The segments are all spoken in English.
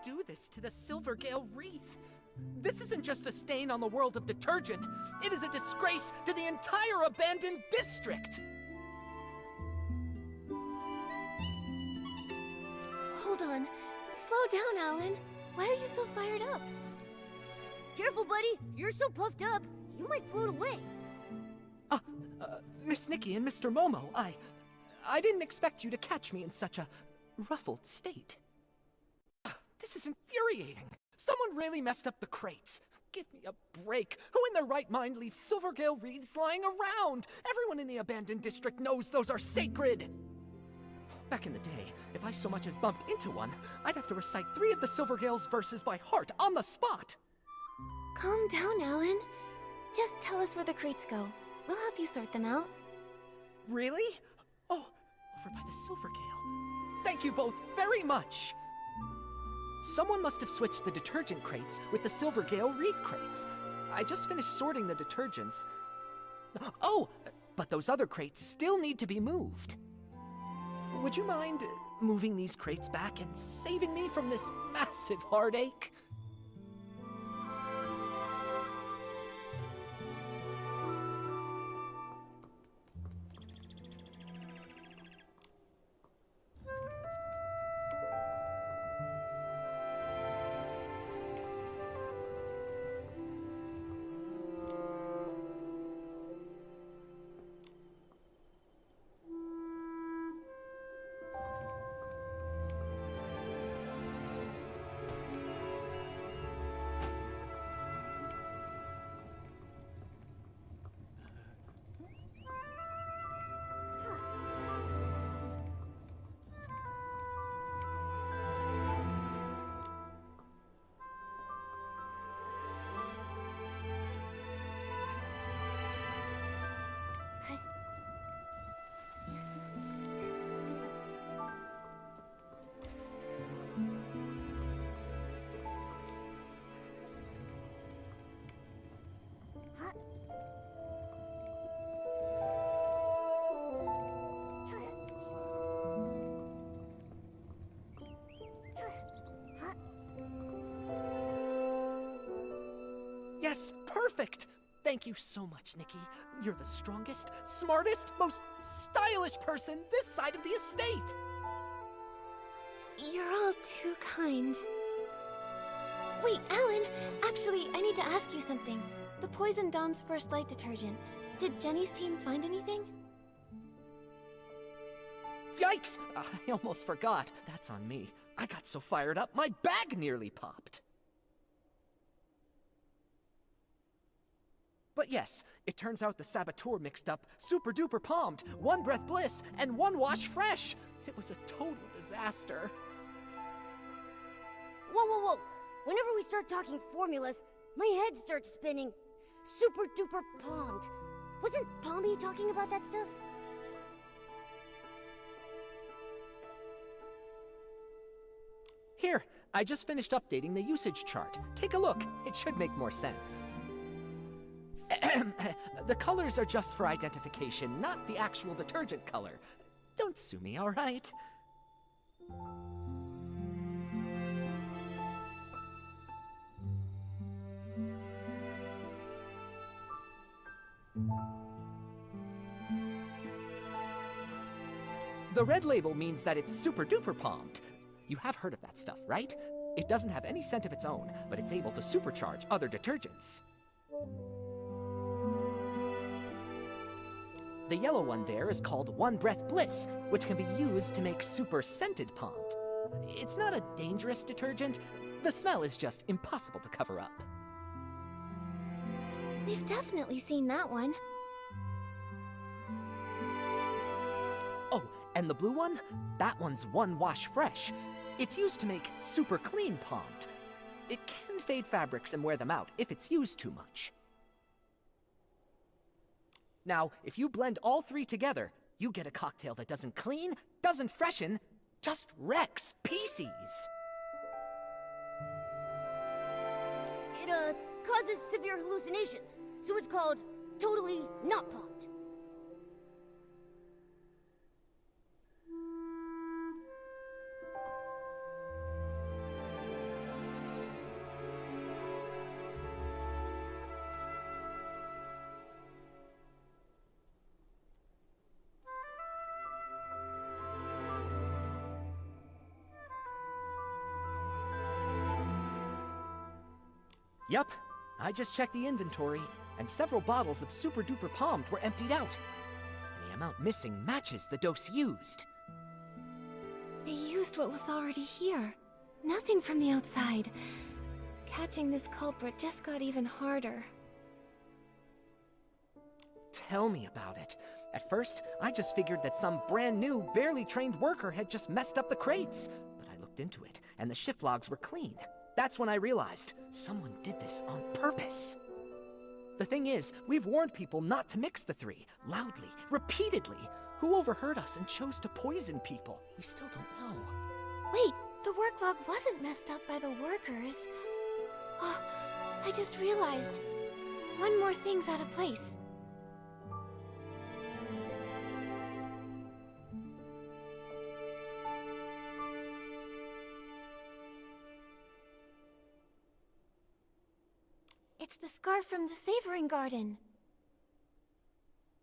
do this to the Silvergale wreath? This isn't just a stain on the world of detergent. It is a disgrace to the entire abandoned district! Hold on. Slow down, Alan. Why are you so fired up? Careful, buddy. You're so puffed up, you might float away. Miss Nikki and Mr. Momo, I didn't expect you to catch me in such a ruffled state. This is infuriating. Someone really messed up the crates. Give me a break. Who in their right mind leaves Silvergale wreaths lying around? Everyone in the abandoned district knows those are sacred. Back in the day, if I so much as bumped into one, I'd have to recite 3 of the Silvergale's verses by heart on the spot. Calm down, Alan. Just tell us where the crates go. We'll help you sort them out. Really? Oh, over by the Silvergale. Thank you both very much. Someone must have switched the detergent crates with the Silvergale wreath crates. I just finished sorting the detergents. Oh, but those other crates still need to be moved. Would you mind moving these crates back and saving me from this massive heartache? Yes, perfect! Thank you so much, Nikki. You're the strongest, smartest, most stylish person this side of the estate! You're all too kind. Wait, Alan! Actually, I need to ask you something. The Poison Dawn's first light detergent. Did Jenny's team find anything? Yikes! I almost forgot. That's on me. I got so fired up, my bag nearly popped. But yes, it turns out the saboteur mixed up Super Duper Palmed, One Breath Bliss, and One Wash Fresh. It was a total disaster. Whoa. Whenever we start talking formulas, my head starts spinning. Super Duper Palmed. Wasn't Palmy talking about that stuff? Here, I just finished updating the usage chart. Take a look. It should make more sense. The colors are just for identification, not the actual detergent color. Don't sue me, all right? The red label means that it's super duper palmed. You have heard of that stuff, right? It doesn't have any scent of its own, but it's able to supercharge other detergents. The yellow one there is called One Breath Bliss, which can be used to make super scented palmed. It's not a dangerous detergent. The smell is just impossible to cover up. We've definitely seen that one. Oh, and the blue one? That one's One Wash Fresh. It's used to make super clean palmed. It can fade fabrics and wear them out if it's used too much. Now, if you blend all 3 together, you get a cocktail that doesn't clean, doesn't freshen, just wrecks pieces. It, causes severe hallucinations, so it's called totally not palmed. Yup, I just checked the inventory, and several bottles of Super Duper Palmed were emptied out. And the amount missing matches the dose used. They used what was already here. Nothing from the outside. Catching this culprit just got even harder. Tell me about it. At first, I just figured that some brand new, barely trained worker had just messed up the crates. But I looked into it, and the shift logs were clean. That's when I realized someone did this on purpose. The thing is, we've warned people not to mix the three, loudly, repeatedly. Who overheard us and chose to poison people? We still don't know. Wait, the work log wasn't messed up by the workers. Oh, I just realized. One more thing's out of place. It's the scarf from the savoring garden.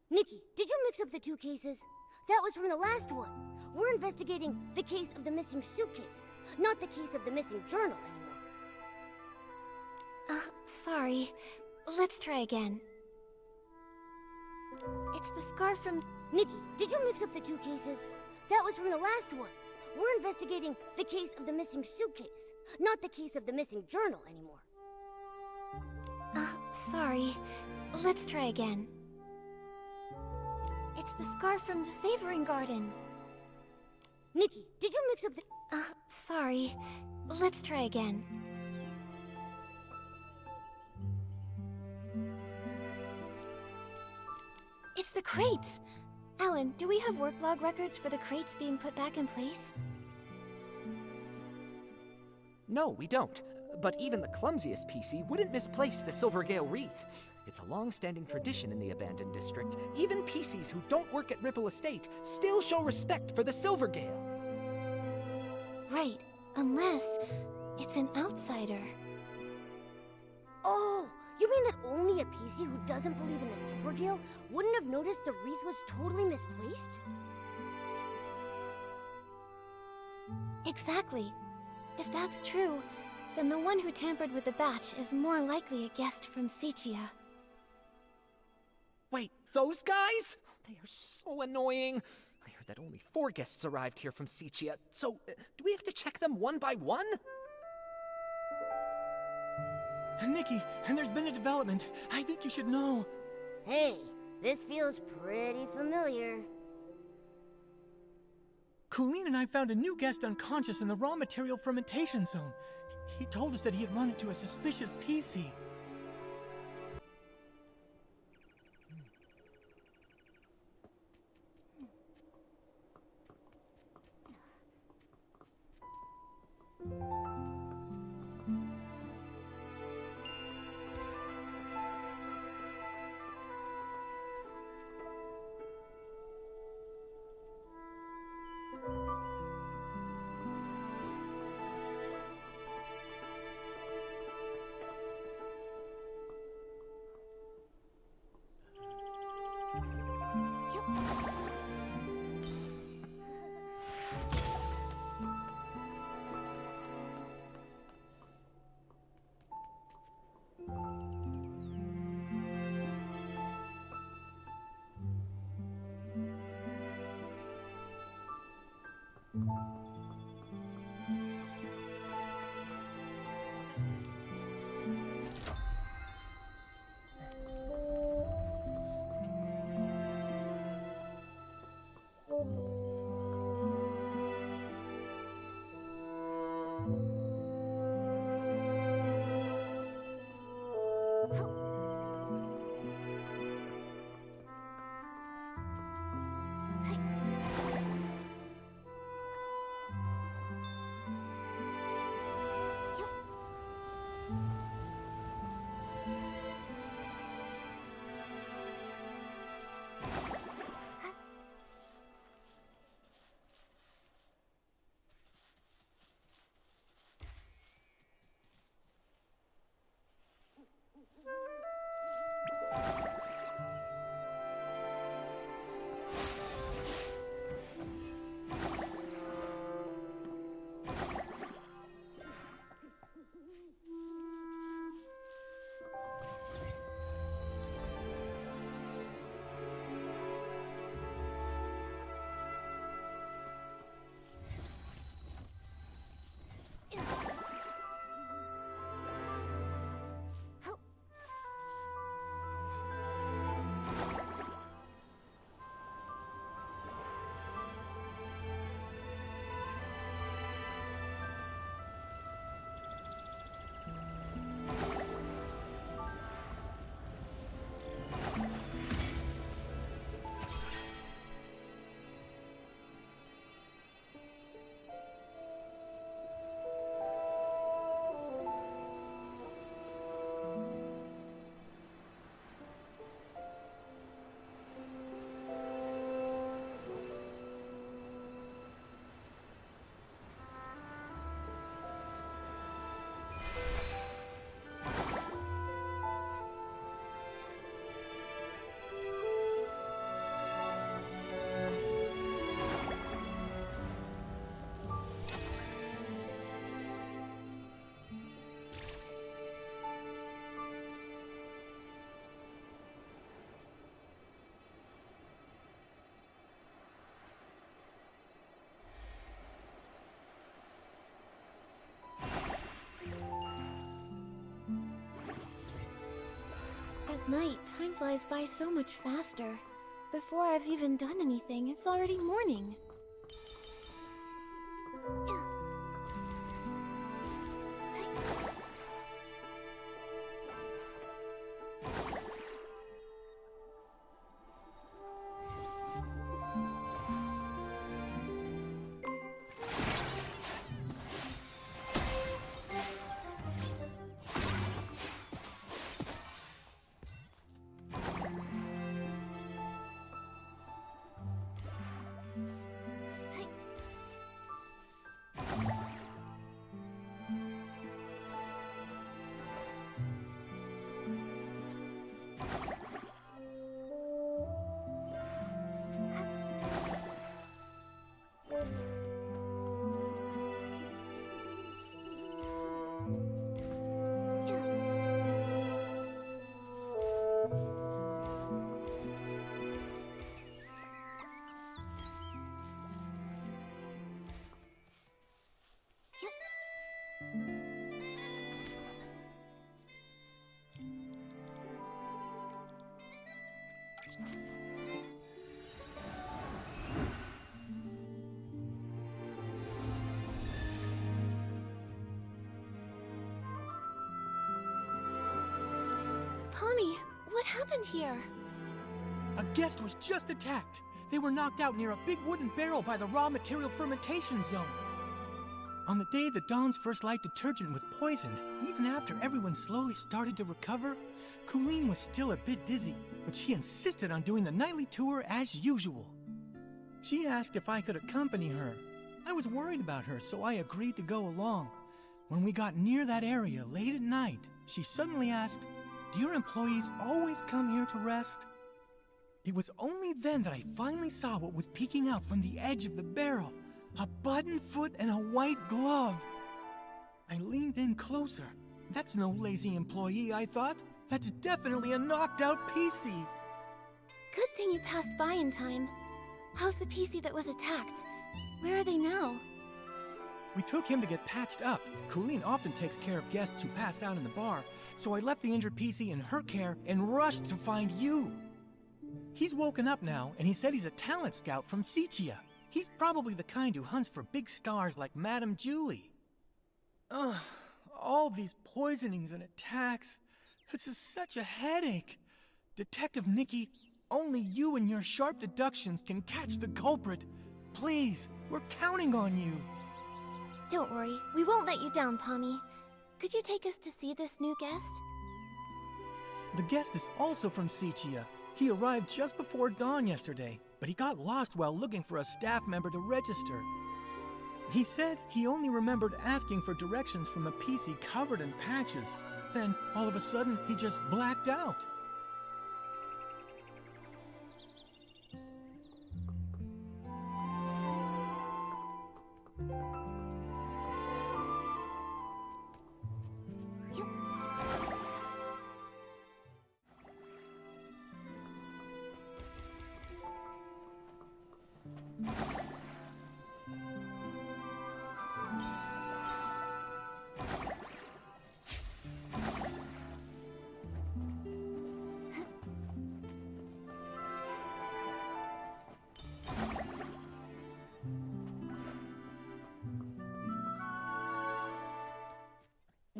Nikki, did you mix up the two cases? That was from the last one. We're investigating the case of the missing suitcase, not the case of the missing journal anymore. Sorry. Let's try again. It's the scarf from... Nikki, did you mix up the two cases? That was from the last one. We're investigating the case of the missing suitcase, not the case of the missing journal anymore. Sorry. Let's try again. It's the scarf from the savoring garden. Nikki, did you mix up the... Sorry. Let's try again. It's the crates! Alan, do we have work log records for the crates being put back in place? No, we don't. But even the clumsiest PC wouldn't misplace the Silvergale wreath. It's a long-standing tradition in the abandoned district. Even PCs who don't work at Ripple Estate still show respect for the Silvergale. Right, unless it's an outsider. Oh, you mean that only a PC who doesn't believe in the Silvergale wouldn't have noticed the wreath was totally misplaced? Exactly. If that's true, then the one who tampered with the batch is more likely a guest from Sichia. Wait, those guys? They are so annoying. I heard that only 4 guests arrived here from Sichia, so do we have to check them one by one? Nikki, and there's been a development. I think you should know. Hey, this feels pretty familiar. Colleen and I found a new guest unconscious in the raw material fermentation zone. He told us that he had run into a suspicious PC. night, time flies by so much faster. Before I've even done anything, it's already morning. Pommy, what happened here? A guest was just attacked. They were knocked out near a big wooden barrel by the raw material fermentation zone. On the day that Dawn's First Light detergent was poisoned, even after everyone slowly started to recover, Colleen was still a bit dizzy, but she insisted on doing the nightly tour as usual. She asked if I could accompany her. I was worried about her, so I agreed to go along. When we got near that area late at night, she suddenly asked, "Do your employees always come here to rest?" It was only then that I finally saw what was peeking out from the edge of the barrel. A button foot and a white glove. I leaned in closer. That's no lazy employee, I thought. That's definitely a knocked out PC. Good thing you passed by in time. How's the PC that was attacked? Where are they now? We took him to get patched up. Colleen often takes care of guests who pass out in the bar, so I left the injured PC in her care and rushed to find you. He's woken up now, and he said he's a talent scout from Sichia. He's probably the kind who hunts for big stars like Madame Julie. Ugh, all these poisonings and attacks. It's such a headache. Detective Nikki, only you and your sharp deductions can catch the culprit. Please, we're counting on you. Don't worry, we won't let you down, Pommy. Could you take us to see this new guest? The guest is also from Sichia. He arrived just before dawn yesterday, but he got lost while looking for a staff member to register. He said he only remembered asking for directions from a PC covered in patches. Then, all of a sudden, he just blacked out.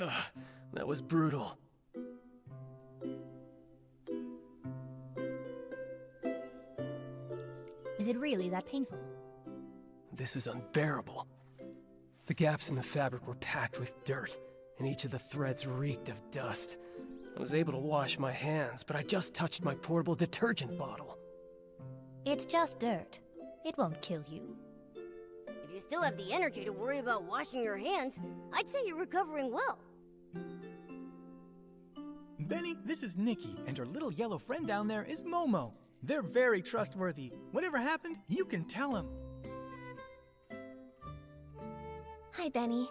Ugh, that was brutal. Is it really that painful? This is unbearable. The gaps in the fabric were packed with dirt, and each of the threads reeked of dust. I was able to wash my hands, but I just touched my portable detergent bottle. It's just dirt. It won't kill you. If you still have the energy to worry about washing your hands, I'd say you're recovering well. Benny, this is Nikki, and her little yellow friend down there is MOMO. They're very trustworthy. Whatever happened, you can tell them. Hi, Benny.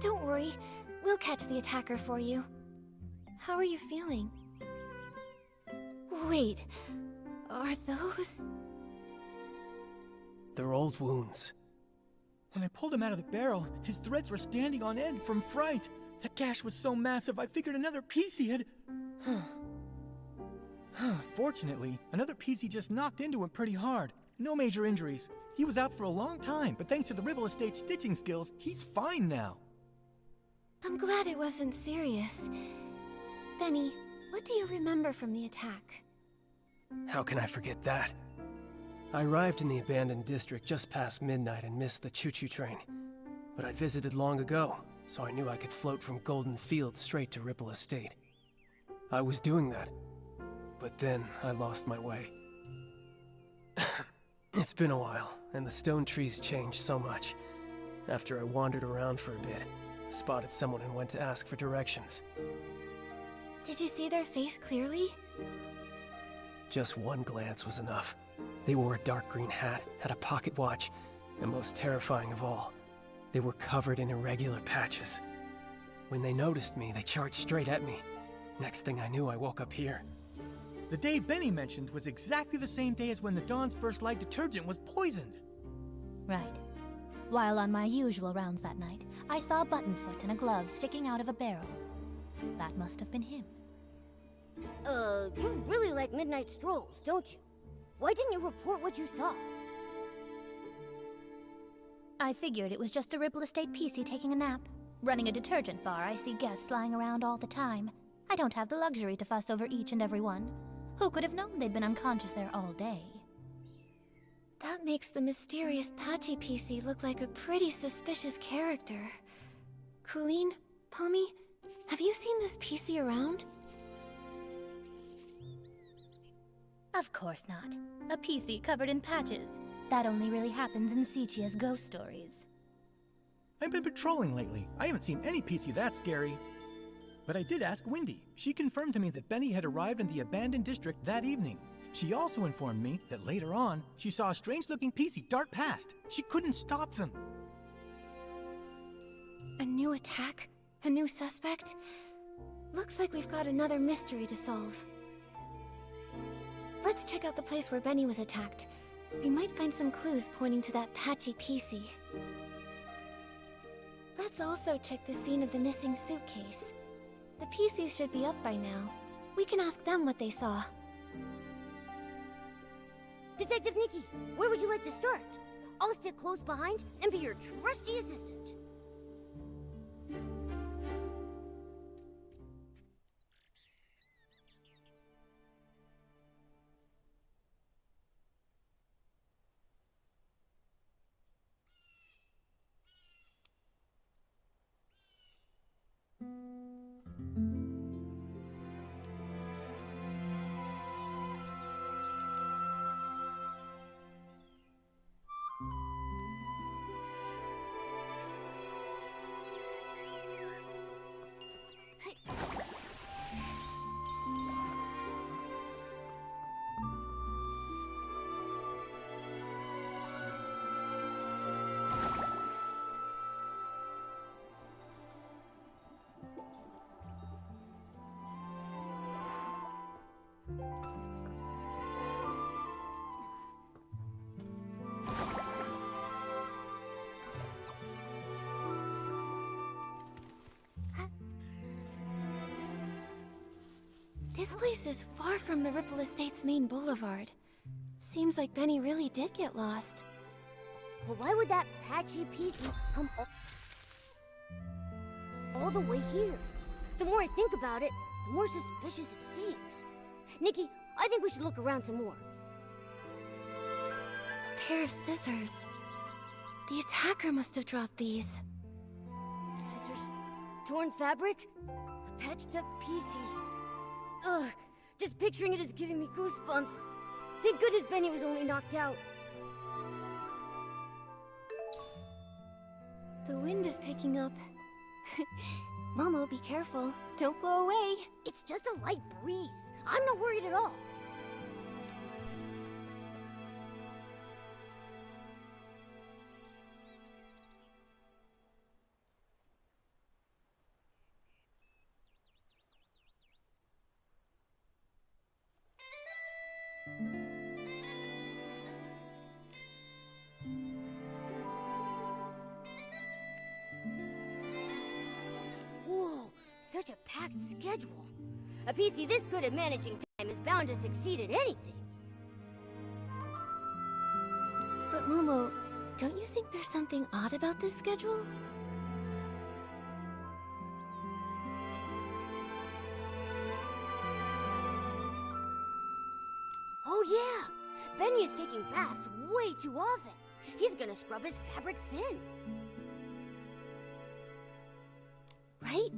Don't worry, we'll catch the attacker for you. How are you feeling? Wait, are those... They're old wounds. When I pulled him out of the barrel, his threads were standing on end from fright. The gash was so massive, I figured another PC had... Fortunately, another PC just knocked into him pretty hard. No major injuries. He was out for a long time, but thanks to the Ribble Estate stitching skills, he's fine now. I'm glad it wasn't serious. Benny, what do you remember from the attack? How can I forget that? I arrived in the abandoned district just past midnight and missed the choo-choo train. But I'd visited long ago, so I knew I could float from Golden Field straight to Ripple Estate. I was doing that, but then I lost my way. It's been a while, and the stone trees changed so much. After I wandered around for a bit, I spotted someone and went to ask for directions. Did you see their face clearly? Just one glance was enough. They wore a dark green hat, had a pocket watch, and most terrifying of all, they were covered in irregular patches. When they noticed me, they charged straight at me. Next thing I knew, I woke up here. The day Benny mentioned was exactly the same day as when the Dawn's First Light detergent was poisoned. Right. While on my usual rounds that night, I saw a button foot and a glove sticking out of a barrel. That must have been him. You really like midnight strolls, don't you? Why didn't you report what you saw? I figured it was just a Ripple Estate PC taking a nap. Running a detergent bar, I see guests lying around all the time. I don't have the luxury to fuss over each and every one. Who could have known they'd been unconscious there all day? That makes the mysterious Patchy PC look like a pretty suspicious character. Colleen, Pommy, have you seen this PC around? Of course not. A PC covered in patches. That only really happens in Sichia's ghost stories. I've been patrolling lately. I haven't seen any PC that scary. But I did ask Wendy. She confirmed to me that Benny had arrived in the abandoned district that evening. She also informed me that later on, she saw a strange-looking PC dart past. She couldn't stop them. A new attack? A new suspect? Looks like we've got another mystery to solve. Let's check out the place where Benny was attacked. We might find some clues pointing to that Patchy PC. Let's also check the scene of the missing suitcase. The PCs should be up by now. We can ask them what they saw. Detective Nikki, where would you like to start? I'll stick close behind and be your trusty assistant. This place is far from the Ripple Estate's main boulevard. Seems like Benny really did get lost. But why would that Patchy PC come all the way here? The more I think about it, the more suspicious it seems. Nikki, I think we should look around some more. A pair of scissors. The attacker must have dropped these. Scissors, torn fabric, a patched up PC. Ugh, just picturing it is giving me goosebumps. Thank goodness Benny was only knocked out. The wind is picking up. Momo, be careful. Don't blow away. It's just a light breeze. I'm not worried at all. Whoa, such a packed schedule. A PC this good at managing time time is bound to succeed at anything. But Momo, don't you think there's something odd about this schedule? Oh yeah! Benny is taking baths way too often. He's gonna scrub his fabric thin. Right?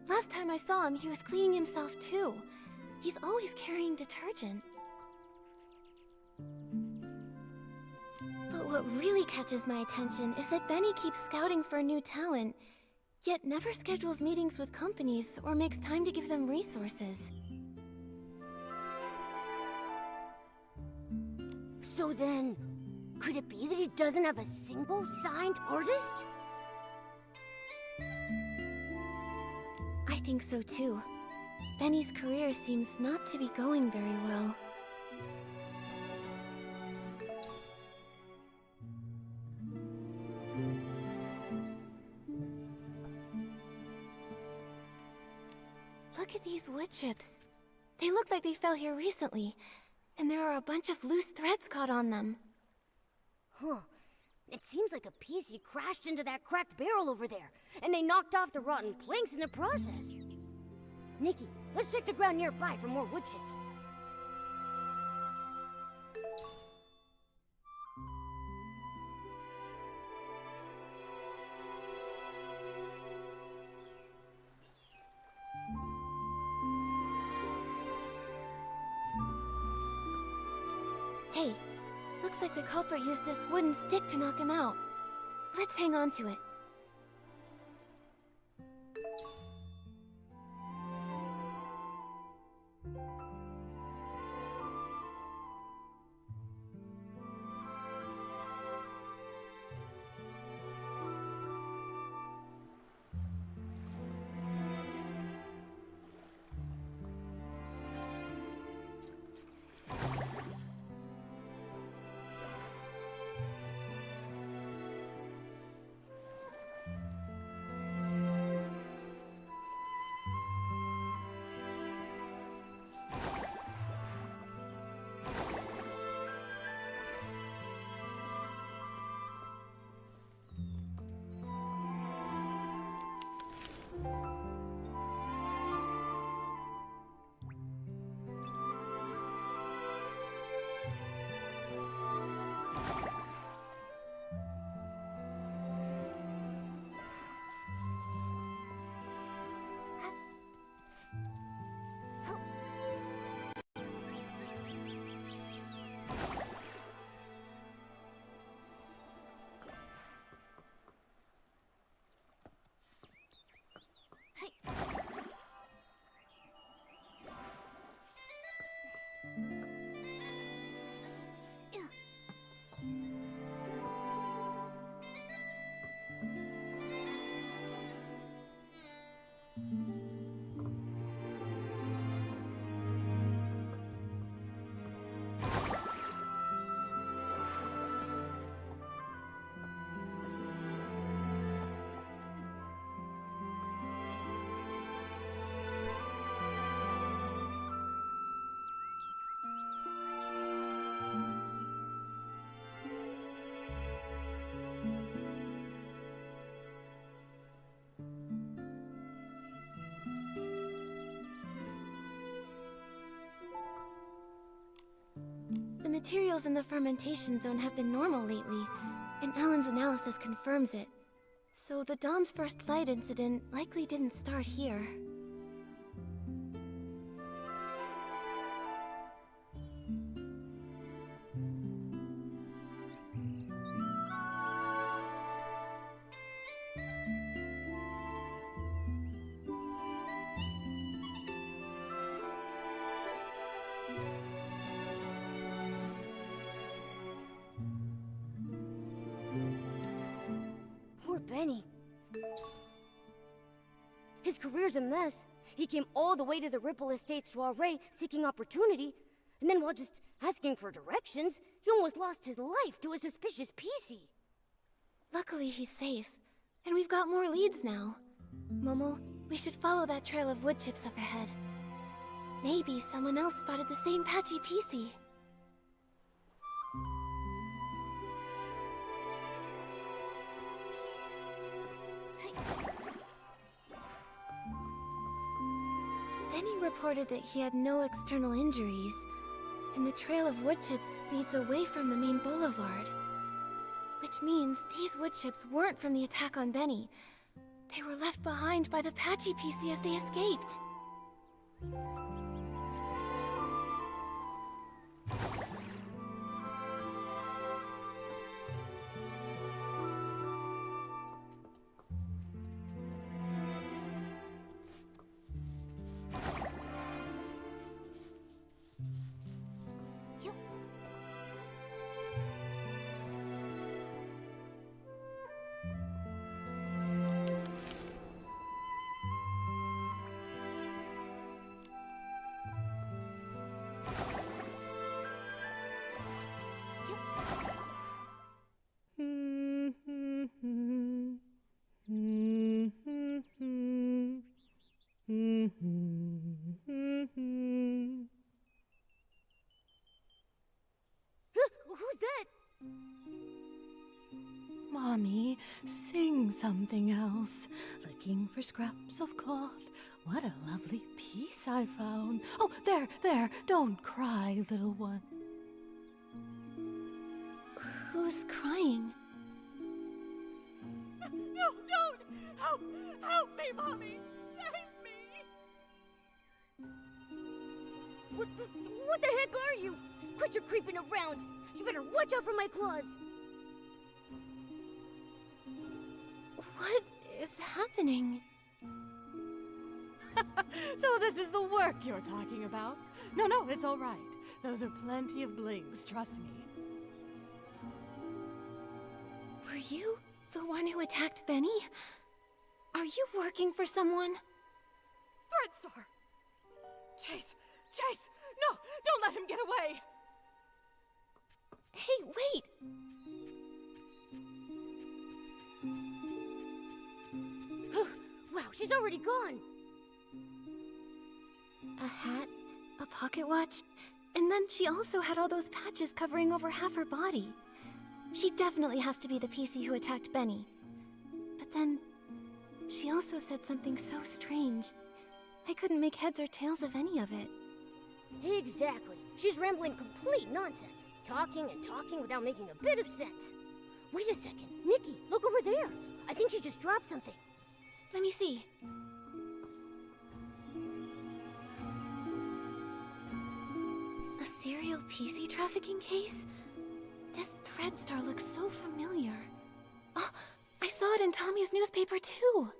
Last time I saw him, he was cleaning himself too. He's always carrying detergent. But what really catches my attention is that Benny keeps scouting for new talent, yet never schedules meetings with companies or makes time to give them resources. So then, could it be that he doesn't have a single signed artist? I think so too. Benny's career seems not to be going very well. Look at these wood chips. They look like they fell here recently, and there are a bunch of loose threads caught on them. Huh. It seems like a PC crashed into that cracked barrel over there, and they knocked off the rotten planks in the process. Nikki, let's check the ground nearby for more wood chips. Hey, looks like the culprit used this wooden stick to knock him out. Let's hang on to it. The materials in the fermentation zone have been normal lately, and Alan's analysis confirms it. So the Dawn's first light incident likely didn't start here. Poor Benny. His career's a mess. He came all the way to the Ripple Estate soiree seeking opportunity, and then while just asking for directions, he almost lost his life to a suspicious PC. Luckily, he's safe, and we've got more leads now. Momo, we should follow that trail of wood chips up ahead. Maybe someone else spotted the same patchy PC. Benny reported that he had no external injuries, and the trail of wood chips leads away from the main boulevard. Which means these wood chips weren't from the attack on Benny. They were left behind by the patchy PC as they escaped. Who's that? Mommy, sing something else. Looking for scraps of cloth. What a lovely piece I found. Oh, there, don't cry, little one. Who's crying? No, don't! Help me, Mommy! Save me! What the heck are you? Quit your creeping around! You better watch out for my claws! What is happening? So this is the work you're talking about? No, it's all right. Those are plenty of blings, trust me. Were you the one who attacked Benny? Are you working for someone? Threadstar! Chase! No, don't let him get away! Hey, wait! Wow, she's already gone! A hat, a pocket watch, and then she also had all those patches covering over half her body. She definitely has to be the PC who attacked Benny. But then, she also said something so strange. I couldn't make heads or tails of any of it. Exactly. She's rambling complete nonsense. Talking and talking without making a bit of sense. Wait a second. Nikki, look over there. I think she just dropped something. Let me see. A serial PC trafficking case? This Threadstar looks so familiar. Oh, I saw it in Tommy's newspaper too.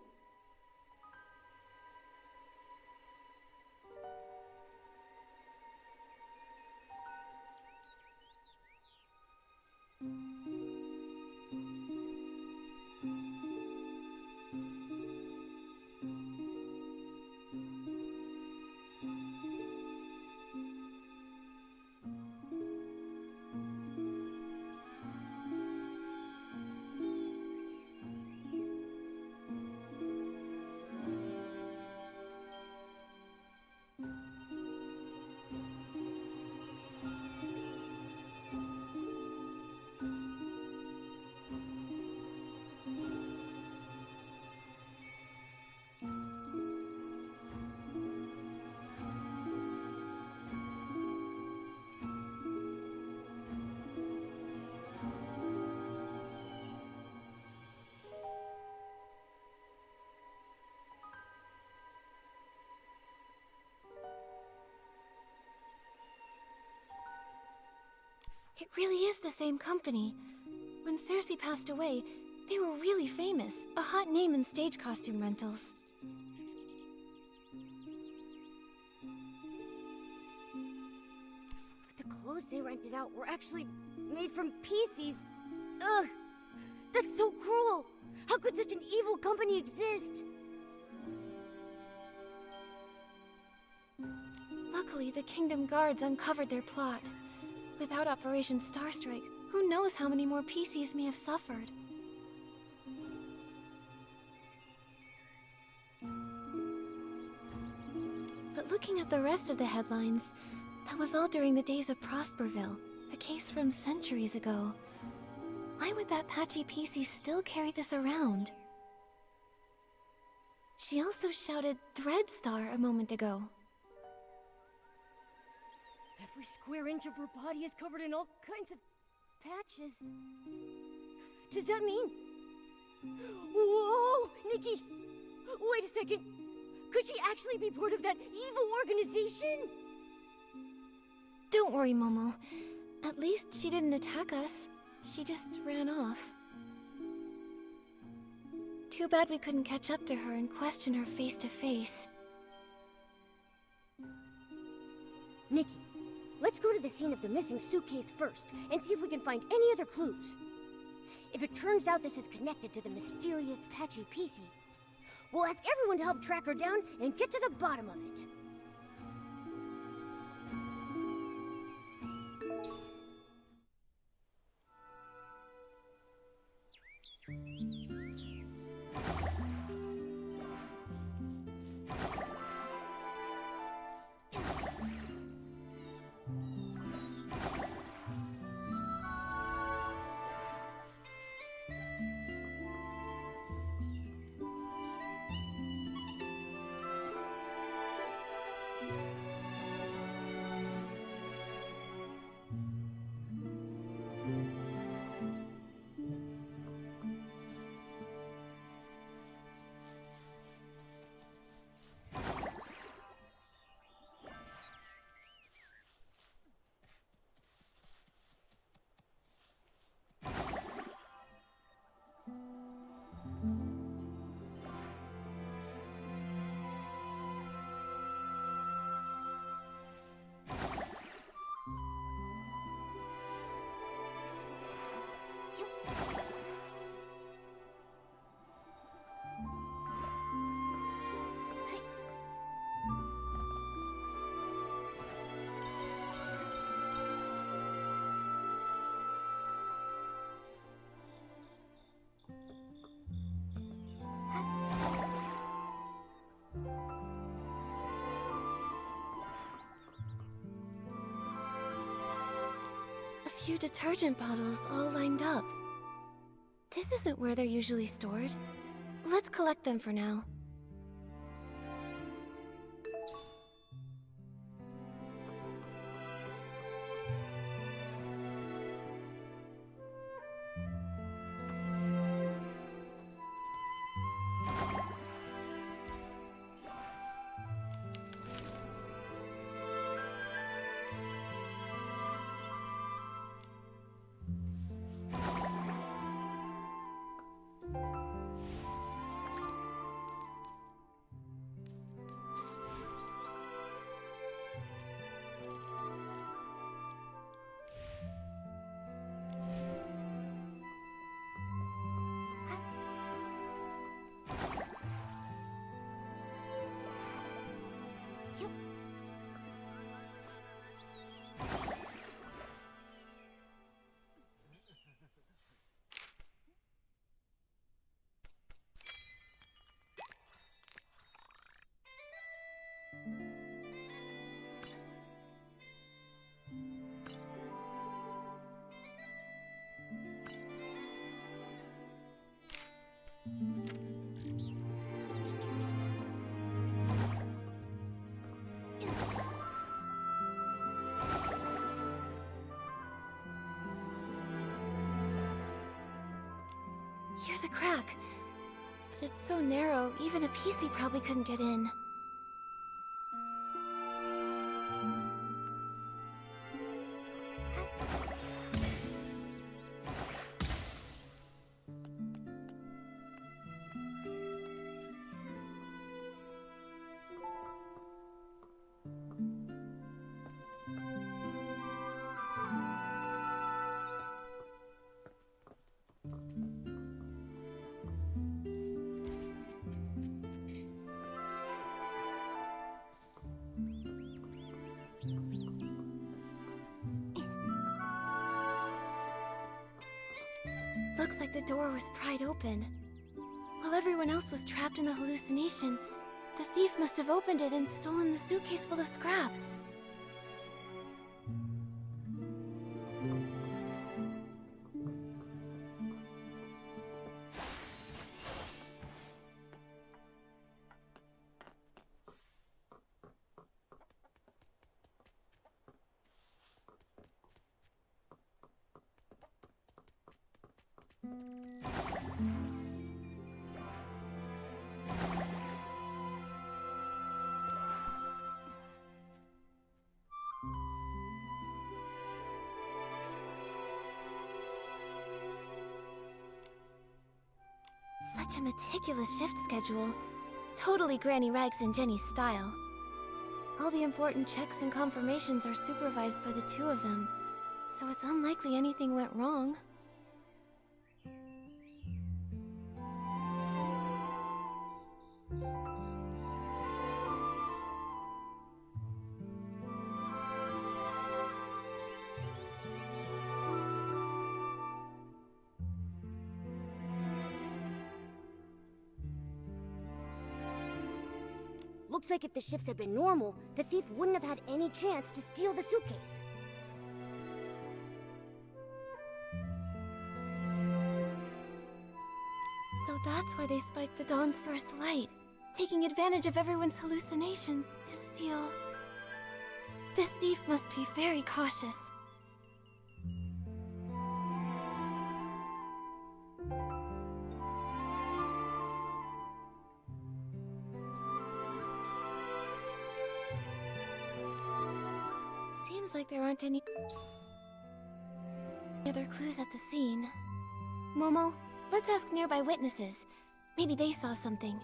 It really is the same company. When Cersei passed away, they were really famous, a hot name in stage costume rentals. But the clothes they rented out were actually made from PCs. Ugh! That's so cruel! How could such an evil company exist? Luckily, the Kingdom Guards uncovered their plot. Without Operation Starstrike, who knows how many more PCs may have suffered. But But looking at the rest of the headlines, that was all during the days of Prosperville, a case from centuries ago. Why would that patchy PC still carry this around? She also shouted Thread Star a moment ago. Every square inch of her body is covered in all kinds of patches. Does that mean... Whoa! Nikki! Wait a second! Could she actually be part of that evil organization? Don't worry, Momo. At least she didn't attack us. She just ran off. Too bad we couldn't catch up to her and question her face to face. Nikki, let's go to the scene of the missing suitcase first and see if we can find any other clues. If it turns out this is connected to the mysterious patchy PC, we'll ask everyone to help track her down and get to the bottom of it. A few detergent bottles all lined up. This isn't where they're usually stored. Let's collect them for now. Here's a crack. But it's so narrow, even a PC probably couldn't get in. Looks like the door was pried open. While everyone else was trapped in the hallucination, The thief must have opened it and stolen the suitcase full of scraps. Such a meticulous shift schedule. Totally Granny Rags and Jenny's style. All the important checks and confirmations are supervised by the two of them, so it's unlikely anything went wrong. Looks like if the shifts had been normal, the thief wouldn't have had any chance to steal the suitcase. So that's why they spiked the Dawn's first light, taking advantage of everyone's hallucinations to steal. This thief must be very cautious. Seems like there aren't any other clues at the scene. Momo, let's ask nearby witnesses. Maybe they saw something.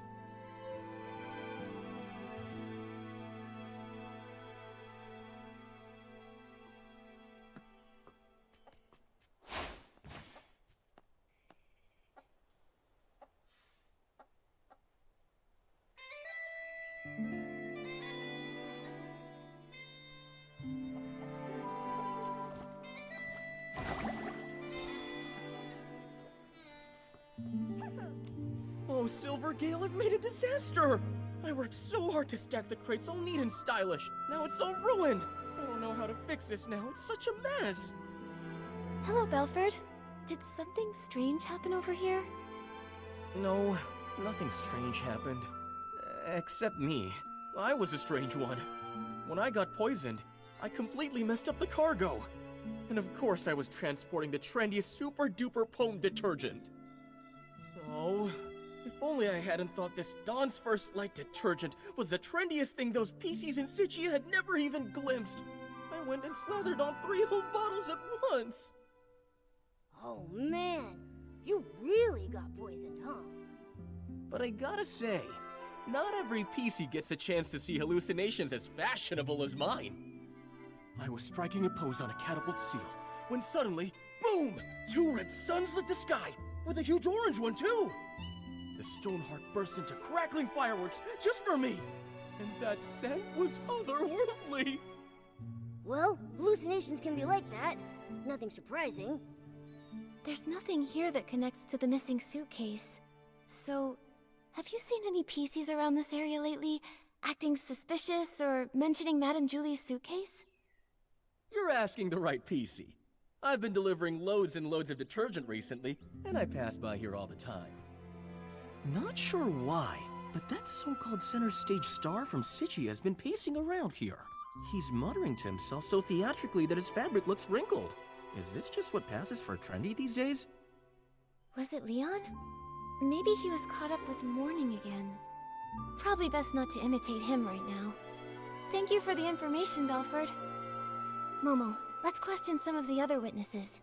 Oh, Silvergale, I've made a disaster! I worked so hard to stack the crates all neat and stylish. Now it's all ruined! I don't know how to fix this now. It's such a mess! Hello, Belford. Did something strange happen over here? No, nothing strange happened. Except me. I was a strange one. When I got poisoned, I completely messed up the cargo. And of course I was transporting the trendiest super-duper potent detergent. Oh, if only I hadn't thought this Dawn's First Light detergent was the trendiest thing those PCs in Sichia had never even glimpsed. I went and slathered on 3 whole bottles at once. Oh man, you really got poisoned, huh? But I gotta say, not every PC gets a chance to see hallucinations as fashionable as mine. I was striking a pose on a catapult seal, when suddenly, boom! 2 red suns lit the sky, with a huge orange one too! The Stoneheart burst into crackling fireworks just for me! And that scent was otherworldly! Well, hallucinations can be like that. Nothing surprising. There's nothing here that connects to the missing suitcase. So, have you seen any PCs around this area lately, acting suspicious or mentioning Madame Julie's suitcase? You're asking the right PC. I've been delivering loads and loads of detergent recently, and I pass by here all the time. Not sure why, but that so-called center stage star from Sichia has been pacing around here. He's muttering to himself so theatrically that his fabric looks wrinkled. Is this just what passes for trendy these days? Was it Leon? Maybe he was caught up with mourning again. Probably best not to imitate him right now. Thank you for the information, Belford. Momo, let's question some of the other witnesses.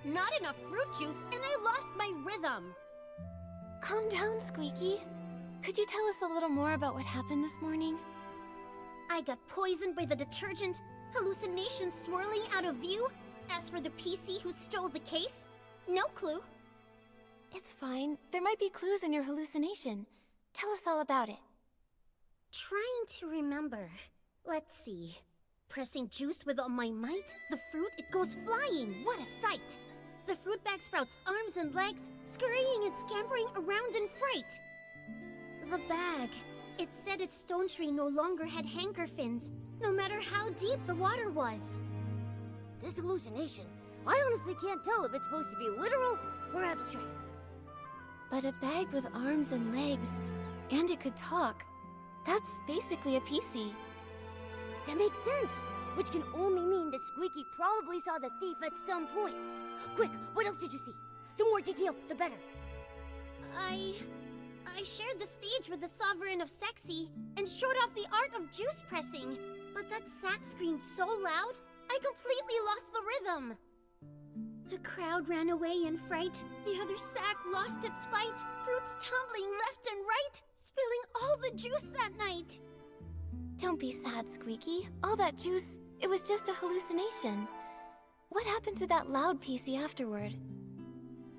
Not enough fruit juice, and I lost my rhythm. Calm down, Squeaky. Could you tell us a little more about what happened this morning? I got poisoned by the detergent, hallucinations swirling out of view. As for the PC who stole the case, no clue. It's fine. There might be clues in your hallucination. Tell us all about it. Trying to remember. Let's see. Pressing juice with all my might, the fruit, it goes flying. What a sight! The fruit bag sprouts arms and legs, scurrying and scampering around in fright. The bag. It said its stone tree no longer had hanker fins, no matter how deep the water was. This hallucination, I honestly can't tell if it's supposed to be literal or abstract. But a bag with arms and legs, and it could talk. That's basically a PC. That makes sense, which can only mean that Squeaky probably saw the thief at some point. Quick, what else did you see? The more detail, the better. I shared the stage with the Sovereign of Sexy and showed off the art of juice pressing. But that sack screamed so loud, I completely lost the rhythm. The crowd ran away in fright. The other sack lost its fight. Fruits tumbling left and right, spilling all the juice that night. Don't be sad, Squeaky. All that juice, it was just a hallucination. What happened to that loud PC afterward?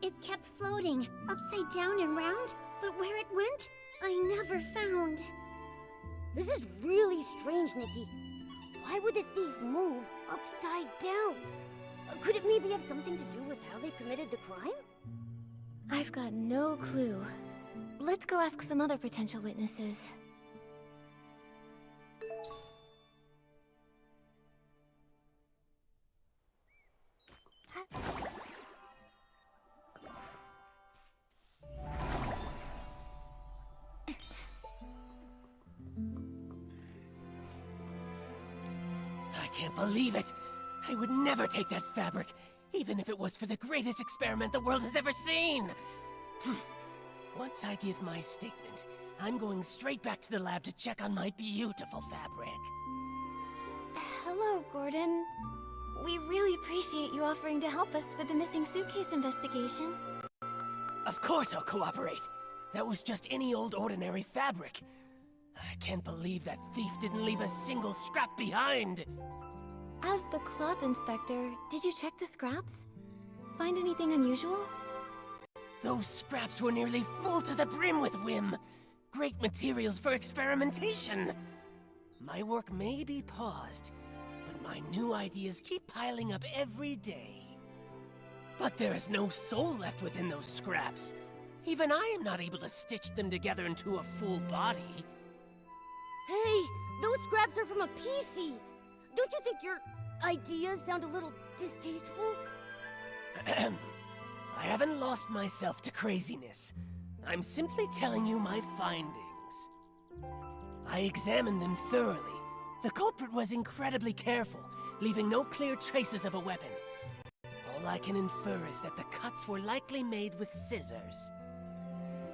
It kept floating, upside down and round, but where it went, I never found. This is really strange, Nikki. Why would the thief move upside down? Could it maybe have something to do with how they committed the crime? I've got no clue. Let's go ask some other potential witnesses. I can't believe it! I would never take that fabric, even if it was for the greatest experiment the world has ever seen! Once I give my statement, I'm going straight back to the lab to check on my beautiful fabric. Hello, Gordon. We really appreciate you offering to help us with the missing suitcase investigation. Of course I'll cooperate. That was just any old ordinary fabric. I can't believe that thief didn't leave a single scrap behind. As the cloth inspector, did you check the scraps? Find anything unusual? Those scraps were nearly full to the brim with whim. Great materials for experimentation. My work may be paused, but my new ideas keep piling up every day. But there is no soul left within those scraps. Even I am not able to stitch them together into a full body. Hey, those scraps are from a PC. Don't you think your ideas sound a little distasteful? I haven't lost myself to craziness. I'm simply telling you my findings. I examined them thoroughly. The culprit was incredibly careful, leaving no clear traces of a weapon. All I can infer is that the cuts were likely made with scissors.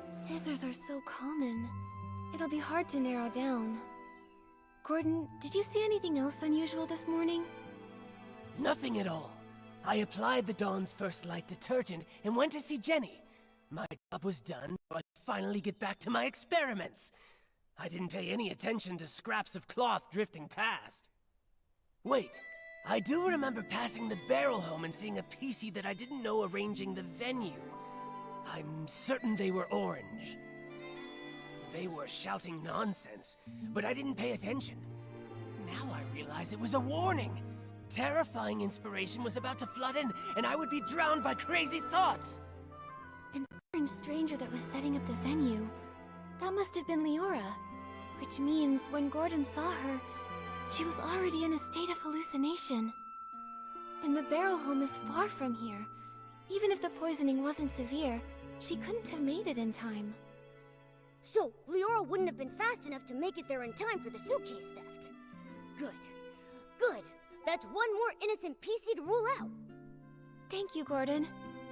Scissors are so common. It'll be hard to narrow down. Gordon, did you see anything else unusual this morning? Nothing at all. I applied the Dawn's First Light detergent and went to see Jenny. My job was done, so I could finally get back to my experiments. I didn't pay any attention to scraps of cloth drifting past. Wait, I do remember passing the barrel home and seeing a PC that I didn't know arranging the venue. I'm certain they were orange. They were shouting nonsense, but I didn't pay attention. Now I realize it was a warning. Terrifying inspiration was about to flood in, and I would be drowned by crazy thoughts. An orange stranger that was setting up the venue. That must have been Leora. Which means when Gordon saw her, she was already in a state of hallucination. And the barrel home is far from here. Even if the poisoning wasn't severe, she couldn't have made it in time. So, Leora wouldn't have been fast enough to make it there in time for the suitcase theft. Good. Good. That's one more innocent PC to rule out. Thank you, Gordon.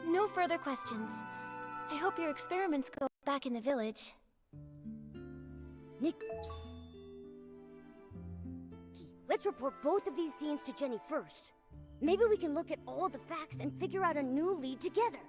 No further questions. I hope your experiments go back in the village. Nikki, let's report both of these scenes to Jenny first. Maybe we can look at all the facts and figure out a new lead together.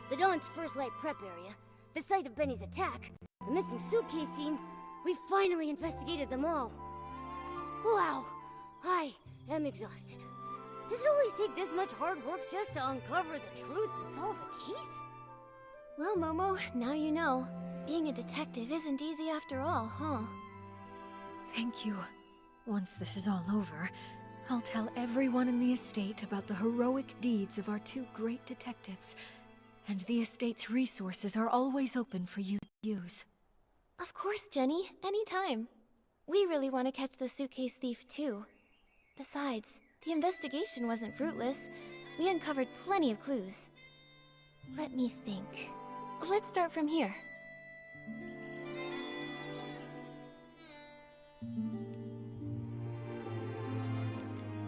The Dawn's first light prep area, the site of Benny's attack, the missing suitcase scene, we finally investigated them all. Wow, I am exhausted. Does it always take this much hard work just to uncover the truth and solve a case? Well, Momo, now you know. Being a detective isn't easy after all, huh? Thank you. Once this is all over, I'll tell everyone in the estate about the heroic deeds of our two great detectives. And the estate's resources are always open for you to use. Of course, Jenny. Anytime. We really want to catch the suitcase thief, too. Besides, the investigation wasn't fruitless. We uncovered plenty of clues. Let me think. Let's start from here.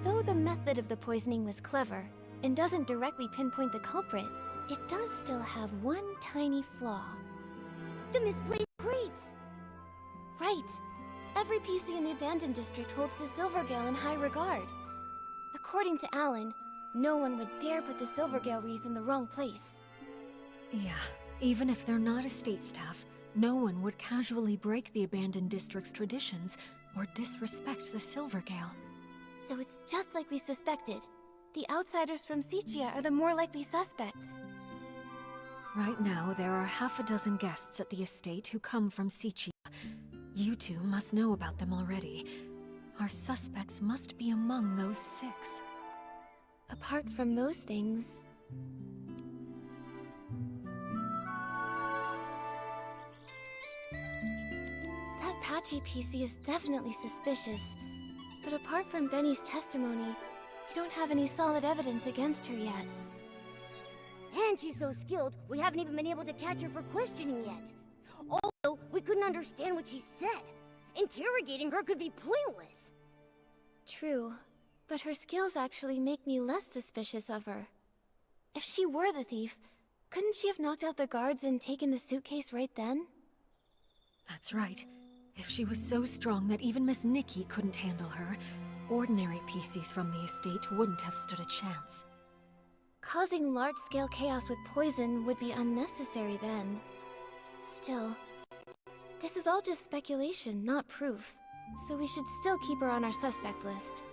Though the method of the poisoning was clever, and doesn't directly pinpoint the culprit, it does still have one tiny flaw. The misplaced crates! Right. Every PC in the abandoned district holds the Silvergale in high regard. According to Alan, no one would dare put the Silvergale wreath in the wrong place. Yeah, even if they're not estate staff, no one would casually break the abandoned district's traditions or disrespect the Silvergale. So it's just like we suspected. The outsiders from Sichia are the more likely suspects. Right now, there are half a dozen guests at the estate who come from Sichia. You two must know about them already. Our suspects must be among those 6. Apart from those things... That patchy PC is definitely suspicious. But apart from Benny's testimony, we don't have any solid evidence against her yet. And she's so skilled, we haven't even been able to catch her for questioning yet. Also, we couldn't understand what she said. Interrogating her could be pointless. True, but her skills actually make me less suspicious of her. If she were the thief, couldn't she have knocked out the guards and taken the suitcase right then? That's right. If she was so strong that even Miss Nikki couldn't handle her, ordinary PCs from the estate wouldn't have stood a chance. Causing large-scale chaos with poison would be unnecessary then. Still, this is all just speculation, not proof, so we should still keep her on our suspect list.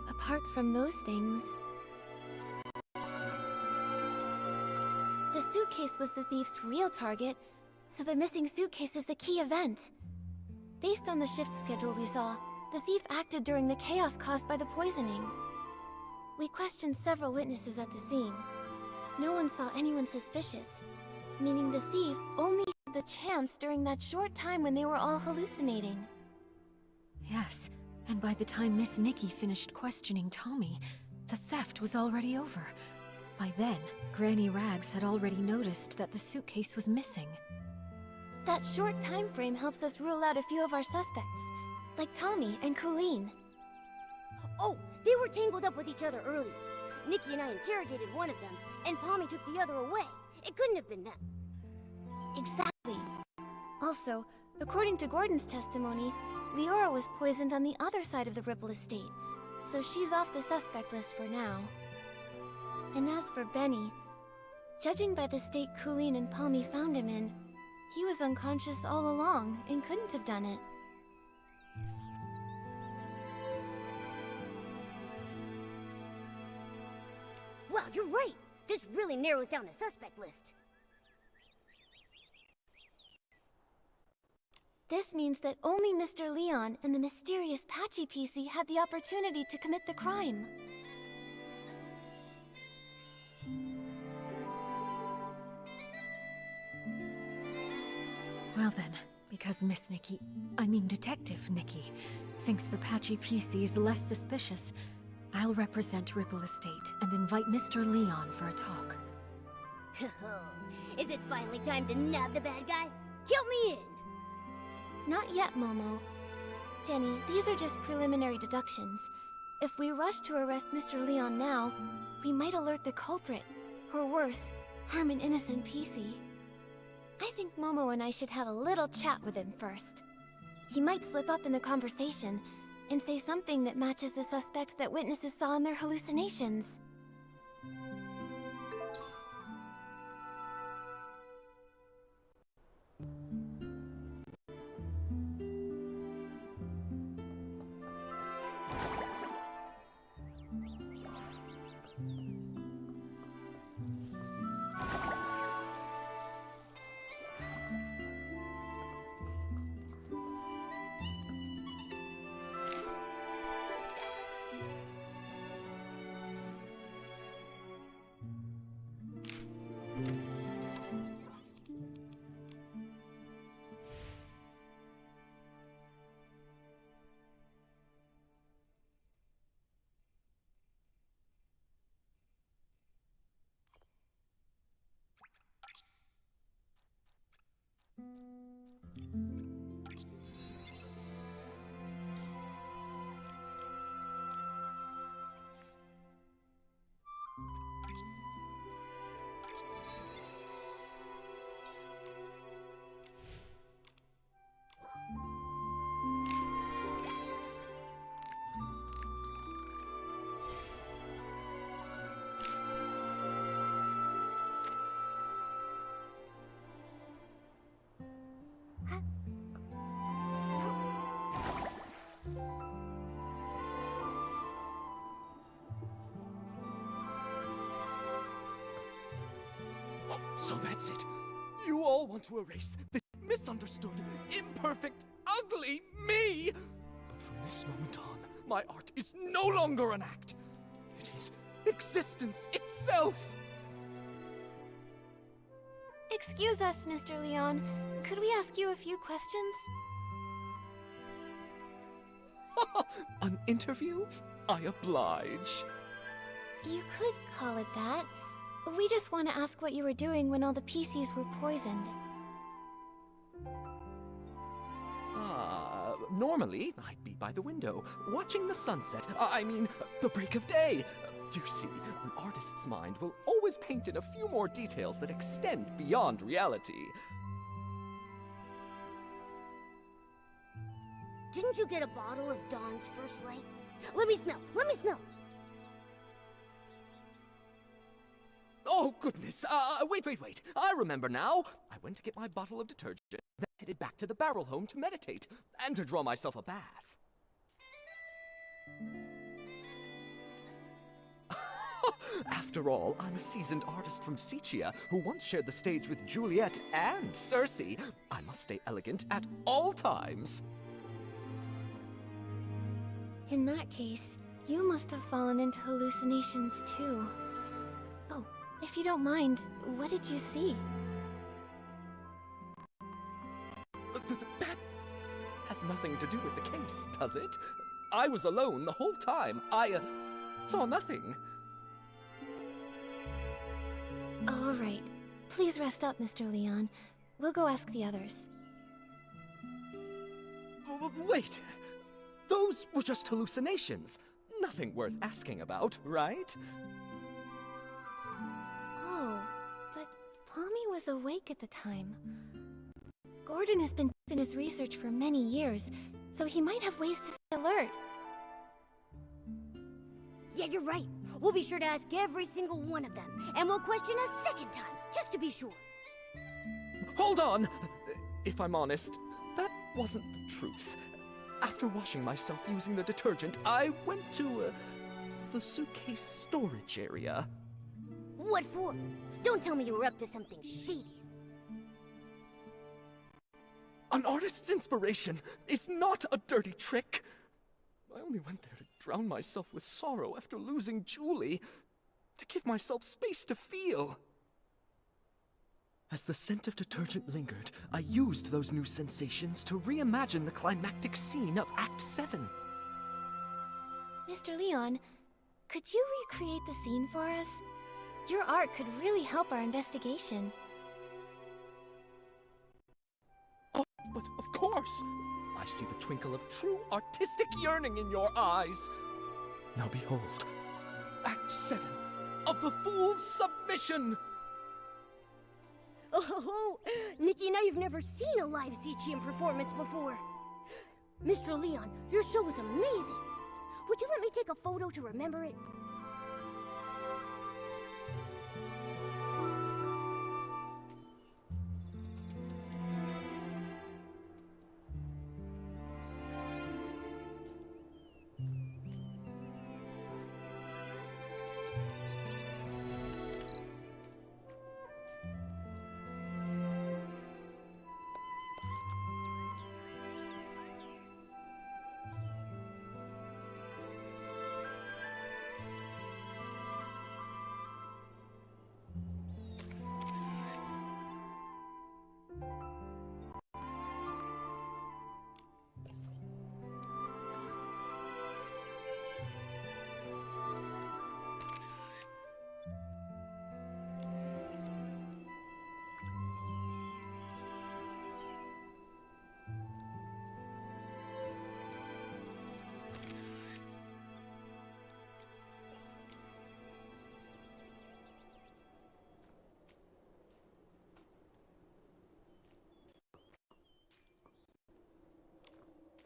Apart from those things... The suitcase was the thief's real target, so the missing suitcase is the key event. Based on the shift schedule we saw, the thief acted during the chaos caused by the poisoning. We questioned several witnesses at the scene. No one saw anyone suspicious, meaning the thief only had the chance during that short time when they were all hallucinating. Yes, and by the time Miss Nikki finished questioning Tommy, The theft was already over. By then, Granny Rags had already noticed that the suitcase was missing. That short time frame helps us rule out a few of our suspects, like Tommy and Colleen. Oh, they were tangled up with each other earlier. Nikki and I interrogated one of them, and Tommy took the other away. It couldn't have been them. Exactly. Also, according to Gordon's testimony, Leora was poisoned on the other side of the Ripple estate, so she's off the suspect list for now. And as for Benny, judging by the state Colleen and Palmy found him in, he was unconscious all along and couldn't have done it. Wow, you're right. This really narrows down the suspect list. This means that only Mr. Leon and the mysterious Patchy PC had the opportunity to commit the crime. Well then, because Detective Nikki, thinks the Patchy PC is less suspicious, I'll represent Ripple Estate and invite Mr. Leon for a talk. Is it finally time to nab the bad guy? Count me in! Not yet, Momo. Jenny, these are just preliminary deductions. If we rush to arrest Mr. Leon now, we might alert the culprit, or worse, harm an innocent PC. I think Momo and I should have a little chat with him first. He might slip up in the conversation and say something that matches the suspect that witnesses saw in their hallucinations. So that's it. You all want to erase this misunderstood, imperfect, ugly me. But from this moment on, my art is no longer an act. It is existence itself. Excuse us, Mr. Leon. Could we ask you a few questions? An interview? I oblige. You could call it that. We just want to ask what you were doing when all the PCs were poisoned. Normally, I'd be by the window, watching the sunset. The break of day. You see, an artist's mind will always paint in a few more details that extend beyond reality. Didn't you get a bottle of Dawn's first light? Let me smell! Let me smell! Oh, goodness. Wait. I remember now. I went to get my bottle of detergent, then headed back to the barrel home to meditate, and to draw myself a bath. After all, I'm a seasoned artist from Sicia who once shared the stage with Juliet and Circe. I must stay elegant at all times. In that case, you must have fallen into hallucinations too. Oh, if you don't mind, what did you see? That has nothing to do with the case, does it? I was alone the whole time. saw nothing. All right. Please rest up, Mr. Leon. We'll go ask the others. Wait! Those were just hallucinations. Nothing worth asking about, right? Oh, but Pommy was awake at the time. Gordon has been in his research for many years, so he might have ways to stay alert. Yeah, you're right. We'll be sure to ask every single one of them, and we'll question a second time, just to be sure. Hold on! If I'm honest, that wasn't the truth. After washing myself using the detergent, I went to, the suitcase storage area. What for? Don't tell me you were up to something shady. An artist's inspiration is not a dirty trick. I only went there to drown myself with sorrow after losing Julie, to give myself space to feel. As the scent of detergent lingered, I used those new sensations to reimagine the climactic scene of Act 7. Mr. Leon, could you recreate the scene for us? Your art could really help our investigation. Oh, but of course! I see the twinkle of true artistic yearning in your eyes. Now behold, Act 7 of the Fool's Submission! Oh, Nikki, now you've never seen a live Sichian performance before. Mr. Leon, your show was amazing. Would you let me take a photo to remember it?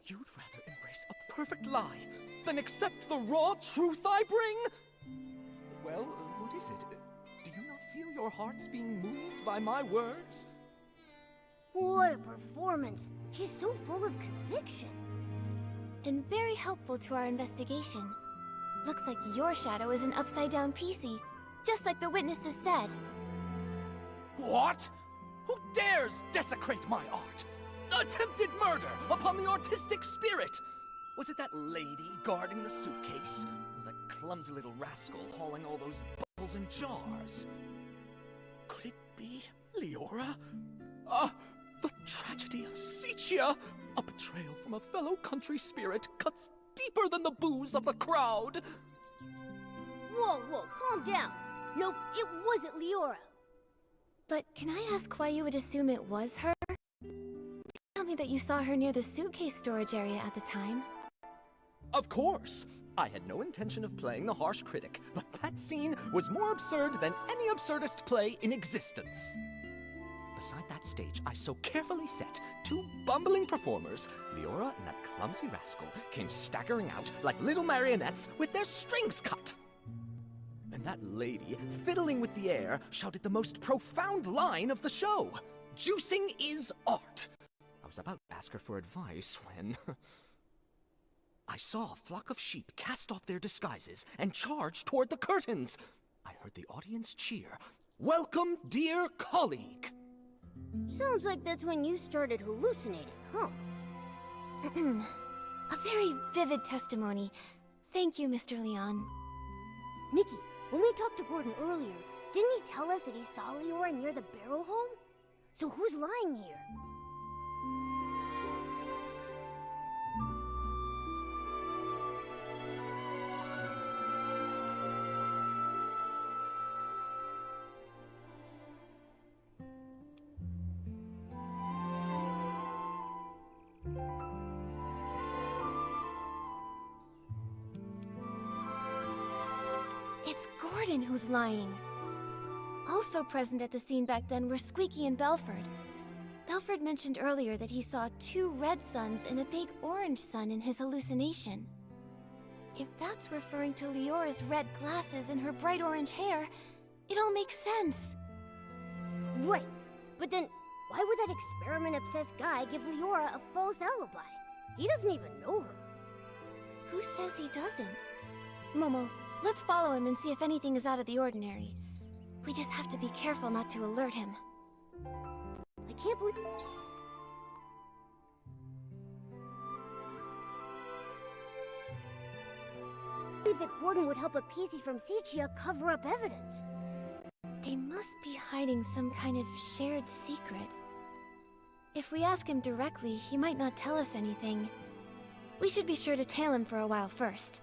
You'd rather embrace a perfect lie than accept the raw truth I bring? Well, what is it? Do you not feel your hearts being moved by my words? What a performance. He's so full of conviction. And very helpful to our investigation. Looks like your shadow is an upside-down PC, just like the witnesses said. What? Who dares desecrate my art? Attempted murder upon the artistic spirit! Was it that lady guarding the suitcase? Or that clumsy little rascal hauling all those bottles and jars? Could it be Leora? The tragedy of Sichia! A betrayal from a fellow country spirit cuts deeper than the booze of the crowd! Whoa, calm down. Nope, it wasn't Leora. But can I ask why you would assume it was her? Tell me that you saw her near the suitcase storage area at the time. Of course! I had no intention of playing the harsh critic, but that scene was more absurd than any absurdist play in existence. Beside that stage I so carefully set, two bumbling performers, Leora and that clumsy rascal, came staggering out like little marionettes with their strings cut. And that lady, fiddling with the air, shouted the most profound line of the show. Juicing is art. I was about to ask her for advice when I saw a flock of sheep cast off their disguises and charge toward the curtains. I heard the audience cheer, "Welcome, dear colleague." Sounds like that's when you started hallucinating, huh? A very vivid testimony. Thank you, Mr. Leon. Nikki, when we talked to Gordon earlier, didn't he tell us that he saw Leora near the barrel home? So who's lying here? Gordon who's lying. Also present at the scene back then were Squeaky and Belford. Belford mentioned earlier that he saw 2 red suns and a big orange sun in his hallucination. If that's referring to Leora's red glasses and her bright orange hair, it all makes sense. Right, but then why would that experiment-obsessed guy give Leora a false alibi? He doesn't even know her. Who says he doesn't? Momo, let's follow him and see if anything is out of the ordinary. We just have to be careful not to alert him. I can't believe... that Gordon would help a PC from Sichia cover up evidence. They must be hiding some kind of shared secret. If we ask him directly, he might not tell us anything. We should be sure to tail him for a while first.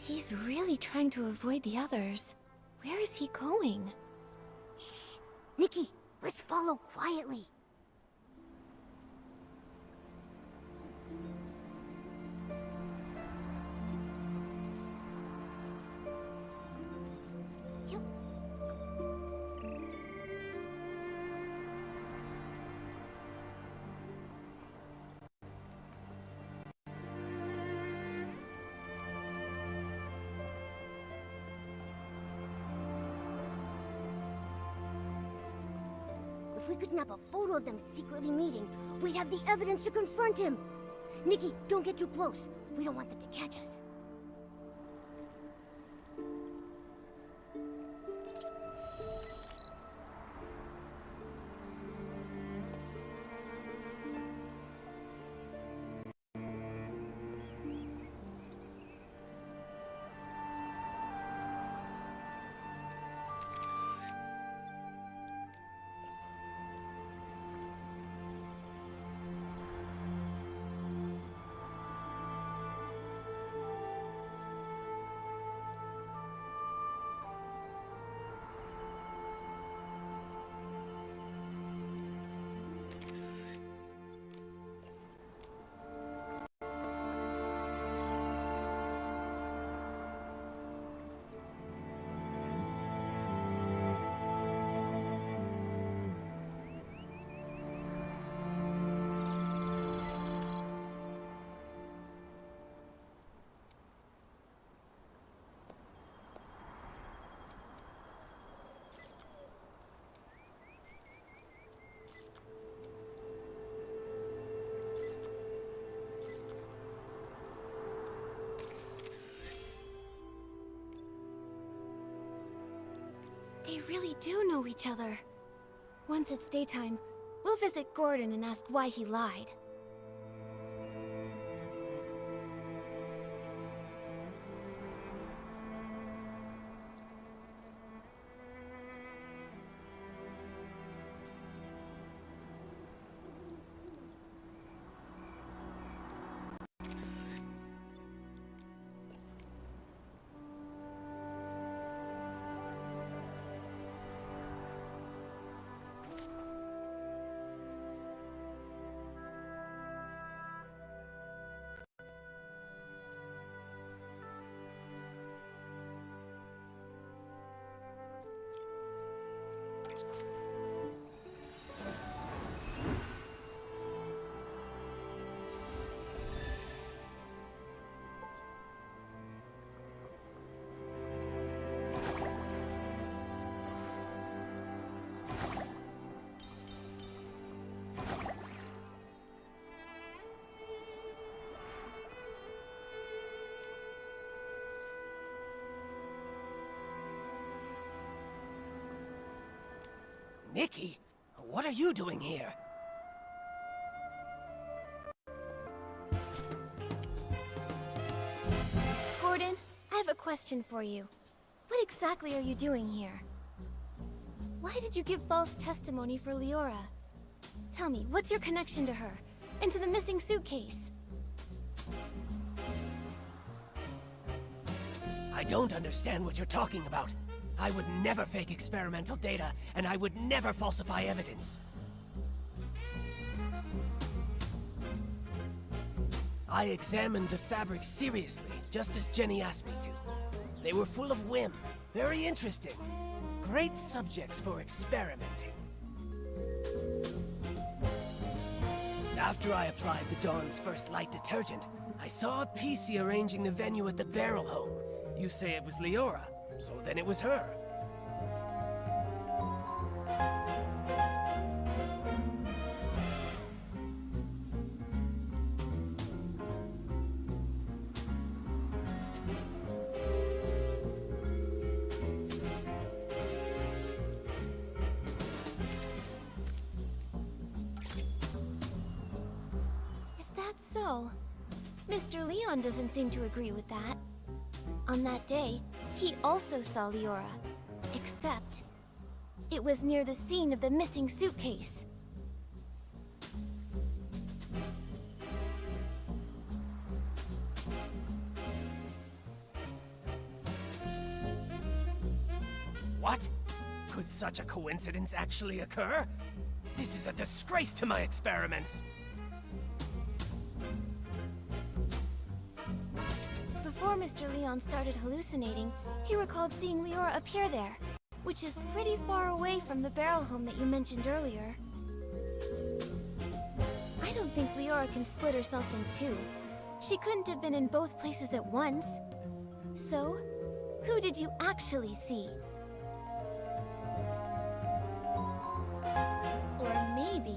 He's really trying to avoid the others. Where is he going? Shh! Nikki, let's follow quietly. Yep. If we could snap a photo of them secretly meeting, we'd have the evidence to confront him. Nikki, don't get too close. We don't want them to catch us. They really do know each other. Once it's daytime, we'll visit Gordon and ask why he lied. Nikki? What are you doing here? Gordon, I have a question for you. What exactly are you doing here? Why did you give false testimony for Leora? Tell me, what's your connection to her? And to the missing suitcase? I don't understand what you're talking about. I would never fake experimental data, and I would never falsify evidence. I examined the fabrics seriously, just as Jenny asked me to. They were full of whim, very interesting. Great subjects for experimenting. After I applied the Dawn's First Light detergent, I saw a PC arranging the venue at the Barrel Home. You say it was Leora, so then it was her. Is that so? Mr. Leon doesn't seem to agree with that. On that day, he also saw Leora. Except, it was near the scene of the missing suitcase. What? Could such a coincidence actually occur? This is a disgrace to my experiments! Before Mr. Leon started hallucinating, he recalled seeing Leora appear there, which is pretty far away from the barrel home that you mentioned earlier. I don't think Leora can split herself in two. She couldn't have been in both places at once. So, who did you actually see? Or maybe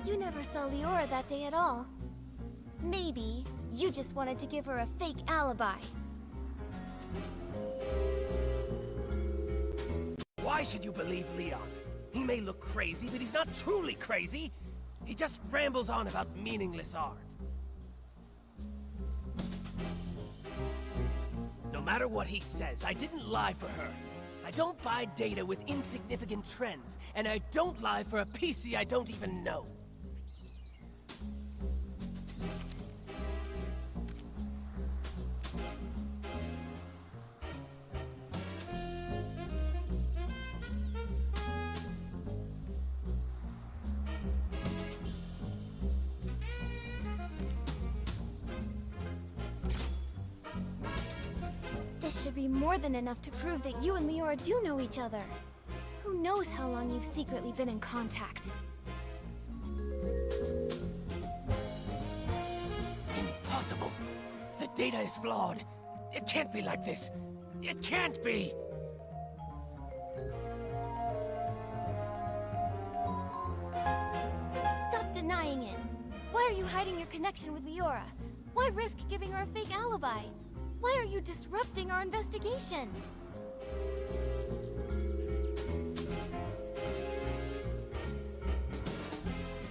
you never saw Leora that day at all. Maybe you just wanted to give her a fake alibi. Why should you believe Leon? He may look crazy, but he's not truly crazy. He just rambles on about meaningless art. No matter what he says, I didn't lie for her. I don't buy data with insignificant trends, and I don't lie for a PC I don't even know. This should be more than enough to prove that you and Leora do know each other. Who knows how long you've secretly been in contact? Impossible. The data is flawed. It can't be like this. It can't be! Stop denying it. Why are you hiding your connection with Leora? Why risk giving her a fake alibi? Why are you disrupting our investigation?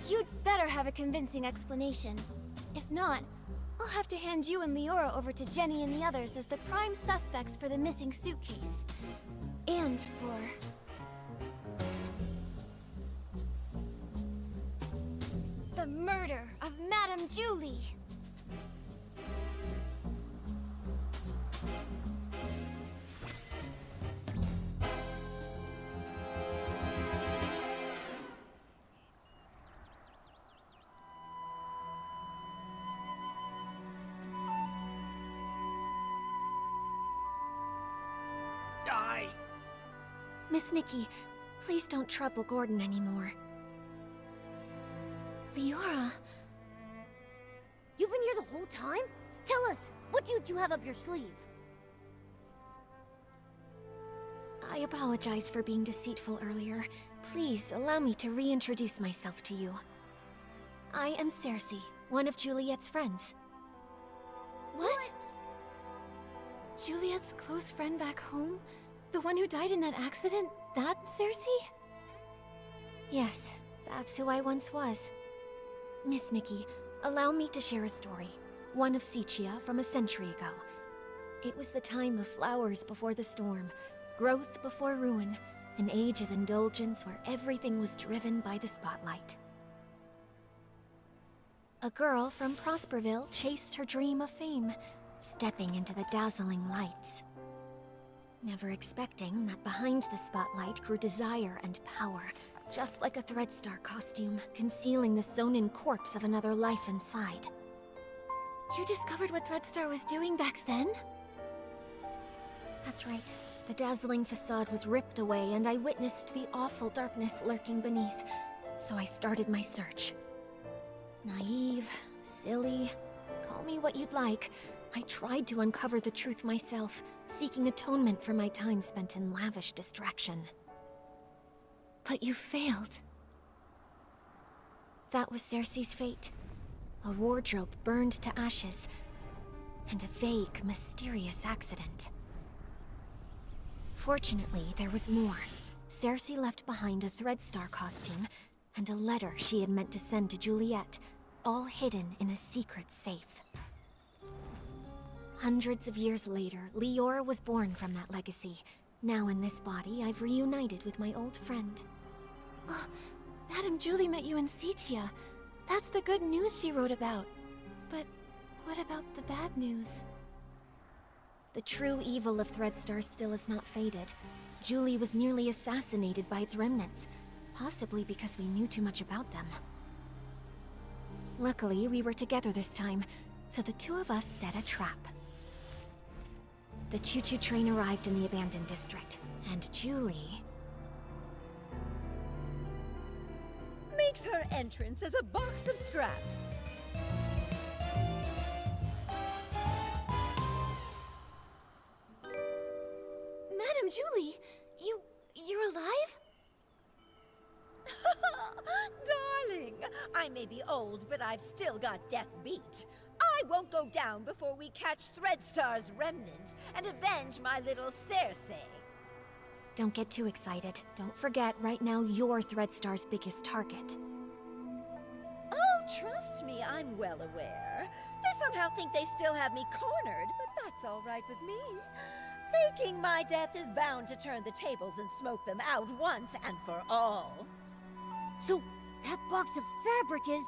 You'd better have a convincing explanation. If not, I'll have to hand you and Leora over to Jenny and the others as the prime suspects for the missing suitcase. And for... the murder of Madame Julie! Miss Nikki, please don't trouble Gordon anymore. Leora... You've been here the whole time? Tell us, what do you have up your sleeve? I apologize for being deceitful earlier. Please allow me to reintroduce myself to you. I am Cersei, one of Juliet's friends. What? Juliet's close friend back home? The one who died in that accident? That Cersei? Yes, that's who I once was. Miss Nikki, allow me to share a story. One of Sichia from a century ago. It was the time of flowers before the storm, growth before ruin, an age of indulgence where everything was driven by the spotlight. A girl from Prosperville chased her dream of fame, stepping into the dazzling lights. Never expecting that behind the spotlight grew desire and power, just like a Threadstar costume, concealing the sewn-in corpse of another life inside. You discovered what Threadstar was doing back then? That's right. The dazzling facade was ripped away, and I witnessed the awful darkness lurking beneath, so I started my search. Naive, silly, call me what you'd like. I tried to uncover the truth myself, seeking atonement for my time spent in lavish distraction. But you failed. That was Cersei's fate. A wardrobe burned to ashes, and a vague, mysterious accident. Fortunately, there was more. Cersei left behind a Threadstar costume, and a letter she had meant to send to Juliet, all hidden in a secret safe. Hundreds of years later, Leora was born from that legacy. Now in this body, I've reunited with my old friend. Oh, Madame Julie met you in Sichia. That's the good news she wrote about. But what about the bad news? The true evil of Threadstar still has not faded. Julie was nearly assassinated by its remnants, possibly because we knew too much about them. Luckily, we were together this time, so the two of us set a trap. The choo-choo train arrived in the abandoned district, and Julie... makes her entrance as a box of scraps. Madame Julie, you're alive? Darling, I may be old, but I've still got death beat. I won't go down before we catch Threadstar's remnants and avenge my little Cersei. Don't get too excited. Don't forget, right now you're Threadstar's biggest target. Oh, trust me, I'm well aware. They somehow think they still have me cornered, but that's all right with me. Faking my death is bound to turn the tables and smoke them out once and for all. So, that box of fabric is...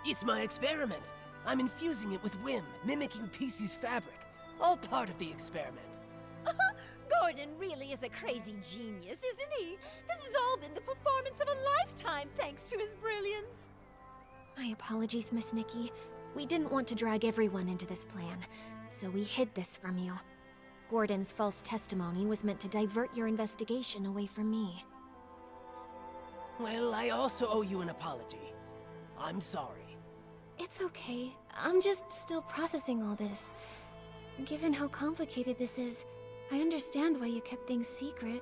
It's my experiment. I'm infusing it with whim, mimicking PC's fabric. All part of the experiment. Gordon really is a crazy genius, isn't he? This has all been the performance of a lifetime thanks to his brilliance. My apologies, Miss Nikki. We didn't want to drag everyone into this plan, so we hid this from you. Gordon's false testimony was meant to divert your investigation away from me. Well, I also owe you an apology. I'm sorry. It's okay. I'm just still processing all this. Given how complicated this is, I understand why you kept things secret.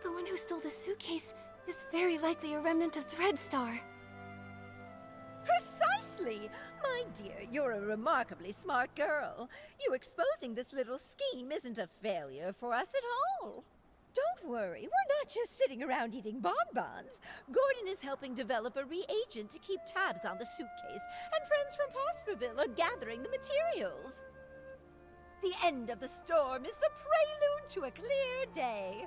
The one who stole the suitcase is very likely a remnant of Threadstar. Precisely! My dear, you're a remarkably smart girl. You exposing this little scheme isn't a failure for us at all. Don't worry, we're not just sitting around eating bonbons. Gordon is helping develop a reagent to keep tabs on the suitcase, and friends from Prosperville are gathering the materials. The end of the storm is the prelude to a clear day.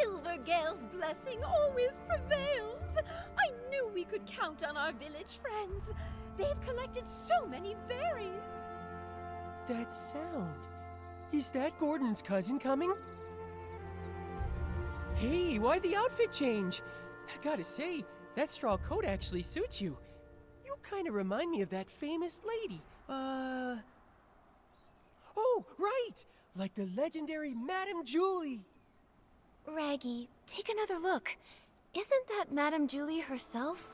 Silvergale's blessing always prevails. I knew we could count on our village friends. They've collected so many berries. That sound. Is that Gordon's cousin coming? Hey, why the outfit change? I gotta say, that straw coat actually suits you. You kind of remind me of that famous lady. Oh, right! Like the legendary Madame Julie. Raggy, take another look. Isn't that Madame Julie herself?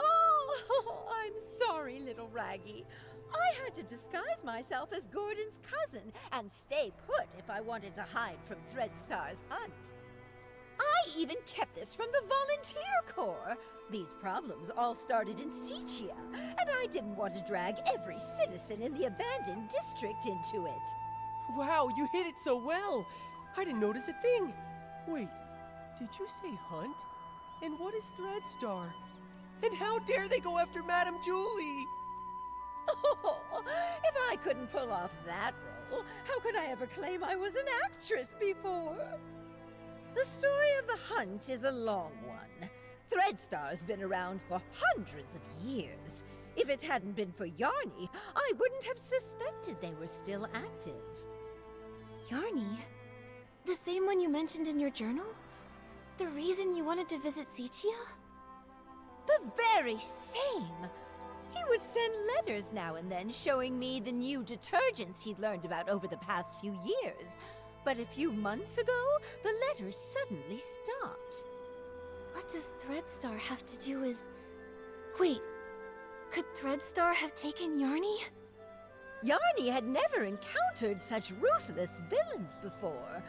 Oh, I'm sorry, little Raggy. I had to disguise myself as Gordon's cousin and stay put if I wanted to hide from Threadstar's hunt. I even kept this from the volunteer corps. These problems all started in Sichia, and I didn't want to drag every citizen in the abandoned district into it. Wow, you hit it so well. I didn't notice a thing. Wait, did you say hunt? And what is Threadstar? And how dare they go after Madame Julie? Oh, if I couldn't pull off that role, how could I ever claim I was an actress before? The story of the hunt is a long one. Threadstar's been around for hundreds of years. If it hadn't been for Yarny, I wouldn't have suspected they were still active. Yarny? The same one you mentioned in your journal? The reason you wanted to visit Sichia? The very same! He would send letters now and then showing me the new detergents he'd learned about over the past few years. But a few months ago, the letters suddenly stopped. What does Threadstar have to do with... Wait, could Threadstar have taken Yarny? Yarny had never encountered such ruthless villains before.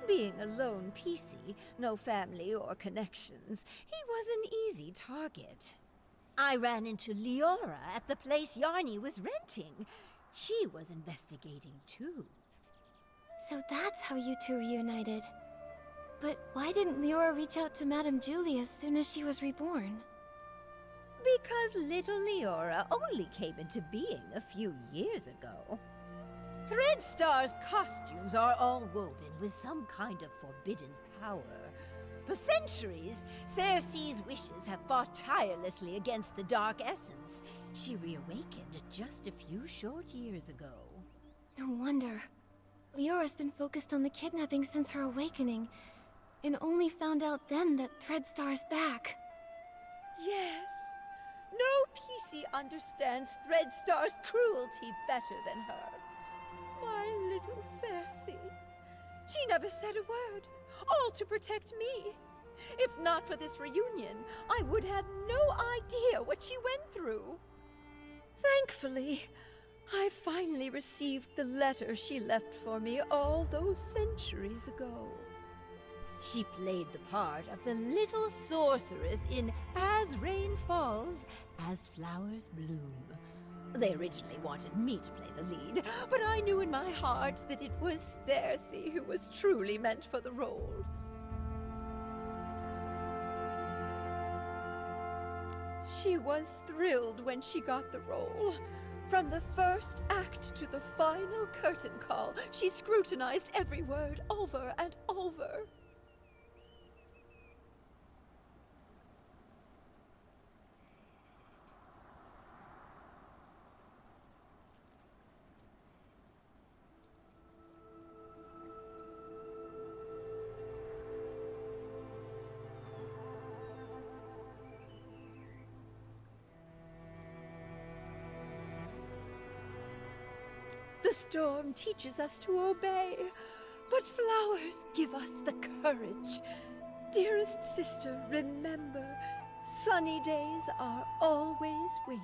Being a lone PC, no family or connections, he was an easy target. I ran into Leora at the place Yarny was renting. She was investigating too. So that's how you two reunited. But why didn't Leora reach out to Madame Julie as soon as she was reborn? Because little Leora only came into being a few years ago. Threadstar's costumes are all woven with some kind of forbidden power. For centuries, Cersei's wishes have fought tirelessly against the Dark Essence. She reawakened just a few short years ago. No wonder. Leora's been focused on the kidnapping since her awakening, and only found out then that Threadstar's back. Yes. No PC understands Threadstar's cruelty better than her. My little Cersei. She never said a word, all to protect me. If not for this reunion, I would have no idea what she went through. Thankfully, I finally received the letter she left for me all those centuries ago. She played the part of the little sorceress in As Rain Falls, As Flowers Bloom. They originally wanted me to play the lead, but I knew in my heart that it was Cersei who was truly meant for the role. She was thrilled when she got the role. From the first act to the final curtain call, she scrutinized every word over and over. The storm teaches us to obey, but flowers give us the courage. Dearest sister, remember, sunny days are always waiting.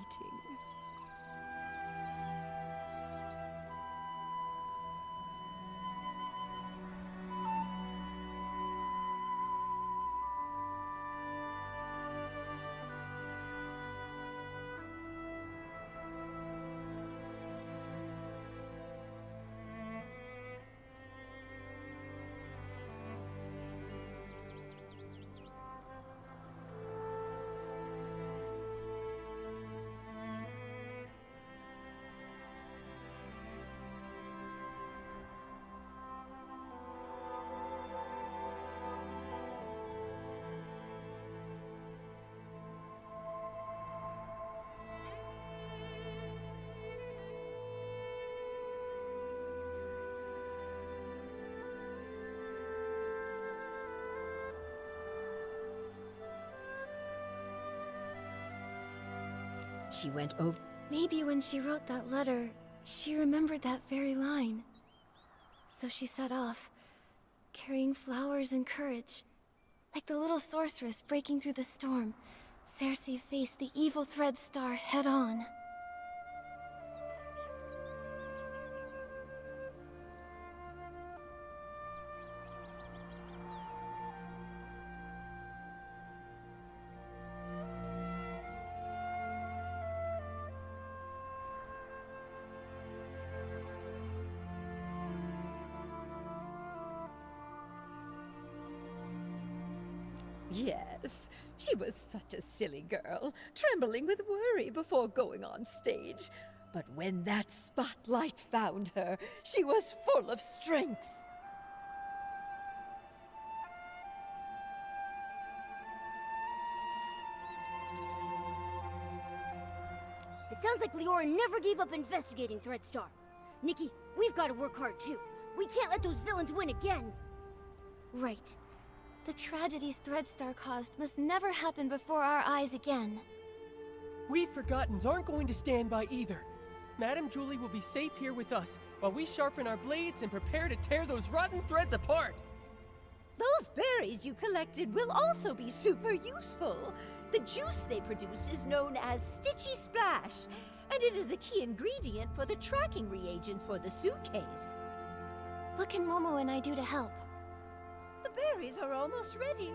she went over. Maybe when she wrote that letter, she remembered that very line. So she set off, carrying flowers and courage. Like the little sorceress breaking through the storm, Cersei faced the evil Thread Star head-on. Yes, she was such a silly girl, trembling with worry before going on stage. But when that spotlight found her, she was full of strength. It sounds like Leora never gave up investigating Threadstar. Nikki, we've got to work hard too. We can't let those villains win again. Right. The tragedies Threadstar caused must never happen before our eyes again. We Forgottens aren't going to stand by either. Madame Julie will be safe here with us, while we sharpen our blades and prepare to tear those rotten threads apart. Those berries you collected will also be super useful. The juice they produce is known as Stitchy Splash, and it is a key ingredient for the tracking reagent for the suitcase. What can Momo and I do to help? The berries are almost ready.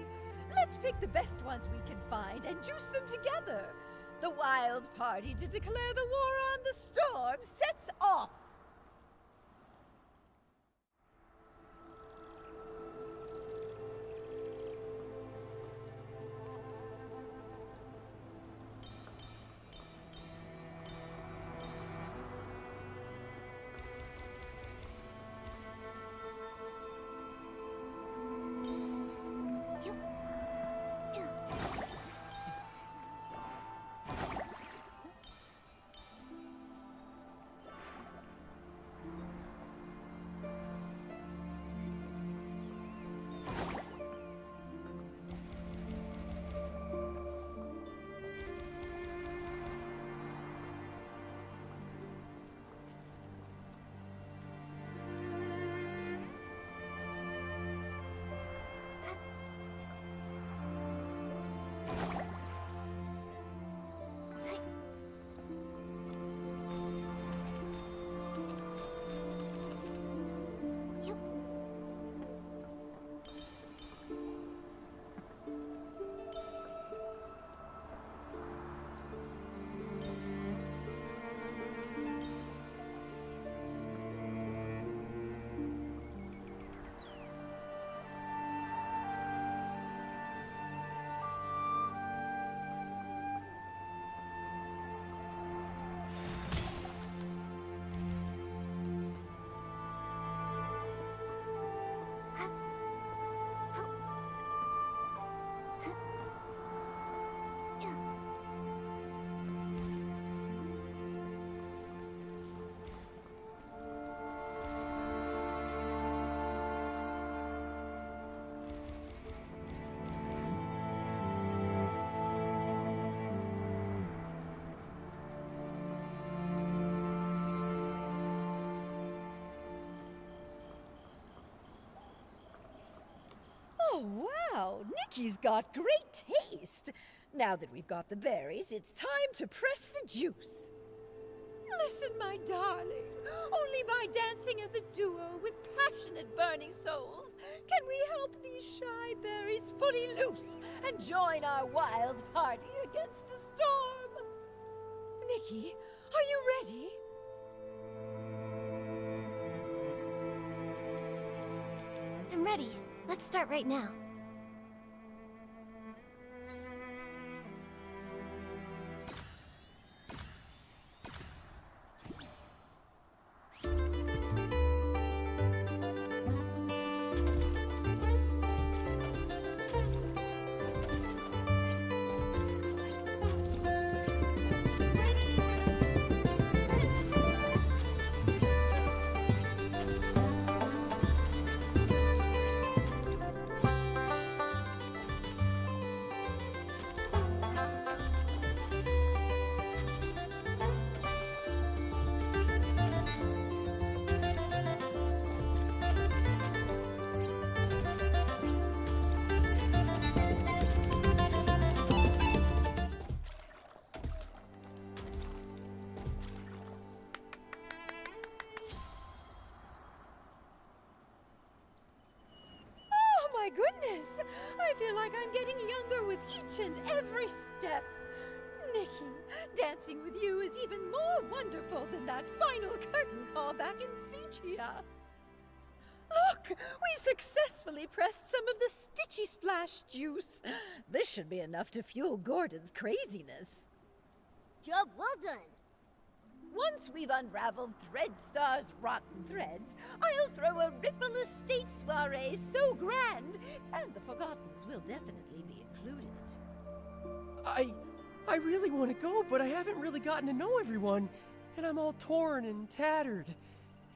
Let's pick the best ones we can find and juice them together. The wild party to declare the war on the storm sets off. Oh, wow! Nikki's got great taste! Now that we've got the berries, it's time to press the juice. Listen, my darling. Only by dancing as a duo with passionate burning souls can we help these shy berries fully loose and join our wild party against the storm. Nikki, are you ready? I'm ready. Let's start right now. each and every step. Nikki, dancing with you is even more wonderful than that final curtain call back in Sichia. Look, we successfully pressed some of the Stitchy Splash juice. This should be enough to fuel Gordon's craziness. Job well done. Once we've unraveled Threadstar's rotten threads, I'll throw a Ripple Estate soiree so grand, and the Forgottens will definitely be included. I really want to go, but I haven't really gotten to know everyone, and I'm all torn and tattered.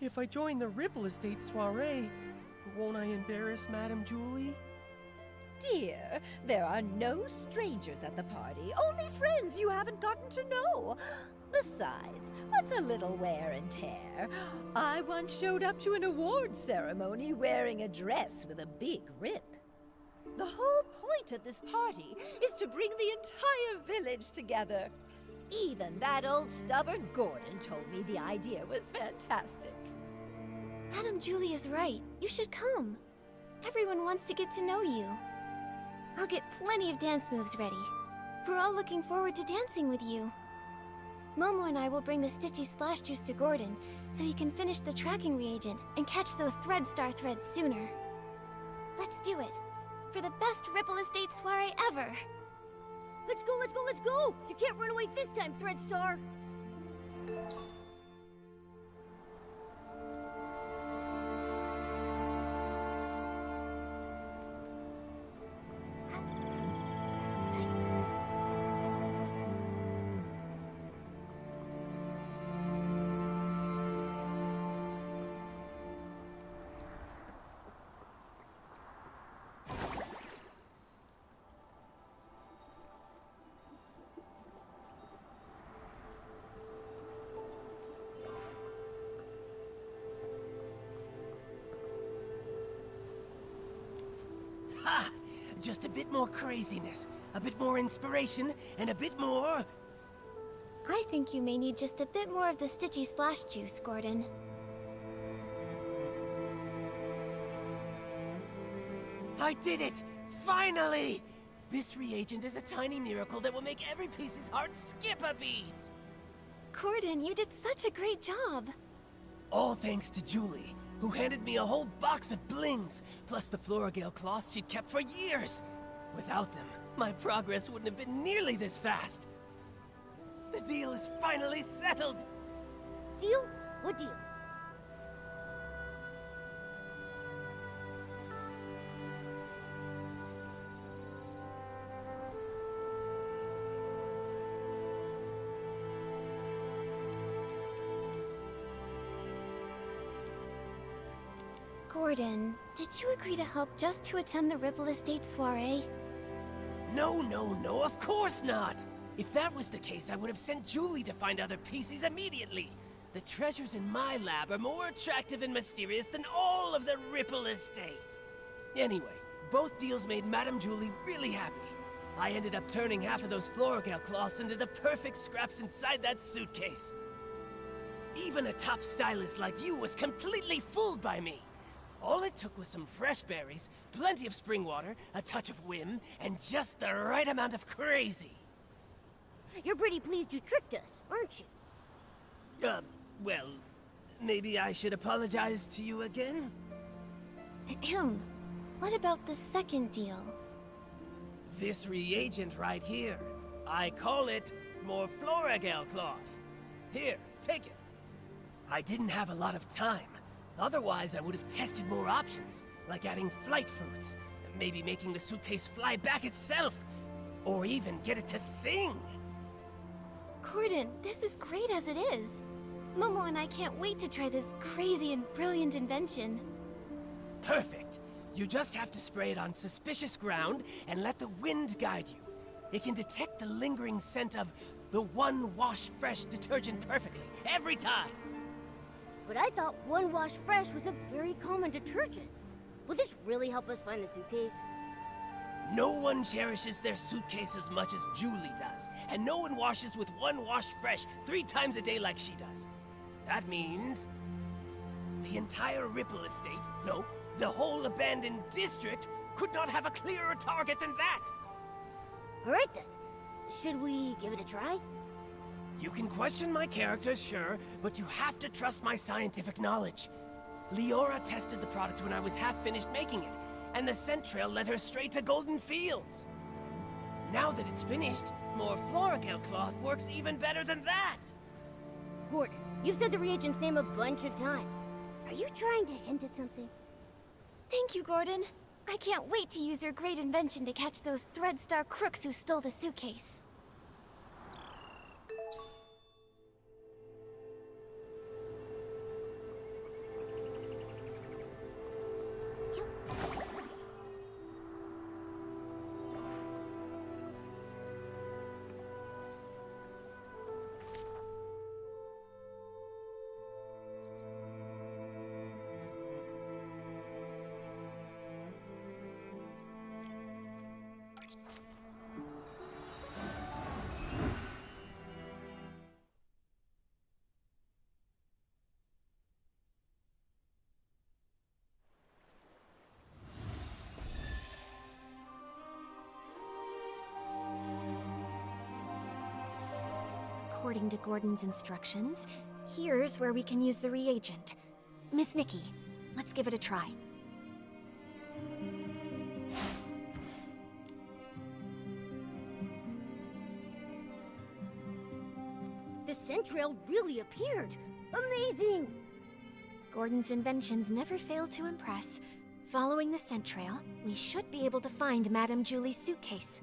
If I join the Ripple Estate soiree, won't I embarrass Madame Julie? Dear, there are no strangers at the party, only friends you haven't gotten to know. Besides, what's a little wear and tear? I once showed up to an awards ceremony wearing a dress with a big rip. The whole point of this party is to bring the entire village together. Even that old stubborn Gordon told me the idea was fantastic. Madame Julie is right. You should come. Everyone wants to get to know you. I'll get plenty of dance moves ready. We're all looking forward to dancing with you. Momo and I will bring the Stitchy Splash Juice to Gordon so he can finish the tracking reagent and catch those Threadstar threads sooner. Let's do it. For the best Ripple Estate soiree ever. Let's go, let's go, let's go! You can't run away this time, Threadstar! Ha! Just a bit more craziness, a bit more inspiration, and a bit more... I think you may need just a bit more of the Stitchy Splash Juice, Gordon. I did it! Finally! This reagent is a tiny miracle that will make every piece's heart skip a beat! Gordon, you did such a great job. All thanks to Julie, who handed me a whole box of blings, plus the Floragale cloths she'd kept for years. Without them, my progress wouldn't have been nearly this fast. The deal is finally settled! Deal? What deal? Gordon, did you agree to help just to attend the Ripple Estate soiree? No, of course not! If that was the case, I would have sent Julie to find other pieces immediately. The treasures in my lab are more attractive and mysterious than all of the Ripple Estate. Anyway, both deals made Madame Julie really happy. I ended up turning half of those Floragale cloths into the perfect scraps inside that suitcase. Even a top stylist like you was completely fooled by me. All it took was some fresh berries, plenty of spring water, a touch of whim, and just the right amount of crazy. You're pretty pleased you tricked us, aren't you? Well, maybe I should apologize to you again? Ahem. What about the second deal? This reagent right here. I call it more Floragale cloth. Here, take it. I didn't have a lot of time. Otherwise, I would have tested more options, like adding flight fruits, maybe making the suitcase fly back itself, or even get it to sing. Gordon, this is great as it is. Momo and I can't wait to try this crazy and brilliant invention. Perfect. You just have to spray it on suspicious ground and let the wind guide you. It can detect the lingering scent of the One Wash Fresh detergent perfectly, every time. But I thought One Wash Fresh was a very common detergent. Will this really help us find the suitcase? No one cherishes their suitcase as much as Julie does, and no one washes with One Wash Fresh 3 times a day like she does. That means the entire Ripple Estate, no, the whole abandoned district, could not have a clearer target than that. Alright then. Should we give it a try? You can question my character, sure, but you have to trust my scientific knowledge. Leora tested the product when I was half finished making it, and the scent trail led her straight to Golden Fields. Now that it's finished, more Floragale cloth works even better than that! Gordon, you've said the reagent's name a bunch of times. Are you trying to hint at something? Thank you, Gordon. I can't wait to use your great invention to catch those Threadstar crooks who stole the suitcase. According to Gordon's instructions, here's where we can use the reagent. Miss Nikki, let's give it a try. The scent trail really appeared! Amazing! Gordon's inventions never fail to impress. Following the scent trail, we should be able to find Madame Julie's suitcase.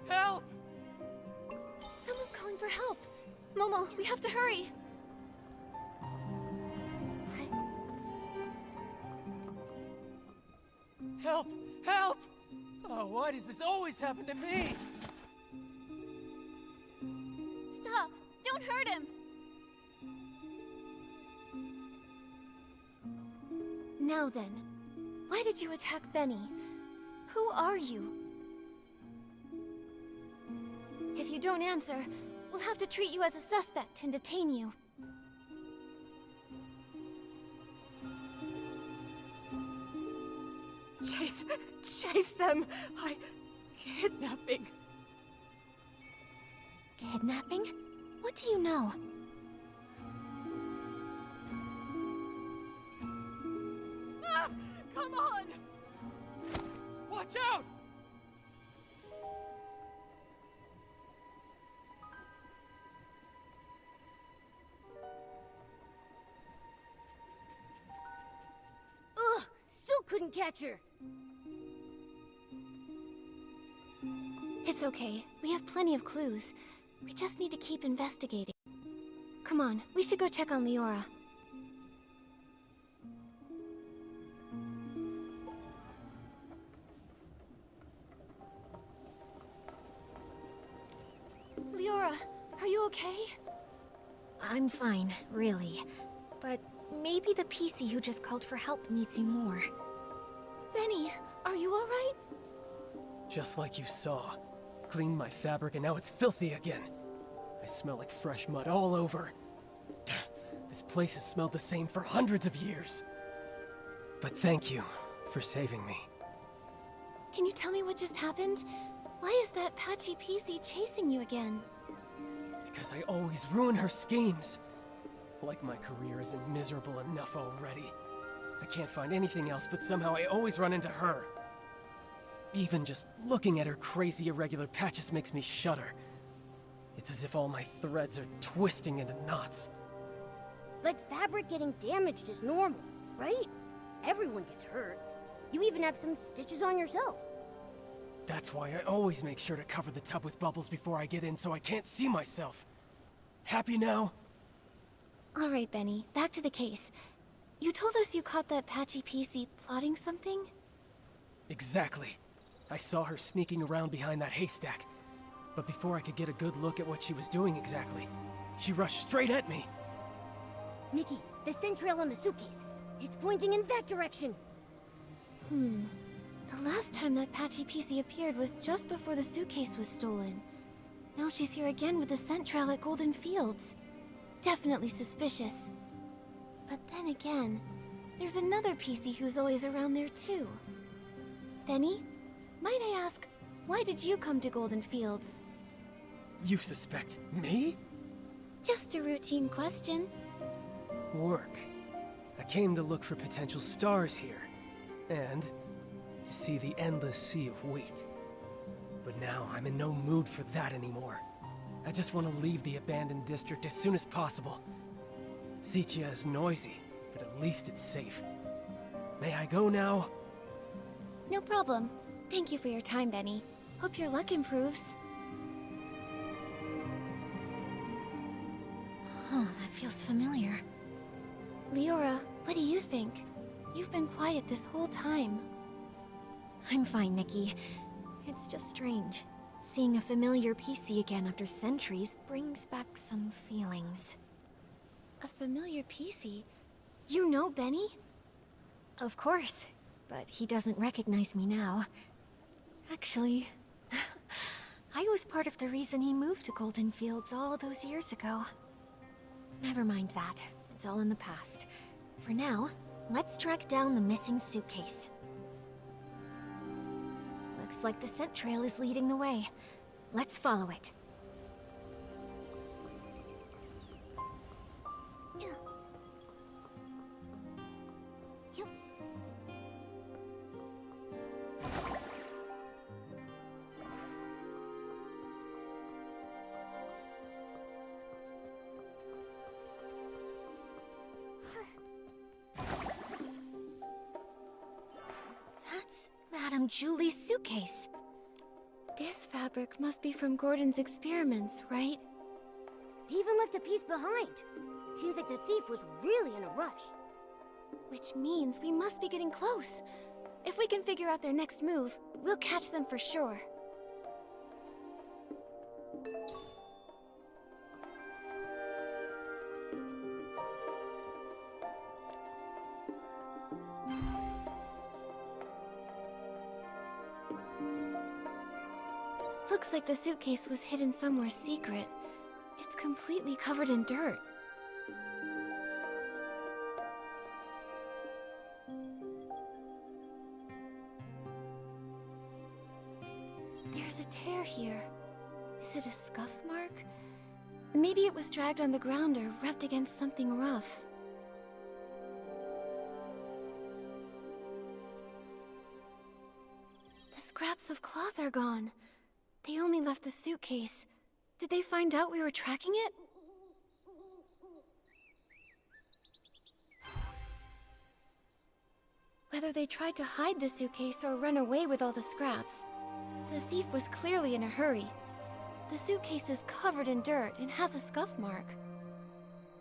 Help! Someone's calling for help. Momo, we have to hurry. Help! Help! Oh, why does this always happen to me? Stop! Don't hurt him! Now then, why did you attack Benny? Who are you? If you don't answer, we'll have to treat you as a suspect and detain you. Chase them! Kidnapping. Kidnapping? What do you know? Ah! Come on! Watch out! Ugh! Still couldn't catch her! It's okay. We have plenty of clues. We just need to keep investigating. Come on, we should go check on Leora. Leora, are you okay? I'm fine, really. But maybe the PC who just called for help needs you more. Benny, are you alright? Just like you saw. Cleaned my fabric and now it's filthy again. I smell like fresh mud all over. This place has smelled the same for hundreds of years. But thank you for saving me. Can you tell me what just happened? Why is that patchy PC chasing you again? Because I always ruin her schemes. Like my career isn't miserable enough already. I can't find anything else, but somehow I always run into her. Even just looking at her crazy irregular patches makes me shudder. It's as if all my threads are twisting into knots. Like fabric getting damaged is normal, right? Everyone gets hurt. You even have some stitches on yourself. That's why I always make sure to cover the tub with bubbles before I get in so I can't see myself. Happy now? Alright, Benny, back to the case. You told us you caught that patchy PC plotting something? Exactly. I saw her sneaking around behind that haystack. But before I could get a good look at what she was doing exactly, she rushed straight at me. Nikki, the scent trail on the suitcase. It's pointing in that direction. The last time that patchy PC appeared was just before the suitcase was stolen. Now she's here again with the scent trail at Golden Fields. Definitely suspicious. But then again, there's another PC who's always around there too. Benny, might I ask, why did you come to Golden Fields? You suspect me? Just a routine question. Work. I came to look for potential stars here, and to see the endless sea of wheat. But now I'm in no mood for that anymore. I just want to leave the abandoned district as soon as possible. Sitia is noisy, but at least it's safe. May I go now? No problem. Thank you for your time, Benny. Hope your luck improves. Oh, that feels familiar. Leora, what do you think? You've been quiet this whole time. I'm fine, Nikki. It's just strange. Seeing a familiar PC again after centuries brings back some feelings. A familiar PC? You know Benny? Of course, but he doesn't recognize me now. Actually, I was part of the reason he moved to Golden Fields all those years ago. Never mind that. It's all in the past. For now, let's track down the missing suitcase. Looks like the scent trail is leading the way. Let's follow it. That's Madame Julie's suitcase. This fabric must be from Gordon's experiments, right? They even left a piece behind. Seems like the thief was really in a rush. Which means we must be getting close. If we can figure out their next move, we'll catch them for sure. Looks like the suitcase was hidden somewhere secret. It's completely covered in dirt. There's a tear here. Is it a scuff mark? Maybe it was dragged on the ground or rubbed against something rough. The scraps of cloth are gone. They only left the suitcase. Did they find out we were tracking it? Whether they tried to hide the suitcase or run away with all the scraps, the thief was clearly in a hurry. The suitcase is covered in dirt and has a scuff mark.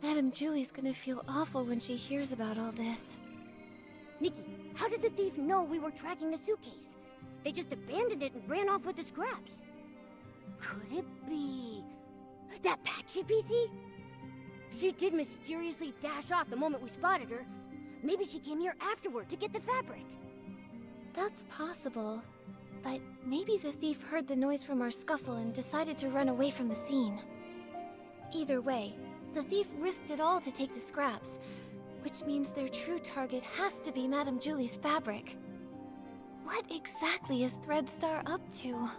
Madame Julie's gonna feel awful when she hears about all this. Nikki, how did the thief know we were tracking the suitcase? They just abandoned it and ran off with the scraps. Could it be that Patchy PC? She did mysteriously dash off the moment we spotted her. Maybe she came here afterward to get the fabric. That's possible. But maybe the thief heard the noise from our scuffle and decided to run away from the scene. Either way, the thief risked it all to take the scraps, which means their true target has to be Madame Julie's fabric. What exactly is Threadstar up to?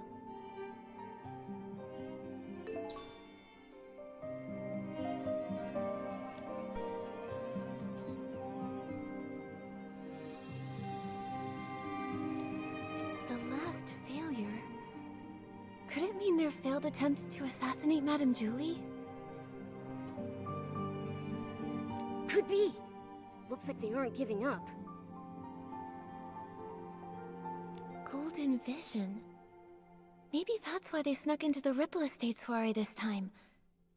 Could it mean their failed attempt to assassinate Madame Julie? Could be. Looks like they aren't giving up. Golden Vision. Maybe that's why they snuck into the Ripple Estate soiree this time.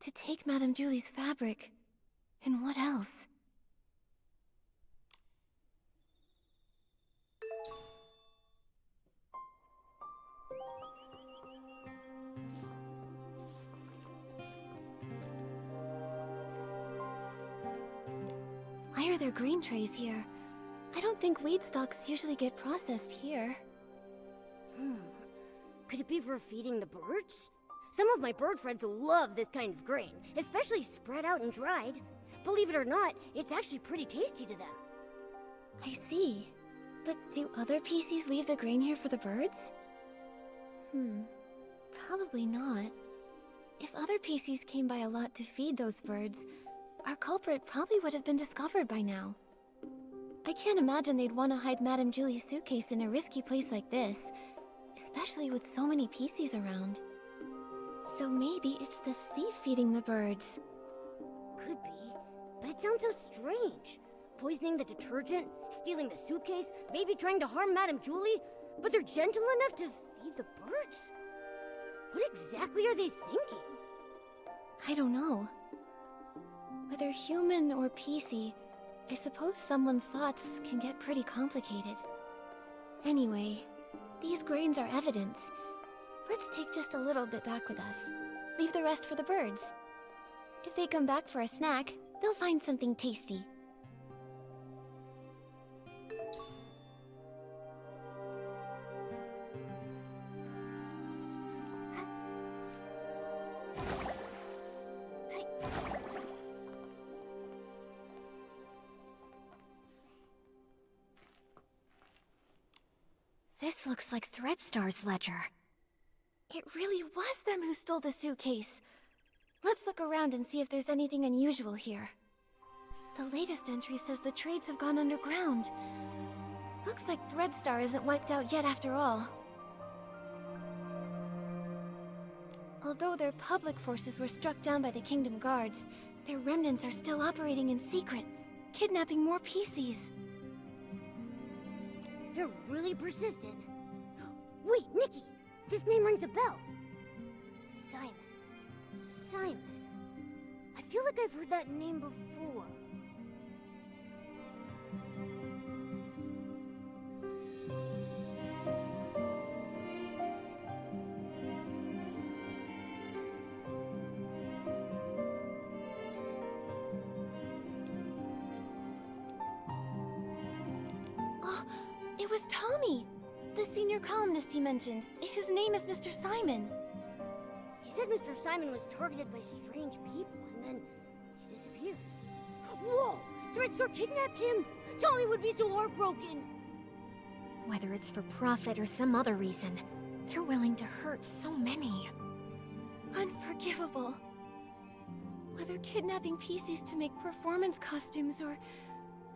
To take Madame Julie's fabric. And what else? Why are there green trays here? I don't think weed stalks usually get processed here. Could it be for feeding the birds? Some of my bird friends love this kind of grain, especially spread out and dried. believe it or not, it's actually pretty tasty to them. I see. But do other PCs leave the grain here for the birds? Probably not. If other PCs came by a lot to feed those birds, our culprit probably would have been discovered by now. I can't imagine they'd want to hide Madame Julie's suitcase in a risky place like this, especially with so many PCs around. So maybe it's the thief feeding the birds. Could be, but it sounds so strange. Poisoning the detergent, stealing the suitcase, maybe trying to harm Madame Julie, but they're gentle enough to feed the birds? What exactly are they thinking? I don't know. Whether human or PC, I suppose someone's thoughts can get pretty complicated. Anyway, these grains are evidence. Let's take just a little bit back with us. Leave the rest for the birds. If they come back for a snack, they'll find something tasty. This looks like Threadstar's ledger. It really was them who stole the suitcase. Let's look around and see if there's anything unusual here. The latest entry says the trades have gone underground. Looks like Threadstar isn't wiped out yet after all. Although their public forces were struck down by the Kingdom Guards, their remnants are still operating in secret, kidnapping more PCs. They're really persistent. Wait, Nikki! This name rings a bell. Simon. I feel like I've heard that name before. Oh, it was Tommy! The senior columnist he mentioned. His name is Mr. Simon. He said Mr. Simon was targeted by strange people, and then he disappeared. Whoa! Threadstar kidnapped him! Tommy would be so heartbroken! Whether it's for profit or some other reason, they're willing to hurt so many. Unforgivable. Whether kidnapping PCs to make performance costumes or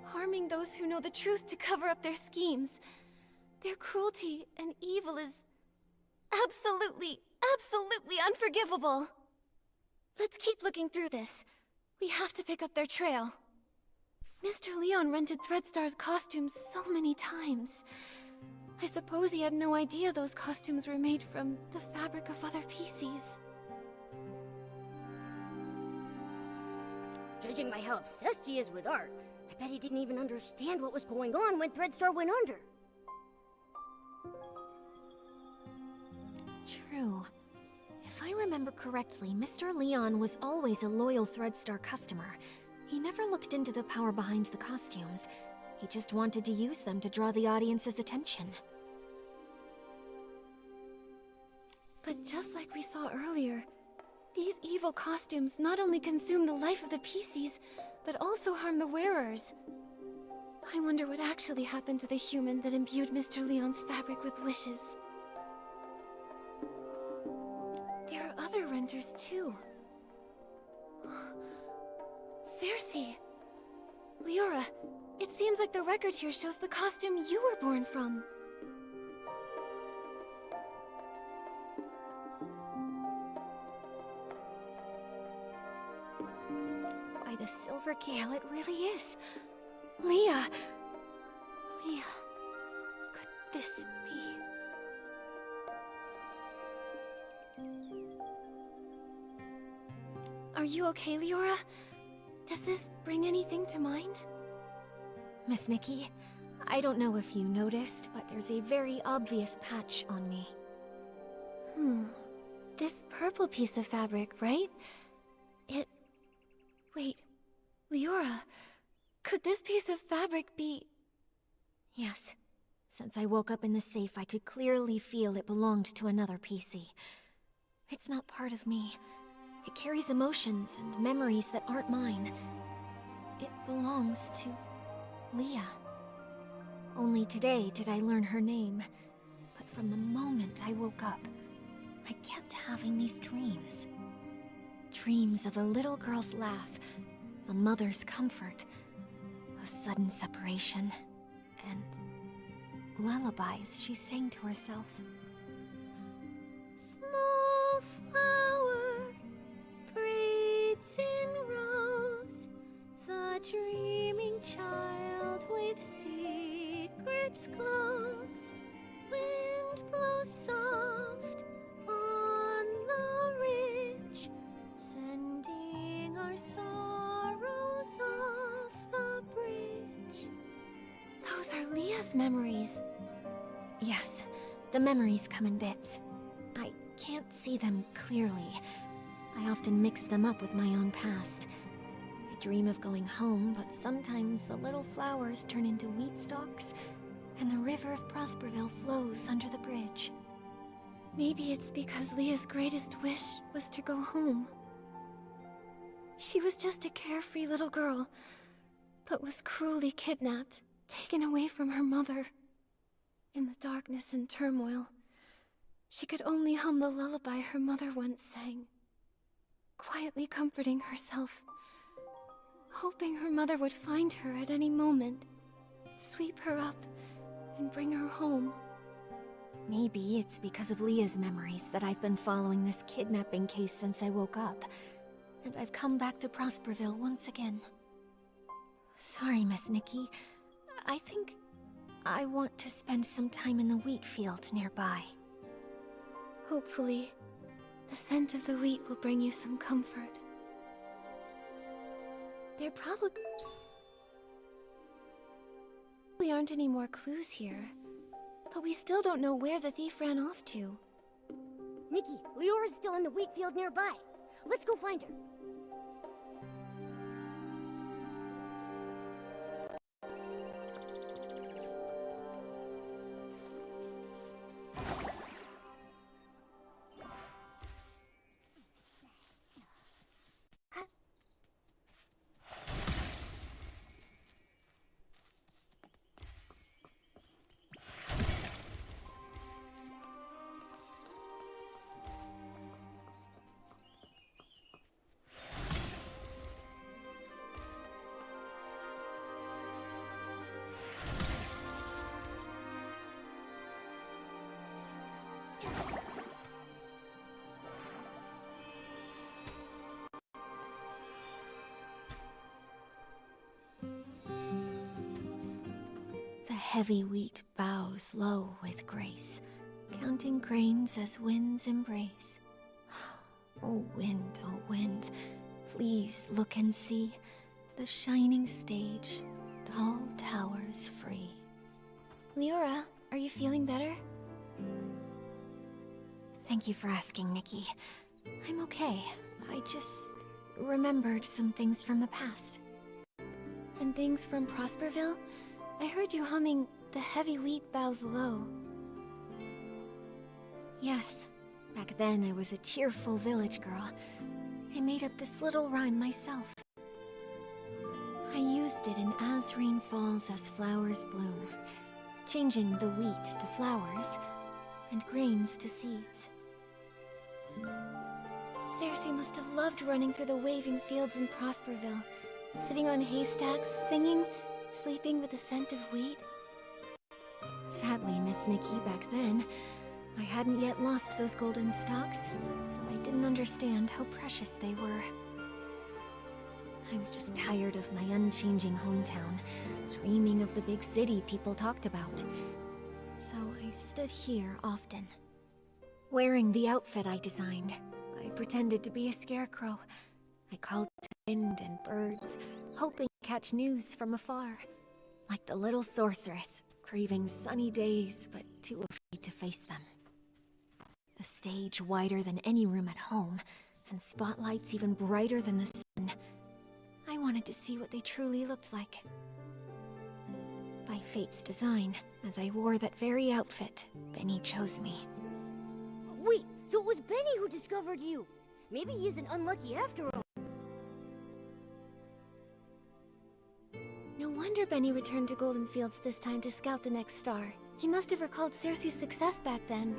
harming those who know the truth to cover up their schemes, their cruelty and evil is absolutely unforgivable. Let's keep looking through this. We have to pick up their trail. Mr. Leon rented Threadstar's costumes so many times. I suppose he had no idea those costumes were made from the fabric of other PCs. Judging by how obsessed he is with art, I bet he didn't even understand what was going on when Threadstar went under. True. If I remember correctly, Mr. Leon was always a loyal Threadstar customer. He never looked into the power behind the costumes. He just wanted to use them to draw the audience's attention. But just like we saw earlier, these evil costumes not only consume the life of the PCs, but also harm the wearers. I wonder what actually happened to the human that imbued Mr. Leon's fabric with wishes. There are other renters too. Cersei! Leora, it seems like the record here shows the costume you were born from. By the Silver Gale, it really is. Leah! Leah, could this be? Are you okay, Leora? Does this bring anything to mind? Miss Nikki, I don't know if you noticed, but there's a very obvious patch on me. This purple piece of fabric, right? Wait, Leora, could this piece of fabric be... Yes. Since I woke up in the safe, I could clearly feel it belonged to another PC. It's not part of me. It carries emotions and memories that aren't mine. it belongs to Leah. Only today did I learn her name, but from the moment I woke up, I kept having these dreams. Dreams of a little girl's laugh, a mother's comfort, a sudden separation, and lullabies she sang to herself. Small flower breathes in rose, the dreaming child with secrets glows. Wind blows soft on the ridge, sending our sorrows off the bridge. Those are Leah's memories. Yes, the memories come in bits. I can't see them clearly. I often mix them up with my own past. I dream of going home, but sometimes the little flowers turn into wheat stalks, and the river of Prosperville flows under the bridge. Maybe it's because Leah's greatest wish was to go home. She was just a carefree little girl, but was cruelly kidnapped, taken away from her mother. In the darkness and turmoil, she could only hum the lullaby her mother once sang, quietly comforting herself, hoping her mother would find her at any moment, sweep her up, and bring her home. Maybe it's because of Leah's memories that I've been following this kidnapping case since I woke up, and I've come back to Prosperville once again. Sorry, Miss Nikki. I think I want to spend some time in the wheat field nearby. Hopefully, the scent of the wheat will bring you some comfort. There probably aren't any more clues here, but we still don't know where the thief ran off to. Nikki, Leora's still in the wheat field nearby. Let's go find her. The heavy wheat bows low with grace, counting grains as winds embrace. Oh wind, please look and see the shining stage, tall towers free. Leora, are you feeling better? Thank you for asking, Nikki. I'm okay. I just remembered some things from the past. Some things from Prosperville? I heard you humming "The heavy wheat bows low." Yes, back then I was a cheerful village girl. I made up this little rhyme myself. I used it in As Rain Falls, As Flowers Bloom, changing the wheat to flowers and grains to seeds. Cersei must have loved running through the waving fields in Prosperville, sitting on haystacks, singing, sleeping with the scent of wheat. Sadly, Miss Nikki, back then, I hadn't yet lost those golden stalks, so I didn't understand how precious they were. I was just tired of my unchanging hometown, dreaming of the big city people talked about. So I stood here often, wearing the outfit I designed. I pretended to be a scarecrow. I called to wind and birds, hoping to catch news from afar, like the little sorceress, craving sunny days but too afraid to face them. A stage wider than any room at home, and spotlights even brighter than the sun. I wanted to see what they truly looked like. By fate's design, as I wore that very outfit, Benny chose me. Wait, so it was Benny who discovered you. Maybe he isn't unlucky after all. sure Benny returned to Golden Fields this time to scout the next star. He must have recalled Cersei's success back then.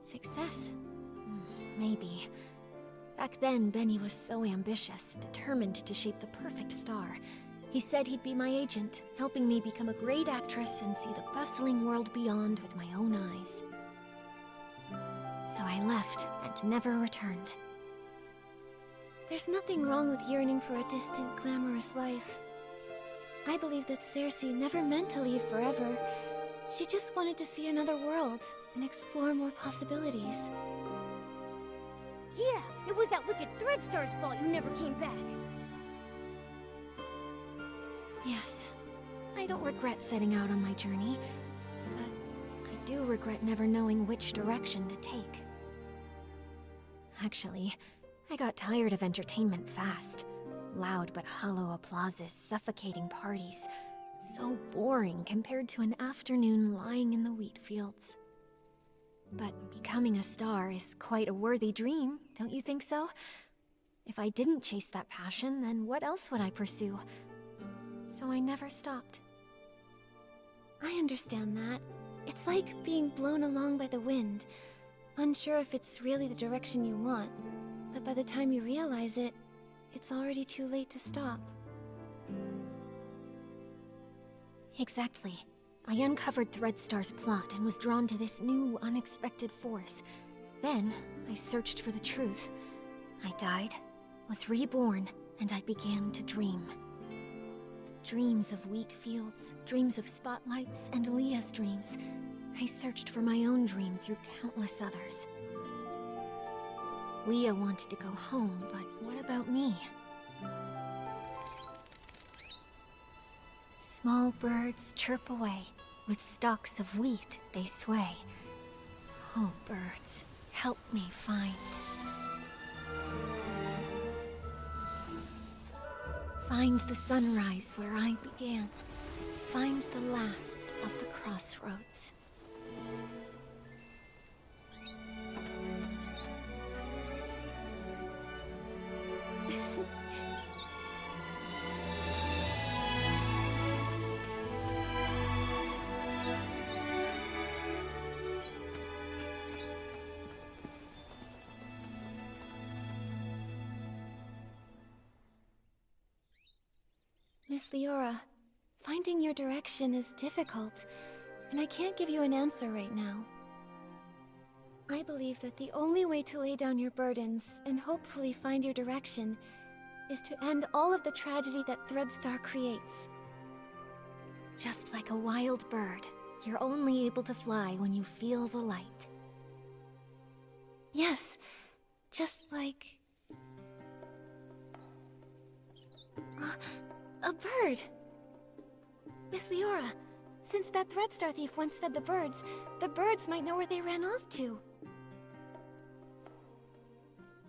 Success? Maybe. Back then, Benny was so ambitious, determined to shape the perfect star. He said he'd be my agent, helping me become a great actress and see the bustling world beyond with my own eyes. So I left and never returned. There's nothing wrong with yearning for a distant, glamorous life. I believe that Cersei never meant to leave forever. She just wanted to see another world and explore more possibilities. Yeah, it was that wicked Threadstar's fault you never came back. Yes, I don't regret setting out on my journey, but I do regret never knowing which direction to take. Actually, I got tired of entertainment fast. Loud but hollow applauses, suffocating parties. So boring compared to an afternoon lying in the wheat fields. But becoming a star is quite a worthy dream, don't you think so? If I didn't chase that passion, then what else would I pursue? So I never stopped. I understand that. It's like being blown along by the wind, unsure if it's really the direction you want, but by the time you realize it, it's already too late to stop. Exactly. I uncovered Threadstar's plot and was drawn to this new, unexpected force. Then, I searched for the truth. I died, was reborn, and I began to dream. Dreams of wheat fields, dreams of spotlights, and Leah's dreams. I searched for my own dream through countless others. Leah wanted to go home, but what about me? Small birds chirp away. With stalks of wheat they sway. Oh, birds, help me find. Find the sunrise where I began. Find the last of the crossroads. Miss Leora, finding your direction is difficult, and I can't give you an answer right now. I believe that the only way to lay down your burdens and hopefully find your direction is to end all of the tragedy that Threadstar creates. Just like a wild bird, you're only able to fly when you feel the light. Yes, just like... a bird! Miss Leora, since that Threadstar thief once fed the birds might know where they ran off to.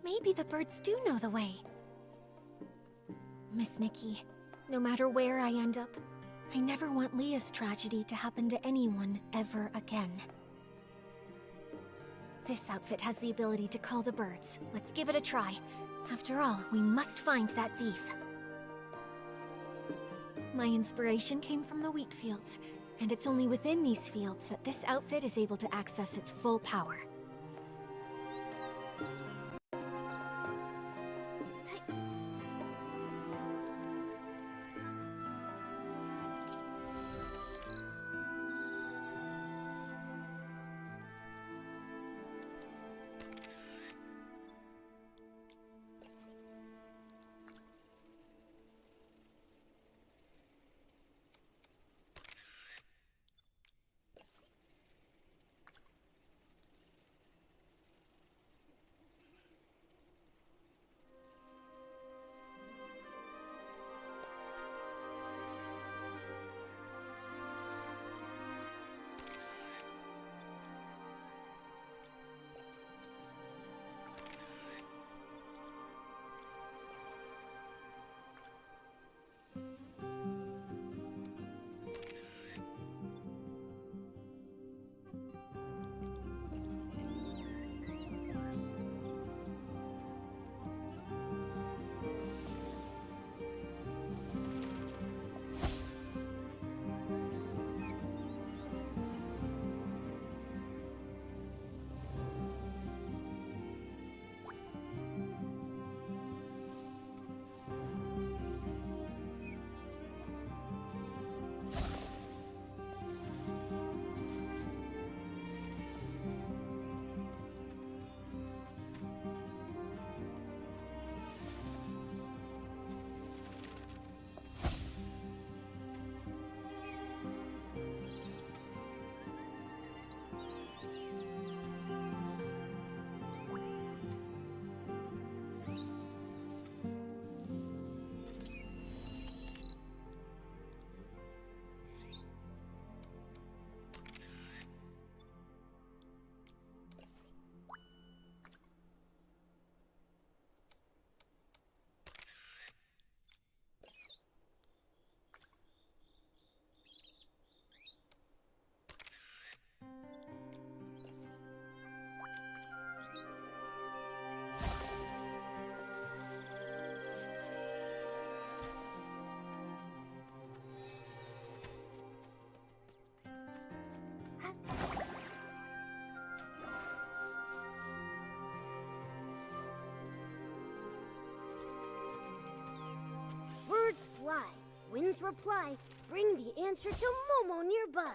Maybe the birds do know the way. Miss Nikki, no matter where I end up, I never want Leah's tragedy to happen to anyone ever again. This outfit has the ability to call the birds. Let's give it a try. After all, we must find that thief. My inspiration came from the wheat fields, and it's only within these fields that this outfit is able to access its full power. fly, winds reply, bring the answer to Momo nearby.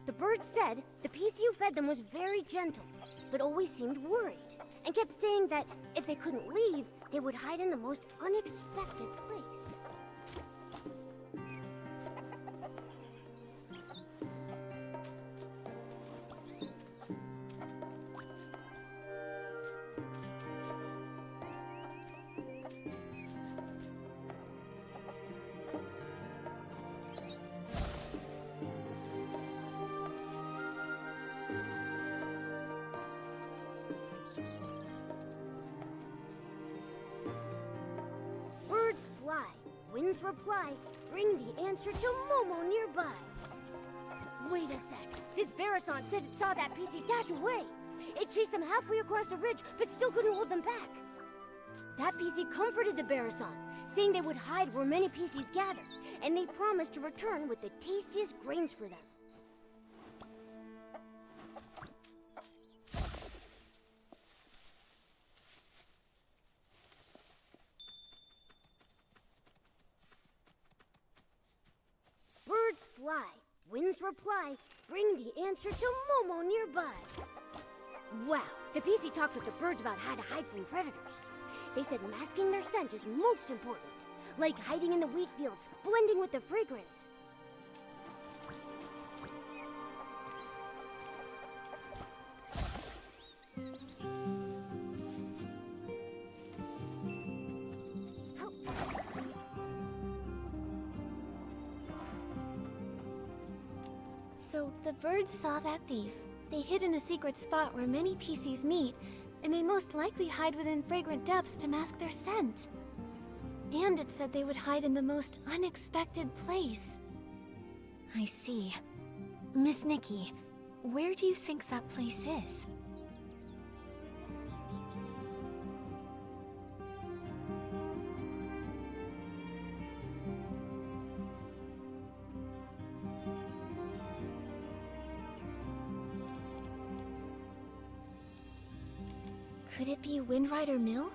The birds said the PC who fed them was very gentle, but always seemed worried, and kept saying that if they couldn't leave, they would hide in the most unexpected place. Birds fly, winds reply, bring the answer to Momo nearby. Wait a sec. This Barasson said it saw that PC dash away. It chased them halfway across the ridge, but still couldn't hold them back. That PC comforted the Barasson, saying they would hide where many PCs gathered, and they promised to return with the tastiest grains for them. Birds fly, winds reply, bring the answer to Momo nearby. Wow, the PC talked with the birds about how to hide from predators. They said masking their scent is most important, like hiding in the wheat fields, blending with the fragrance. So the birds saw that thief. They hid in a secret spot where many PCs meet, and they most likely hide within fragrant depths to mask their scent. And it said they would hide in the most unexpected place. I see. Miss Nikki, where do you think that place is? Could it be Windrider Mill?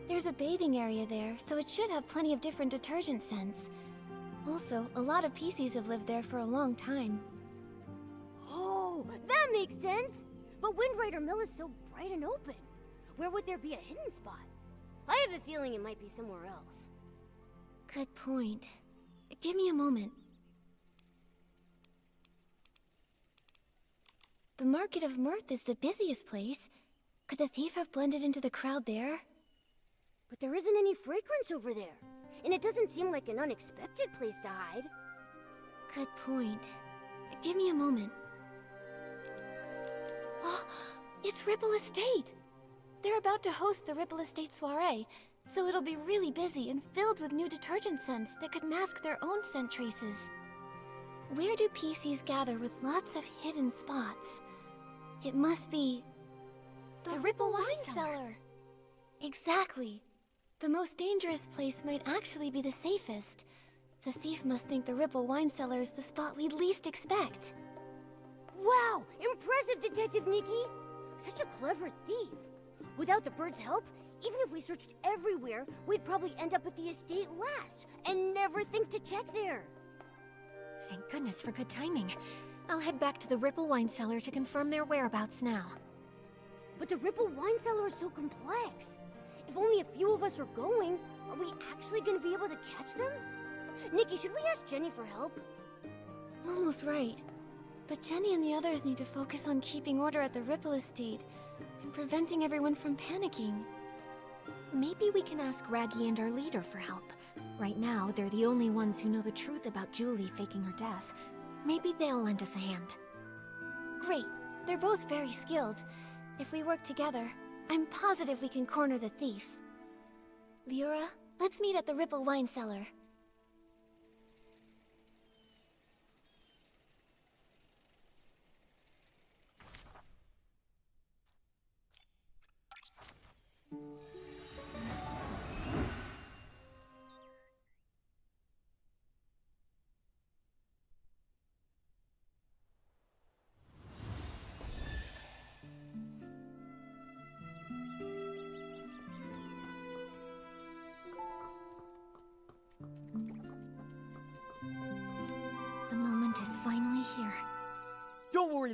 There's a bathing area there, so it should have plenty of different detergent scents. Also, a lot of PCs have lived there for a long time. Oh, that makes sense! But Windrider Mill is so bright and open. Where would there be a hidden spot? I have a feeling it might be somewhere else. Good point. Give me a moment. The Market of Mirth is the busiest place. Could the thief have blended into the crowd there? But there isn't any fragrance over there. And it doesn't seem like an unexpected place to hide. Good point. Give me a moment. Oh, it's Ripple Estate! They're about to host the Ripple Estate soiree, so it'll be really busy and filled with new detergent scents that could mask their own scent traces. Where do PCs gather with lots of hidden spots? It must be... the Ripple Wine Cellar! Exactly. The most dangerous place might actually be the safest. The thief must think the Ripple Wine Cellar is the spot we'd least expect. Wow! Impressive, Detective Nikki! Such a clever thief. Without the bird's help, even if we searched everywhere, we'd probably end up at the estate last and never think to check there. Thank goodness for good timing. I'll head back to the Ripple Wine Cellar to confirm their whereabouts now. But the Ripple Wine Cellar is so complex. If only a few of us are going, are we actually going to be able to catch them? Nikki, should we ask Jenny for help? Momo's right. But Jenny and the others need to focus on keeping order at the Ripple Estate and preventing everyone from panicking. Maybe we can ask Raggy and our leader for help. Right now, they're the only ones who know the truth about Julie faking her death. Maybe they'll lend us a hand. Great. They're both very skilled. If we work together, I'm positive we can corner the thief. Lyra, let's meet at the Ripple Wine Cellar.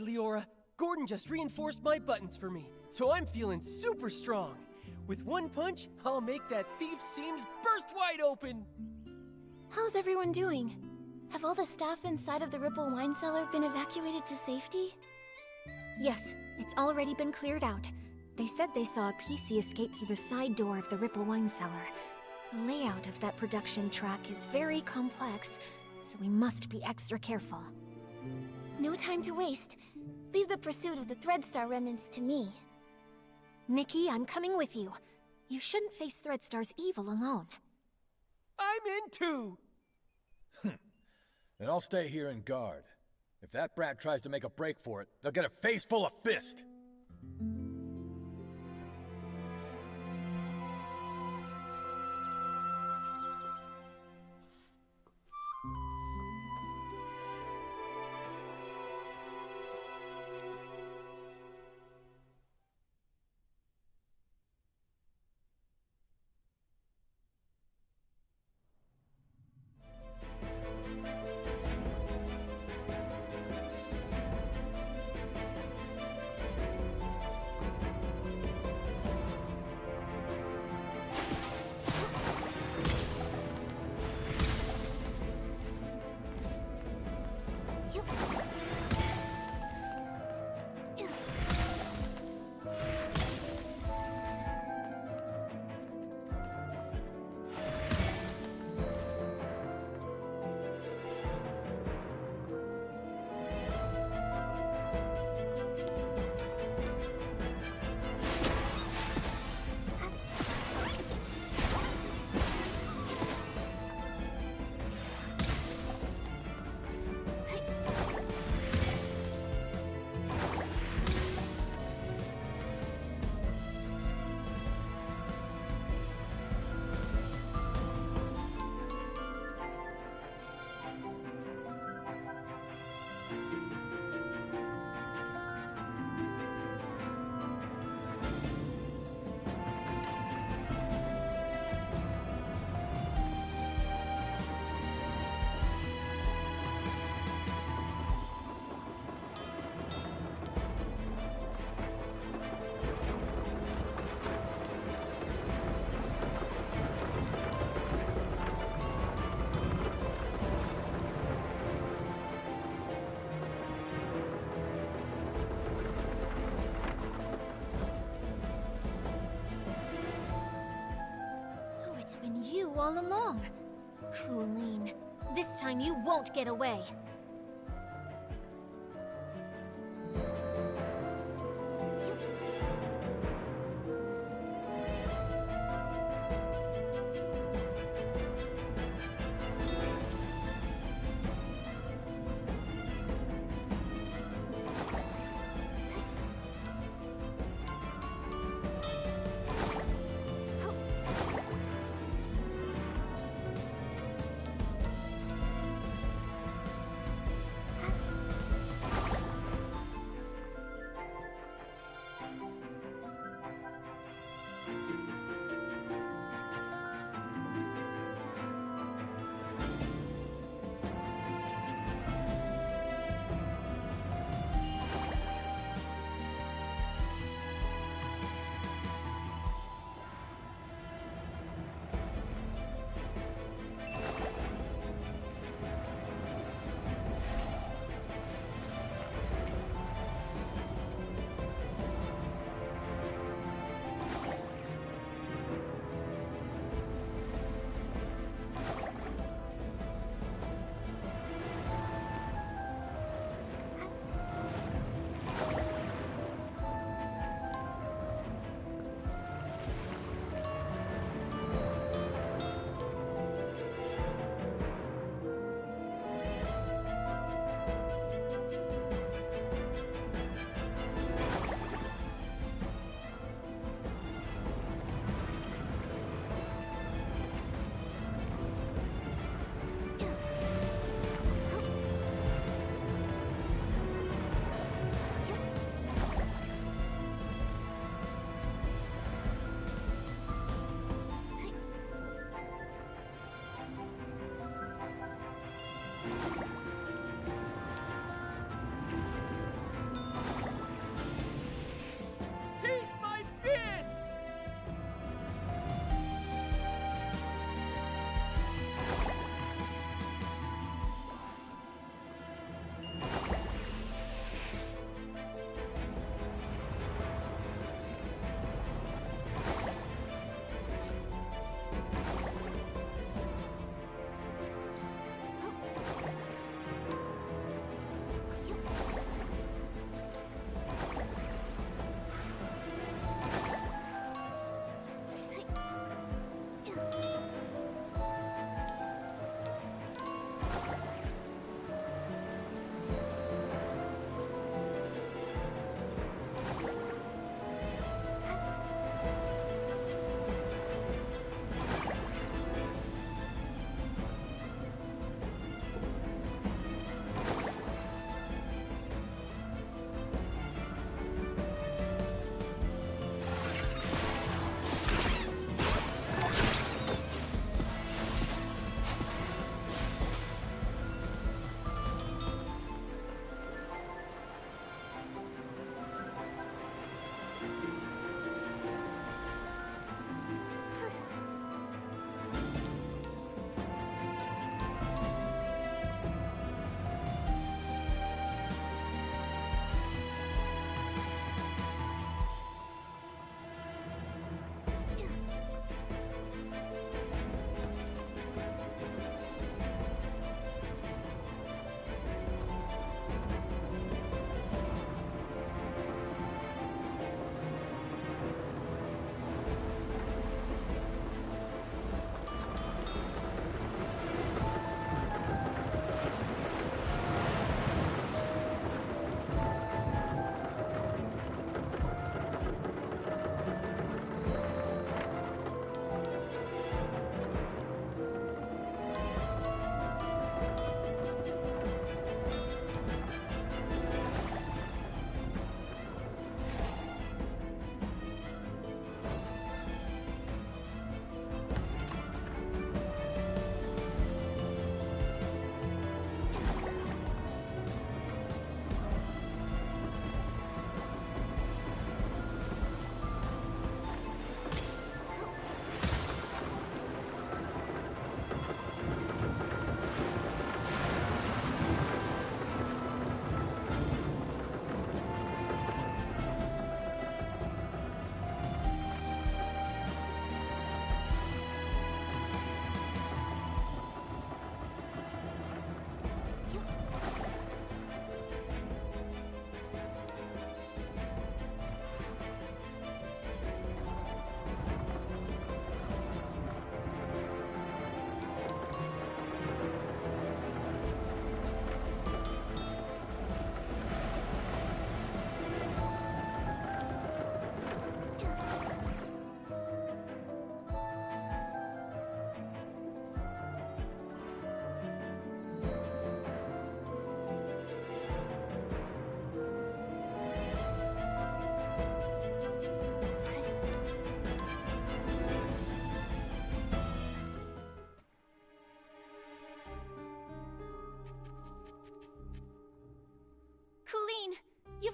Leora. Gordon just reinforced my buttons for me, so I'm feeling super strong. With one punch, I'll make that thief's seams burst wide open. How's everyone doing? Have all the staff inside of the Ripple wine cellar been evacuated to safety? Yes, it's already been cleared out. They said they saw a PC escape through the side door of the Ripple wine cellar. The layout of that production track is very complex, so we must be extra careful. No time to waste. Leave the pursuit of the Threadstar remnants to me. Nikki, I'm coming with you. You shouldn't face Threadstar's evil alone. I'm in too! Then I'll stay here and guard. If that brat tries to make a break for it, they'll get a face full of fist! All along. Colleen, this time you won't get away.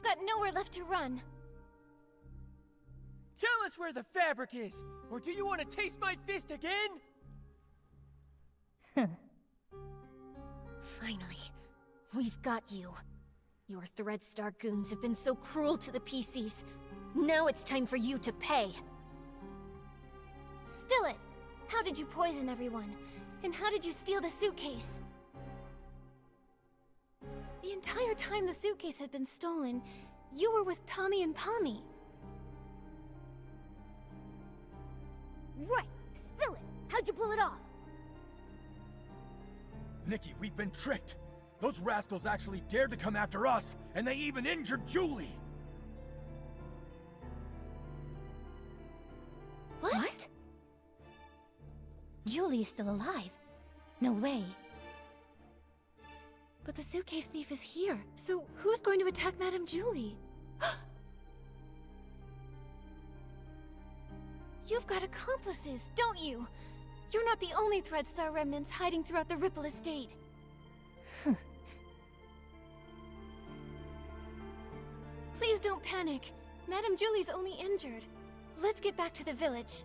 We've got nowhere left to run. Tell us where the fabric is, or do you want to taste my fist again? Finally, we've got you. Your Threadstar goons have been so cruel to the PCs. Now it's time for you to pay. Spill it! How did you poison everyone? And how did you steal the suitcase? The entire time the suitcase had been stolen, you were with Tommy and Pommy. Right! Spill it! How'd you pull it off? Nikki, we've been tricked. Those rascals actually dared to come after us, and they even injured Julie! What? Julie's still alive. No way. But the suitcase thief is here, so who's going to attack Madame Julie? You've got accomplices, don't you? You're not the only Threadstar remnants hiding throughout the Ripple Estate. Please don't panic. Madame Julie's only injured. Let's get back to the village.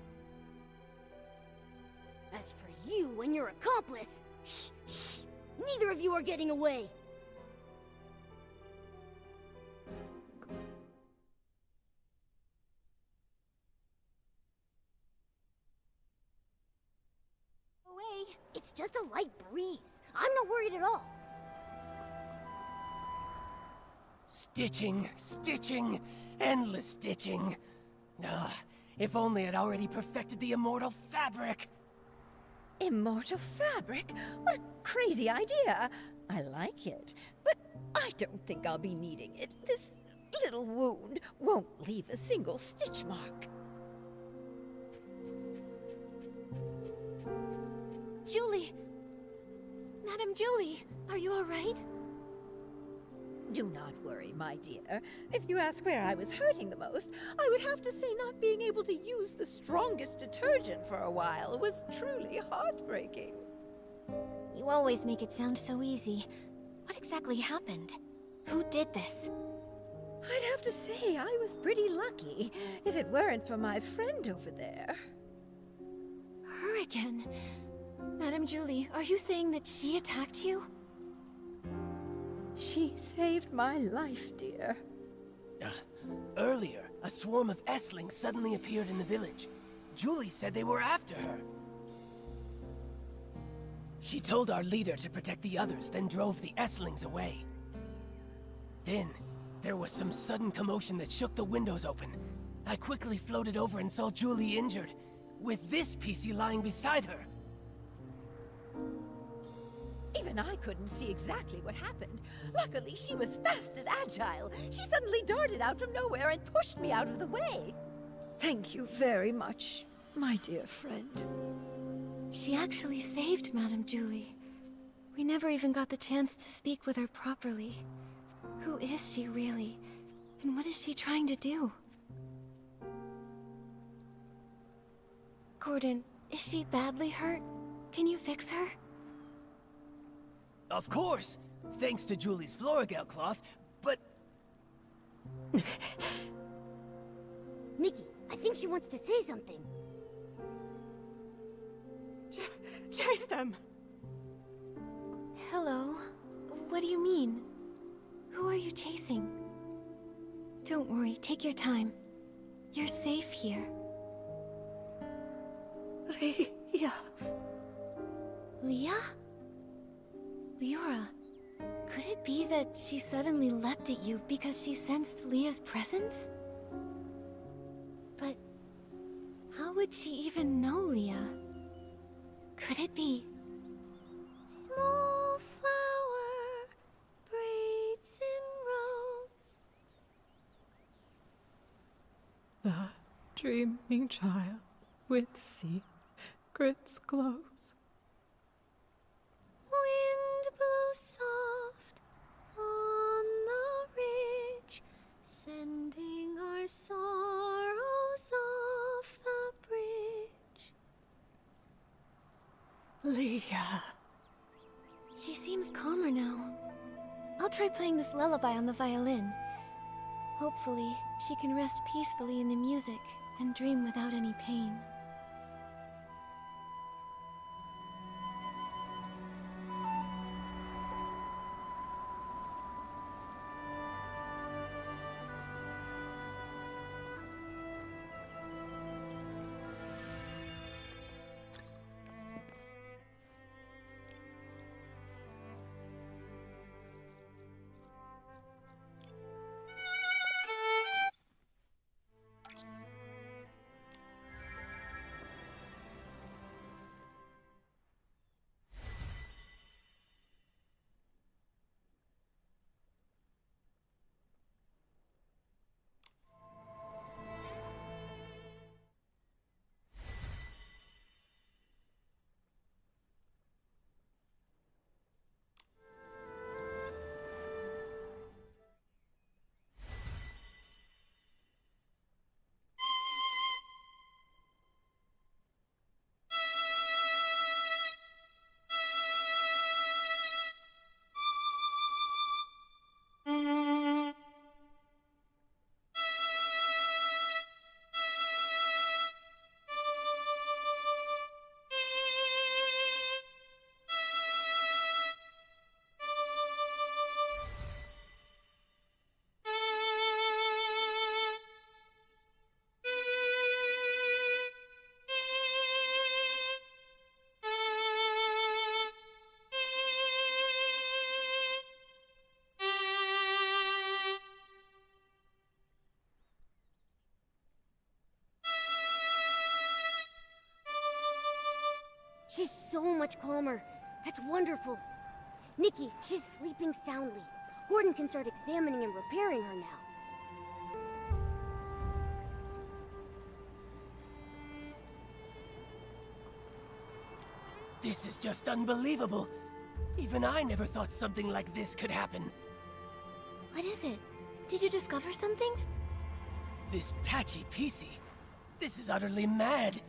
As for you and your accomplice, shh, shh, neither of you are getting away. Away. It's just a light breeze. I'm not worried at all. Stitching, stitching, endless stitching. Ugh, if only I'd already perfected the immortal fabric. Immortal fabric? What a crazy idea! I like it, but I don't think I'll be needing it. This little wound won't leave a single stitch mark. Julie! Madame Julie, are you all right? Do not worry, my dear. If you ask where I was hurting the most, I would have to say not being able to use the strongest detergent for a while was truly heartbreaking. You always make it sound so easy. What exactly happened? Who did this? I'd have to say I was pretty lucky, if it weren't for my friend over there. Her again. Madame Julie, are you saying that she attacked you? She saved my life, dear. Earlier, a swarm of Esslings suddenly appeared in the village. Julie said they were after her. She told our leader to protect the others, then drove the Esslings away. Then, there was some sudden commotion that shook the windows open. I quickly floated over and saw Julie injured, with this PC lying beside her. Even I couldn't see exactly what happened. Luckily, she was fast and agile. She suddenly darted out from nowhere and pushed me out of the way. Thank you very much, my dear friend. She actually saved Madame Julie. We never even got the chance to speak with her properly. Who is she really? And what is she trying to do? Gordon, is she badly hurt? Can you fix her? Of course, thanks to Julie's Floragel cloth, but... Nikki, I think she wants to say something. Chase them! Hello? What do you mean? Who are you chasing? Don't worry, take your time. You're safe here. Leah. Leah? Leora, could it be that she suddenly leapt at you because she sensed Leah's presence? But how would she even know Leah? Could it be... Small flower, braids in rows. The dreaming child with secrets glows. Wind blows soft on the ridge, sending our sorrows off the bridge. Leah. She seems calmer now. I'll try playing this lullaby on the violin. Hopefully, she can rest peacefully in the music and dream without any pain. She's so much calmer. That's wonderful. Nikki, she's sleeping soundly. Gordon can start examining and repairing her now. This is just unbelievable. Even I never thought something like this could happen. What is it? Did you discover something? This patchy PC. This is utterly mad.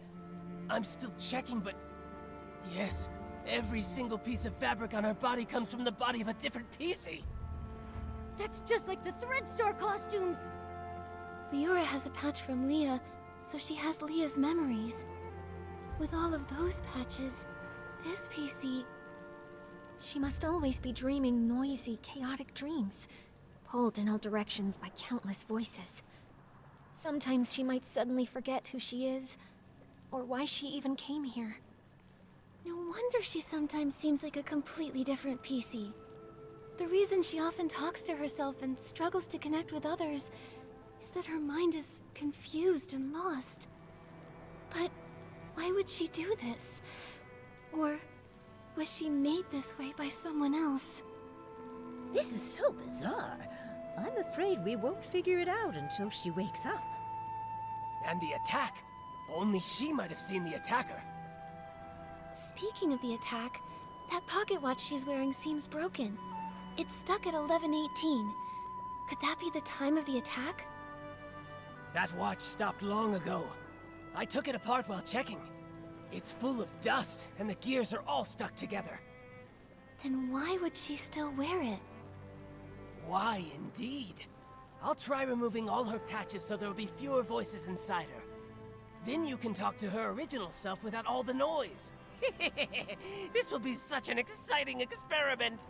I'm still checking, but... Yes, every single piece of fabric on her body comes from the body of a different PC. That's just like the Threadstar costumes! Leora has a patch from Leah, so she has Leah's memories. With all of those patches, this PC... She must always be dreaming noisy, chaotic dreams, pulled in all directions by countless voices. Sometimes she might suddenly forget who she is, or why she even came here. No wonder she sometimes seems like a completely different PC. The reason she often talks to herself and struggles to connect with others is that her mind is confused and lost. But why would she do this? Or was she made this way by someone else? This is so bizarre. I'm afraid we won't figure it out until she wakes up. And the attack. Only she might have seen the attacker. Speaking of the attack, that pocket watch she's wearing seems broken. It's stuck at 11:18. Could that be the time of the attack? That watch stopped long ago. I took it apart while checking. It's full of dust, and the gears are all stuck together. Then why would she still wear it? Why, indeed. I'll try removing all her patches so there'll be fewer voices inside her. Then you can talk to her original self without all the noise. This will be such an exciting experiment!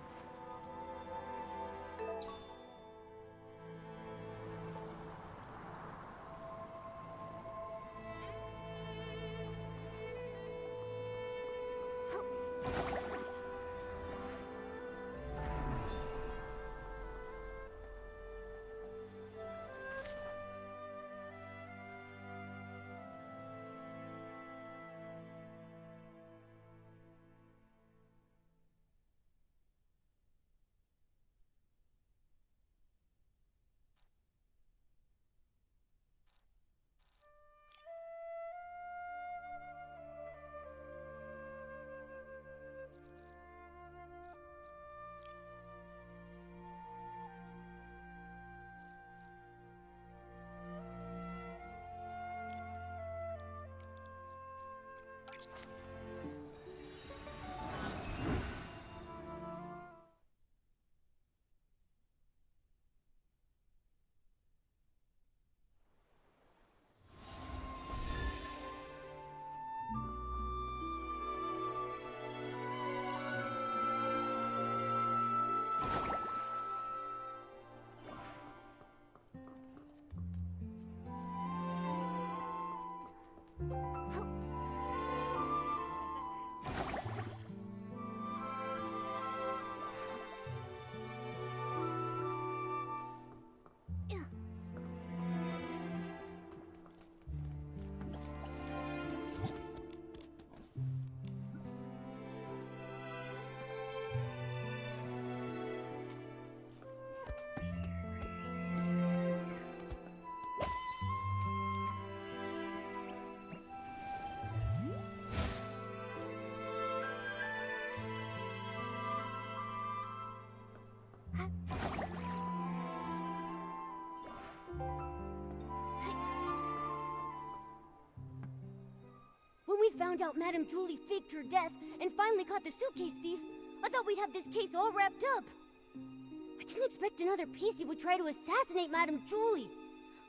found out Madame Julie faked her death and finally caught the suitcase thief, I thought we'd have this case all wrapped up. I didn't expect another PC would try to assassinate Madame Julie.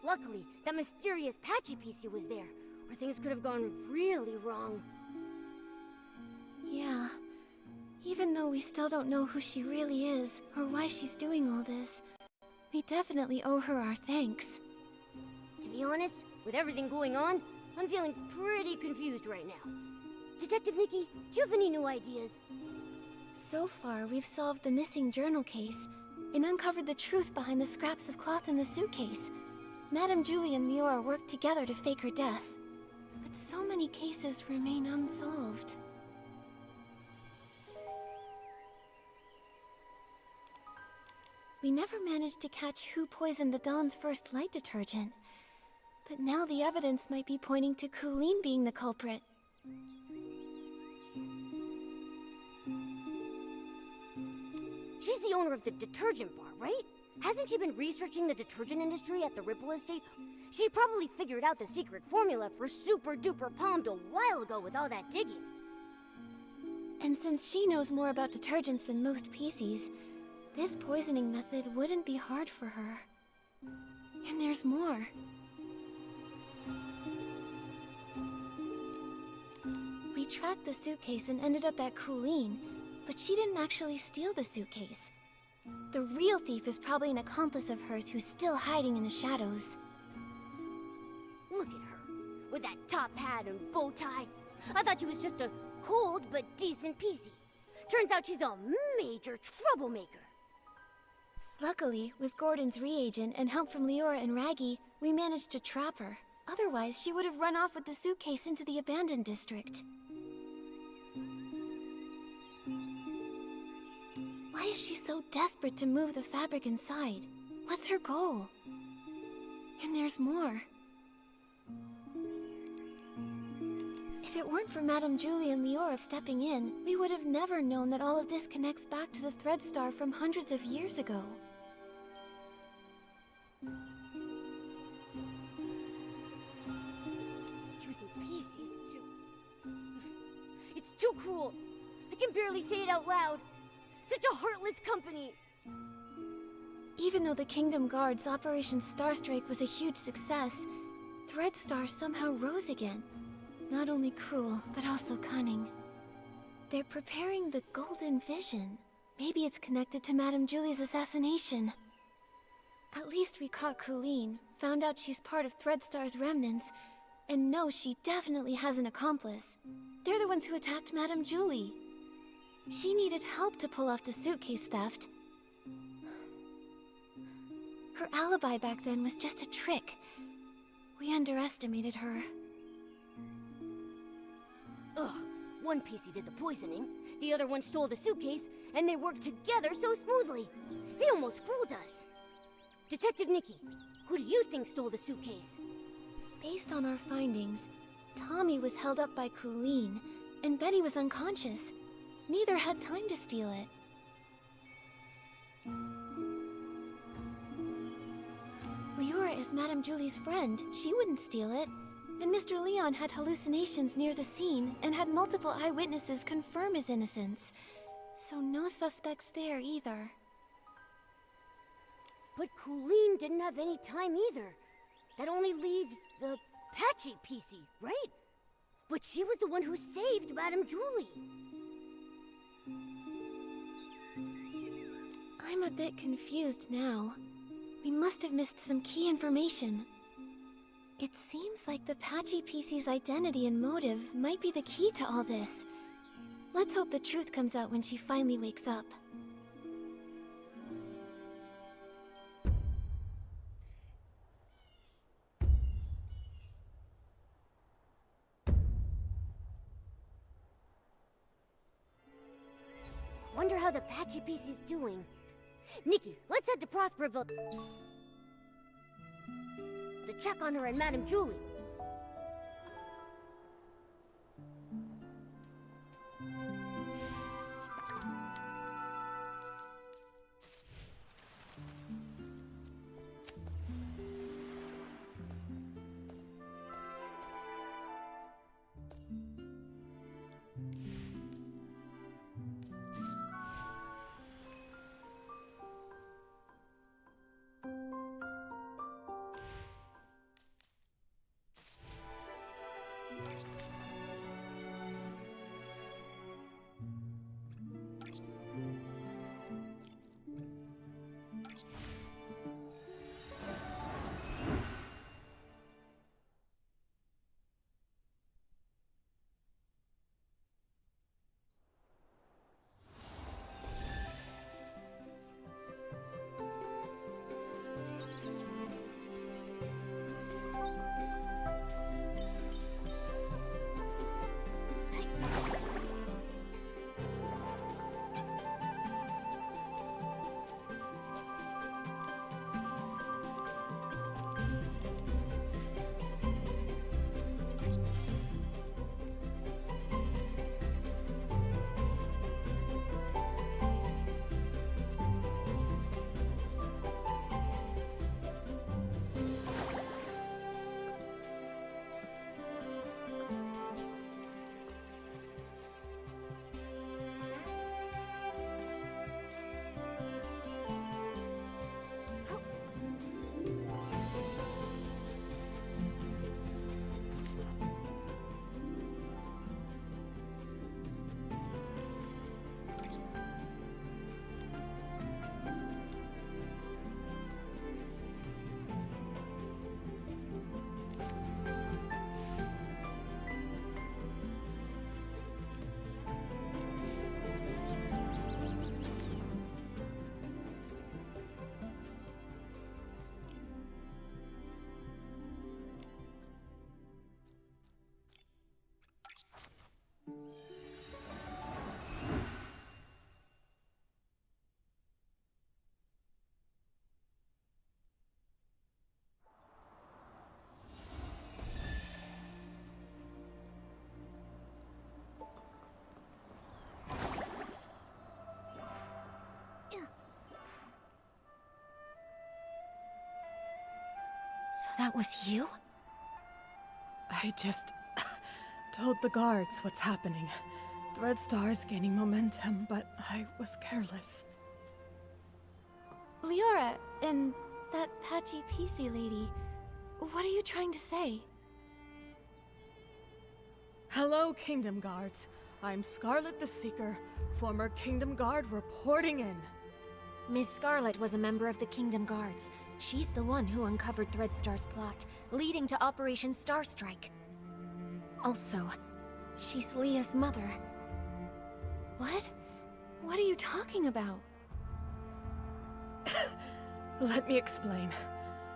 Luckily, that mysterious Patchy PC was there, or things could have gone really wrong. Yeah. Even though we still don't know who she really is, or why she's doing all this, we definitely owe her our thanks. To be honest, with everything going on, I'm feeling pretty confused right now. Detective Nikki, do you have any new ideas? So far, we've solved the missing journal case and uncovered the truth behind the scraps of cloth in the suitcase. Madame Julie and Leora worked together to fake her death. But so many cases remain unsolved. We never managed to catch who poisoned the Dawn's first light detergent. But now the evidence might be pointing to Colleen being the culprit. She's the owner of the detergent bar, right? Hasn't she been researching the detergent industry at the Ripple Estate? She probably figured out the secret formula for Super Duper Palmed a while ago with all that digging. And since she knows more about detergents than most PCs, this poisoning method wouldn't be hard for her. And there's more. We tracked the suitcase and ended up at Colleen, but she didn't actually steal the suitcase. The real thief is probably an accomplice of hers who's still hiding in the shadows. Look at her, with that top hat and bow tie. I thought she was just a cold but decent PC. Turns out she's a major troublemaker. Luckily, with Gordon's reagent and help from Leora and Raggy, we managed to trap her. Otherwise, she would have run off with the suitcase into the abandoned district. Why is she so desperate to move the fabric inside? What's her goal? And there's more. If it weren't for Madame Julie and Leora stepping in, we would have never known that all of this connects back to the Thread Star from hundreds of years ago. Using PCs too. It's too cruel. I can barely say it out loud. Such a heartless company. Even though the Kingdom Guard's Operation Starstrike was a huge success, Thread Star somehow rose again. Not only cruel, but also cunning. They're preparing the Golden Vision. Maybe it's connected to Madame Julie's assassination. At least we caught Colleen, found out she's part of Thread Star's remnants, and know she definitely has an accomplice. They're the ones who attacked Madame Julie. She needed help to pull off the suitcase theft. Her alibi back then was just a trick. We underestimated her. Ugh, one PC did the poisoning, the other one stole the suitcase, and they worked together so smoothly. They almost fooled us. Detective Nikki, who do you think stole the suitcase? Based on our findings, Tommy was held up by Colleen, and Benny was unconscious. Neither had time to steal it. Leora is Madame Julie's friend. She wouldn't steal it. And Mr. Leon had hallucinations near the scene and had multiple eyewitnesses confirm his innocence. So no suspects there either. But Colleen didn't have any time either. That only leaves the Patchy PC, right? But she was the one who saved Madame Julie. I'm a bit confused now. We must have missed some key information. It seems like the Patchy PC's identity and motive might be the key to all this. Let's hope the truth comes out when she finally wakes up. Wonder how the Patchy PC's doing. Nikki, let's head to Prosperville to check on her and Madame Julie. That was you? I just told the guards what's happening. Threadstar's gaining momentum, but I was careless. Leora and that patchy PC lady, what are you trying to say? Hello, Kingdom Guards. I'm Scarlet the Seeker, former Kingdom Guard reporting in. Miss Scarlet was a member of the Kingdom Guards. She's the one who uncovered Threadstar's plot, leading to Operation Starstrike. Also, she's Leah's mother. What? What are you talking about? Let me explain.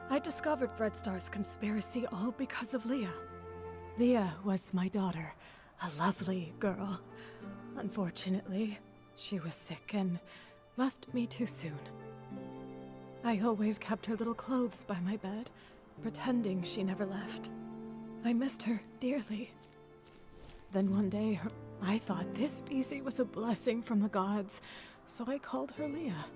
I discovered Threadstar's conspiracy all because of Leah. Leah was my daughter, a lovely girl. Unfortunately, she was sick and left me too soon. I always kept her little clothes by my bed, pretending she never left. I missed her dearly. Then one day, I thought this PC was a blessing from the gods, so I called her Leah.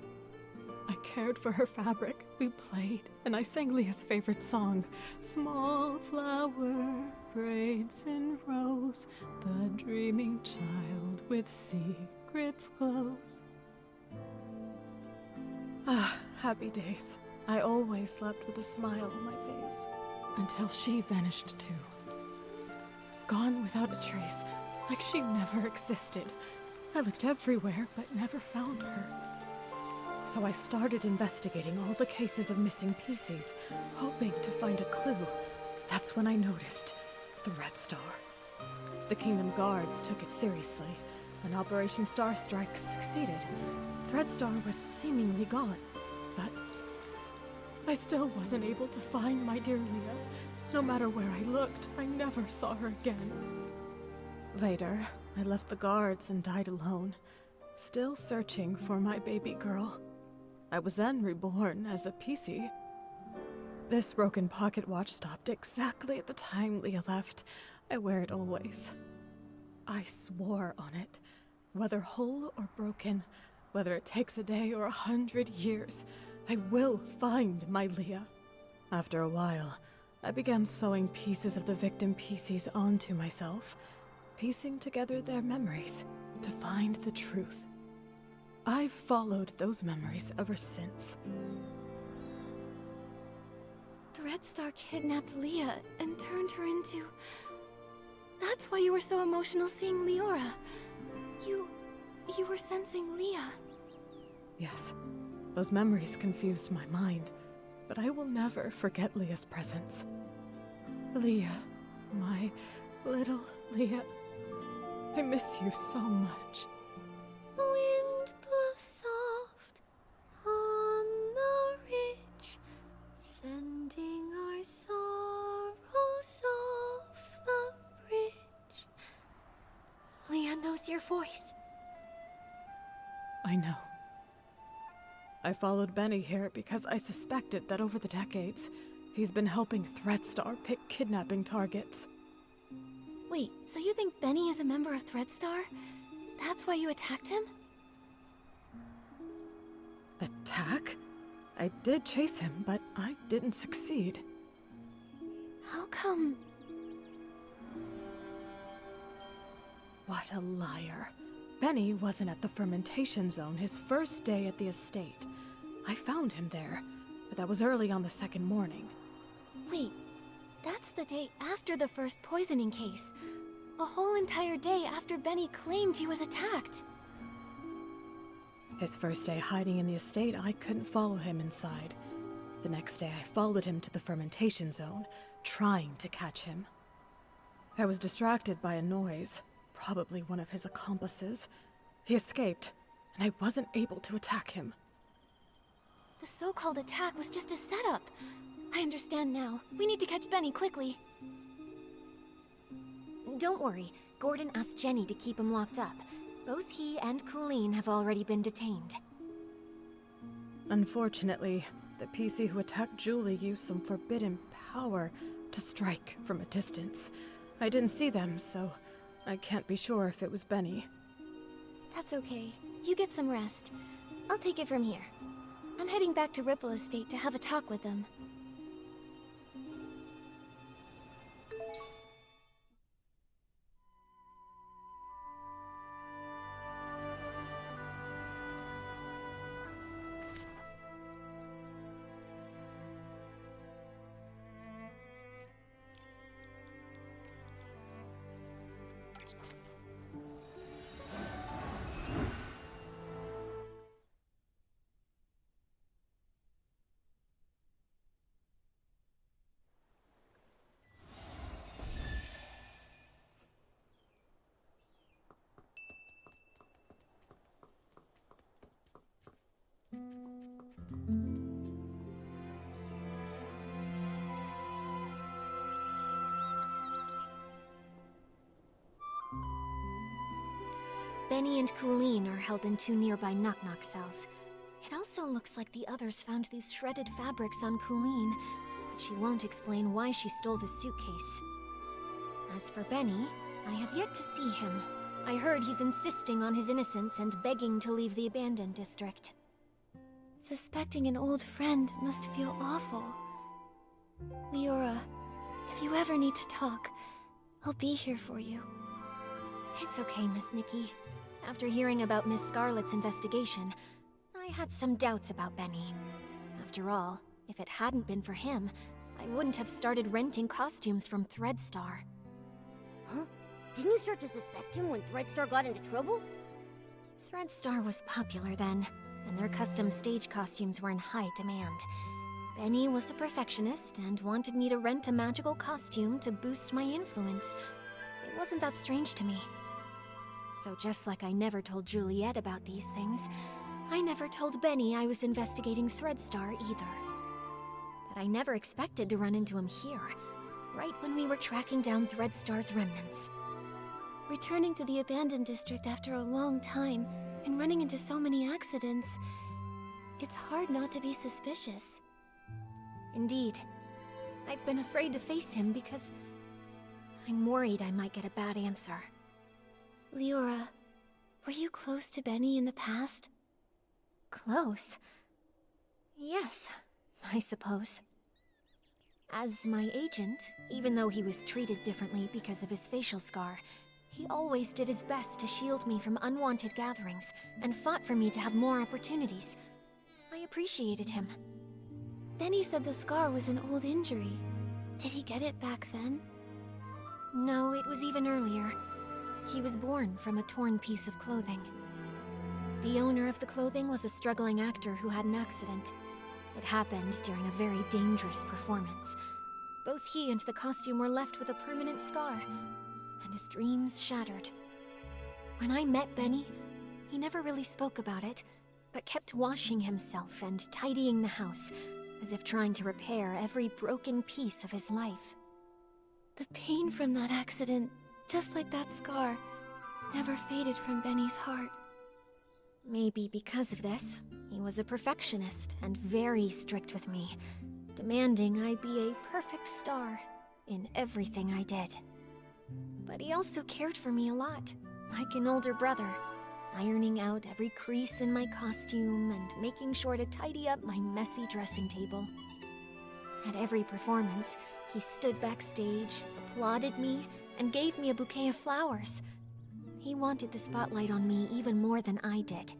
I cared for her fabric, we played, and I sang Leah's favorite song, Small flower, braids in rows, the dreaming child with secrets glows. Ah, happy days. I always slept with a smile on my face, until she vanished too. Gone without a trace, like she never existed. I looked everywhere, but never found her. So I started investigating all the cases of missing PCs, hoping to find a clue. That's when I noticed Threadstar. The Kingdom Guards took it seriously, and Operation Starstrike succeeded. Threadstar was seemingly gone, but I still wasn't able to find my dear Leah. No matter where I looked, I never saw her again. Later, I left the guards and died alone, still searching for my baby girl. I was then reborn as a PC. This broken pocket watch stopped exactly at the time Leah left. I wear it always. I swore on it. Whether whole or broken, whether it takes a day or 100 years, I will find my Leah. After a while, I began sewing pieces of the victim PCs onto myself, piecing together their memories to find the truth. I've followed those memories ever since. Threadstar kidnapped Leah and turned her into... That's why you were so emotional seeing Leora. You were sensing Leah. Yes, those memories confused my mind, but I will never forget Leah's presence. Leah, my little Leah, I miss you so much. Wind blows soft on the ridge, sending our sorrows off the bridge. Leah knows your voice. I know. I followed Benny here because I suspected that over the decades, he's been helping Threadstar pick kidnapping targets. Wait, so you think Benny is a member of Threadstar? That's why you attacked him? Attack? I did chase him, but I didn't succeed. How come? What a liar. Benny wasn't at the fermentation zone his first day at the estate. I found him there, but that was early on the second morning. Wait, that's the day after the first poisoning case. A whole entire day after Benny claimed he was attacked. His first day hiding in the estate, I couldn't follow him inside. The next day, I followed him to the fermentation zone, trying to catch him. I was distracted by a noise, probably one of his accomplices. He escaped, and I wasn't able to attack him. The so-called attack was just a setup. I understand now. We need to catch Benny quickly. Don't worry, Gordon asked Jenny to keep him locked up. Both he and Colleen have already been detained. Unfortunately, the PC who attacked Julie used some forbidden power to strike from a distance. I didn't see them, so I can't be sure if it was Benny. That's okay. You get some rest. I'll take it from here. I'm heading back to Ripple Estate to have a talk with them. Benny and Colleen are held in 2 nearby knock-knock cells. It also looks like the others found these shredded fabrics on Colleen, but she won't explain why she stole the suitcase. As for Benny, I have yet to see him. I heard he's insisting on his innocence and begging to leave the abandoned district. Suspecting an old friend must feel awful. Leora, if you ever need to talk, I'll be here for you. It's okay, Miss Nikki. After hearing about Miss Scarlet's investigation, I had some doubts about Benny. After all, if it hadn't been for him, I wouldn't have started renting costumes from Threadstar. Huh? Didn't you start to suspect him when Threadstar got into trouble? Threadstar was popular then, and their custom stage costumes were in high demand. Benny was a perfectionist and wanted me to rent a magical costume to boost my influence. It wasn't that strange to me. So just like I never told Juliet about these things, I never told Benny I was investigating Threadstar either. But I never expected to run into him here, right when we were tracking down Threadstar's remnants. Returning to the abandoned district after a long time, and running into so many accidents, it's hard not to be suspicious. Indeed, I've been afraid to face him because I'm worried I might get a bad answer. Leora, were you close to Benny in the past? Close? Yes, I suppose. As my agent, even though he was treated differently because of his facial scar, he always did his best to shield me from unwanted gatherings and fought for me to have more opportunities. I appreciated him. Benny said the scar was an old injury. Did he get it back then? No, it was even earlier. He was born from a torn piece of clothing. The owner of the clothing was a struggling actor who had an accident. It happened during a very dangerous performance. Both he and the costume were left with a permanent scar, and his dreams shattered. When I met Benny, he never really spoke about it, but kept washing himself and tidying the house, as if trying to repair every broken piece of his life. The pain from that accident, just like that scar, never faded from Benny's heart. Maybe because of this, he was a perfectionist and very strict with me, demanding I be a perfect star in everything I did. But he also cared for me a lot, like an older brother, ironing out every crease in my costume and making sure to tidy up my messy dressing table. At every performance, he stood backstage, applauded me, and gave me a bouquet of flowers. He wanted the spotlight on me even more than I did,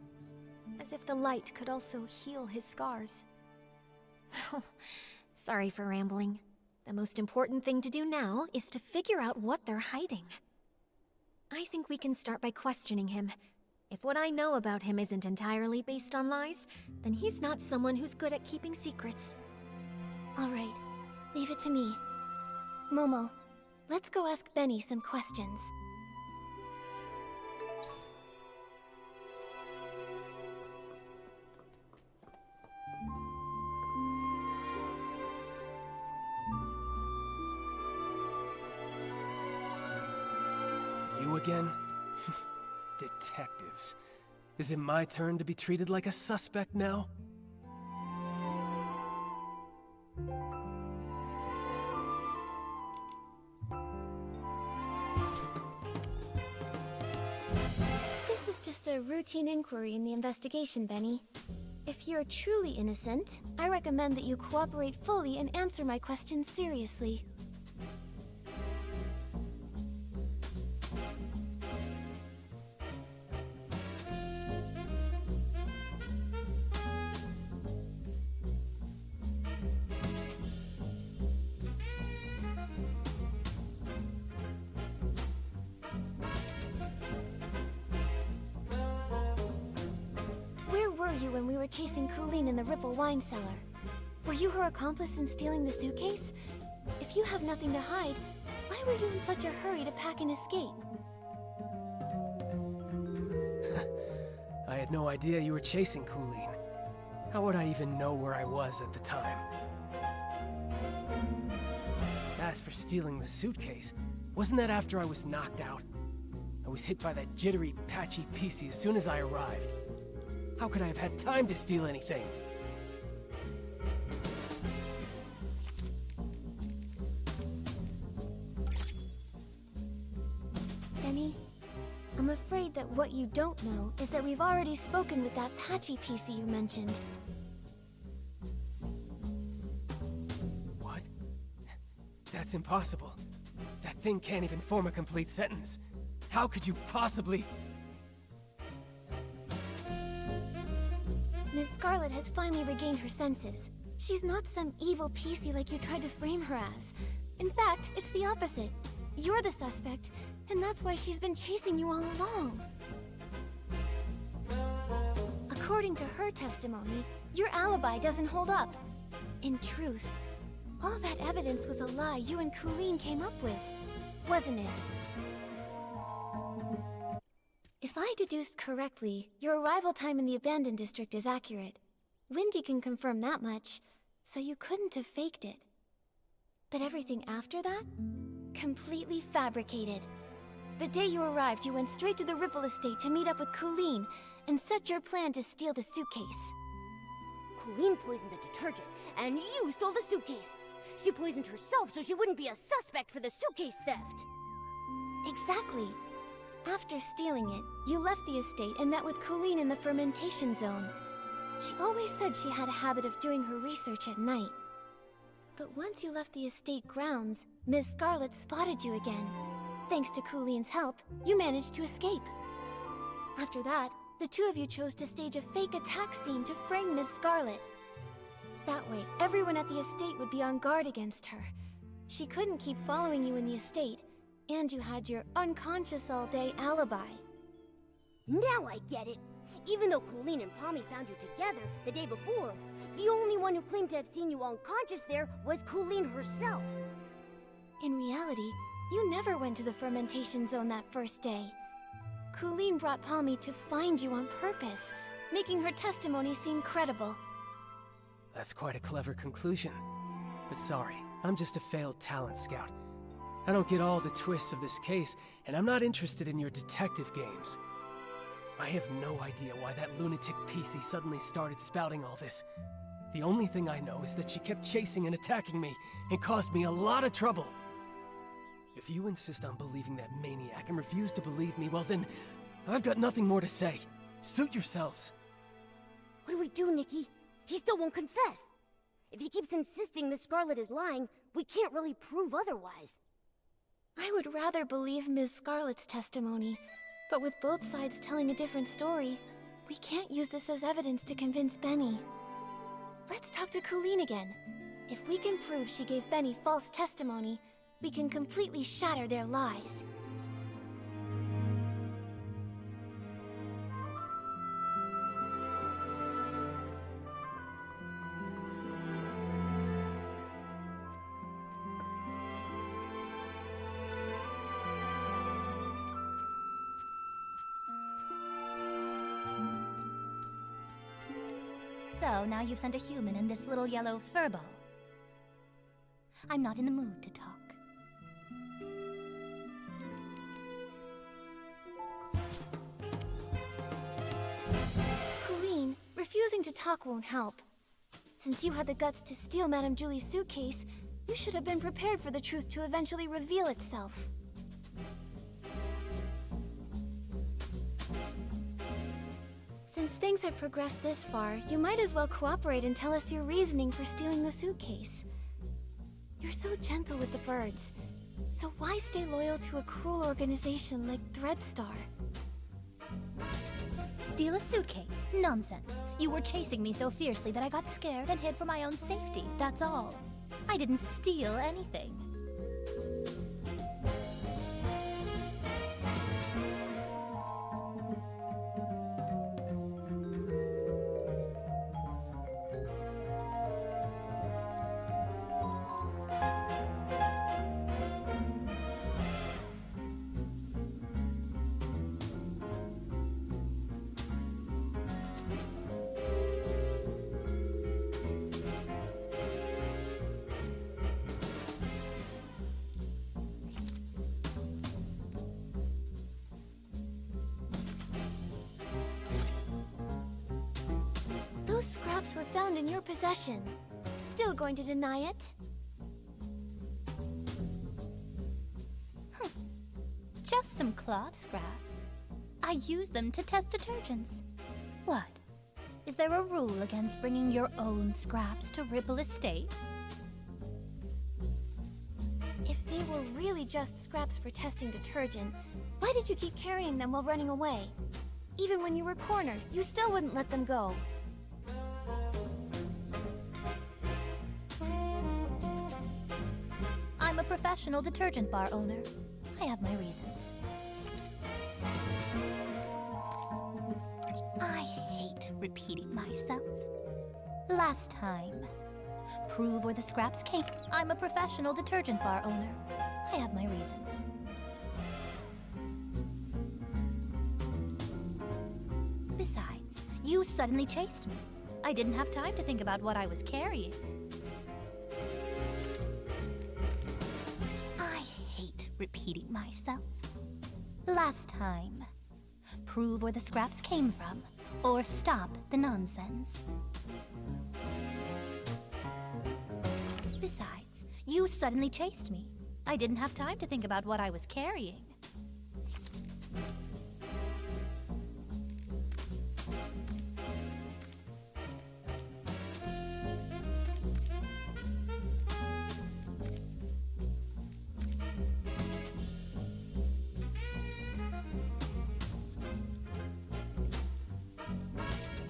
as if the light could also heal his scars. Sorry for rambling. The most important thing to do now is to figure out what they're hiding. I think we can start by questioning him. If what I know about him isn't entirely based on lies, then he's not someone who's good at keeping secrets. All right, leave it to me. Momo, let's go ask Benny some questions. You again? Detectives. Is it my turn to be treated like a suspect now? This is just a routine inquiry in the investigation, Benny. If you're truly innocent, I recommend that you cooperate fully and answer my questions seriously. Where were you when we were chasing Colleen in the Ripple wine cellar? Were you her accomplice in stealing the suitcase? If you have nothing to hide, why were you in such a hurry to pack and escape? I had no idea you were chasing Colleen. How would I even know where I was at the time? As for stealing the suitcase, wasn't that after I was knocked out? I was hit by that jittery, patchy PC as soon as I arrived. How could I have had time to steal anything? Benny, I'm afraid that what you don't know is that we've already spoken with that patchy PC you mentioned. What? That's impossible. That thing can't even form a complete sentence. How could you possibly... Miss Scarlet has finally regained her senses. She's not some evil PC like you tried to frame her as. In fact, it's the opposite. You're the suspect, and that's why she's been chasing you all along. According to her testimony, your alibi doesn't hold up. In truth, all that evidence was a lie you and Colleen came up with, wasn't it? If I deduced correctly, your arrival time in the abandoned district is accurate. Wendy can confirm that much, so you couldn't have faked it. But everything after that? Completely fabricated. The day you arrived, you went straight to the Ripple Estate to meet up with Colleen and set your plan to steal the suitcase. Colleen poisoned the detergent, and you stole the suitcase. She poisoned herself so she wouldn't be a suspect for the suitcase theft. Exactly. After stealing it, you left the estate and met with Colleen in the fermentation zone. She always said she had a habit of doing her research at night. But once you left the estate grounds, Ms. Scarlet spotted you again. Thanks to Colleen's help, you managed to escape. After that, the two of you chose to stage a fake attack scene to frame Ms. Scarlet. That way, everyone at the estate would be on guard against her. She couldn't keep following you in the estate, and you had your unconscious all day alibi. Now I get it. Even though Colleen and Pommy found you together the day before, the only one who claimed to have seen you unconscious there was Colleen herself. In reality, you never went to the fermentation zone that first day. Colleen brought Pommy to find you on purpose, making her testimony seem credible. That's quite a clever conclusion. But sorry, I'm just a failed talent scout. I don't get all the twists of this case, and I'm not interested in your detective games. I have no idea why that lunatic PC suddenly started spouting all this. The only thing I know is that she kept chasing and attacking me, and caused me a lot of trouble. If you insist on believing that maniac and refuse to believe me, well then, I've got nothing more to say. Suit yourselves. What do we do, Nikki? He still won't confess. If he keeps insisting Miss Scarlet is lying, we can't really prove otherwise. I would rather believe Ms. Scarlet's testimony, but with both sides telling a different story, we can't use this as evidence to convince Benny. Let's talk to Colleen again. If we can prove she gave Benny false testimony, we can completely shatter their lies. So, now you've sent a human and this little yellow furball. I'm not in the mood to talk. Colleen, refusing to talk won't help. Since you had the guts to steal Madame Julie's suitcase, you should have been prepared for the truth to eventually reveal itself. Since things have progressed this far, you might as well cooperate and tell us your reasoning for stealing the suitcase. You're so gentle with the birds, so why stay loyal to a cruel organization like Threadstar? Steal a suitcase? Nonsense. You were chasing me so fiercely that I got scared and hid for my own safety, that's all. I didn't steal anything. scraps were found in your possession. Still going to deny it? Just some cloth scraps. I use them to test detergents. What? Is there a rule against bringing your own scraps to Ripple Estate? If they were really just scraps for testing detergent, why did you keep carrying them while running away? Even when you were cornered, you still wouldn't let them go. I'm a professional detergent bar owner. I have my reasons. I hate repeating myself. Last time. Prove where the scraps came. I'm a professional detergent bar owner. I have my reasons. Besides, you suddenly chased me. I didn't have time to think about what I was carrying. I hate repeating myself. Last time. Prove where the scraps came from, or stop the nonsense. Besides, you suddenly chased me. I didn't have time to think about what I was carrying.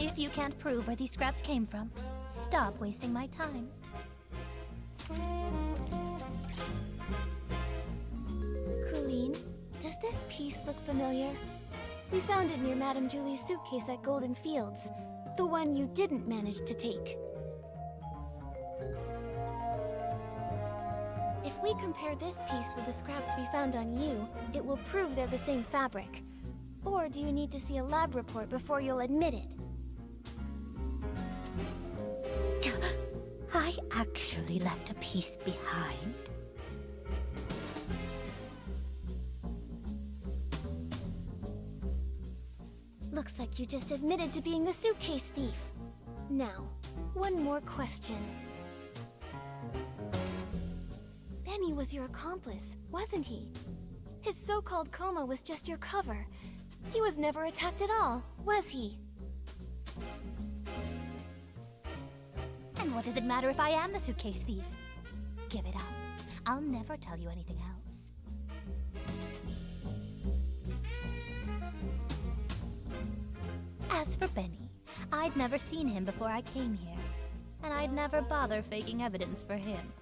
If you can't prove where these scraps came from, stop wasting my time. Colleen, does this piece look familiar? We found it near Madame Julie's suitcase at Golden Fields. The one you didn't manage to take. If we compare this piece with the scraps we found on you, it will prove they're the same fabric. Or do you need to see a lab report before you'll admit it? I actually left a piece behind. Looks like you just admitted to being the suitcase thief. Now, one more question. Benny was your accomplice, wasn't he? His so-called coma was just your cover. He was never attacked at all, was he? And what does it matter if I am the suitcase thief? Give it up. I'll never tell you anything else. As for Benny, I'd never seen him before I came here, and I'd never bother faking evidence for him.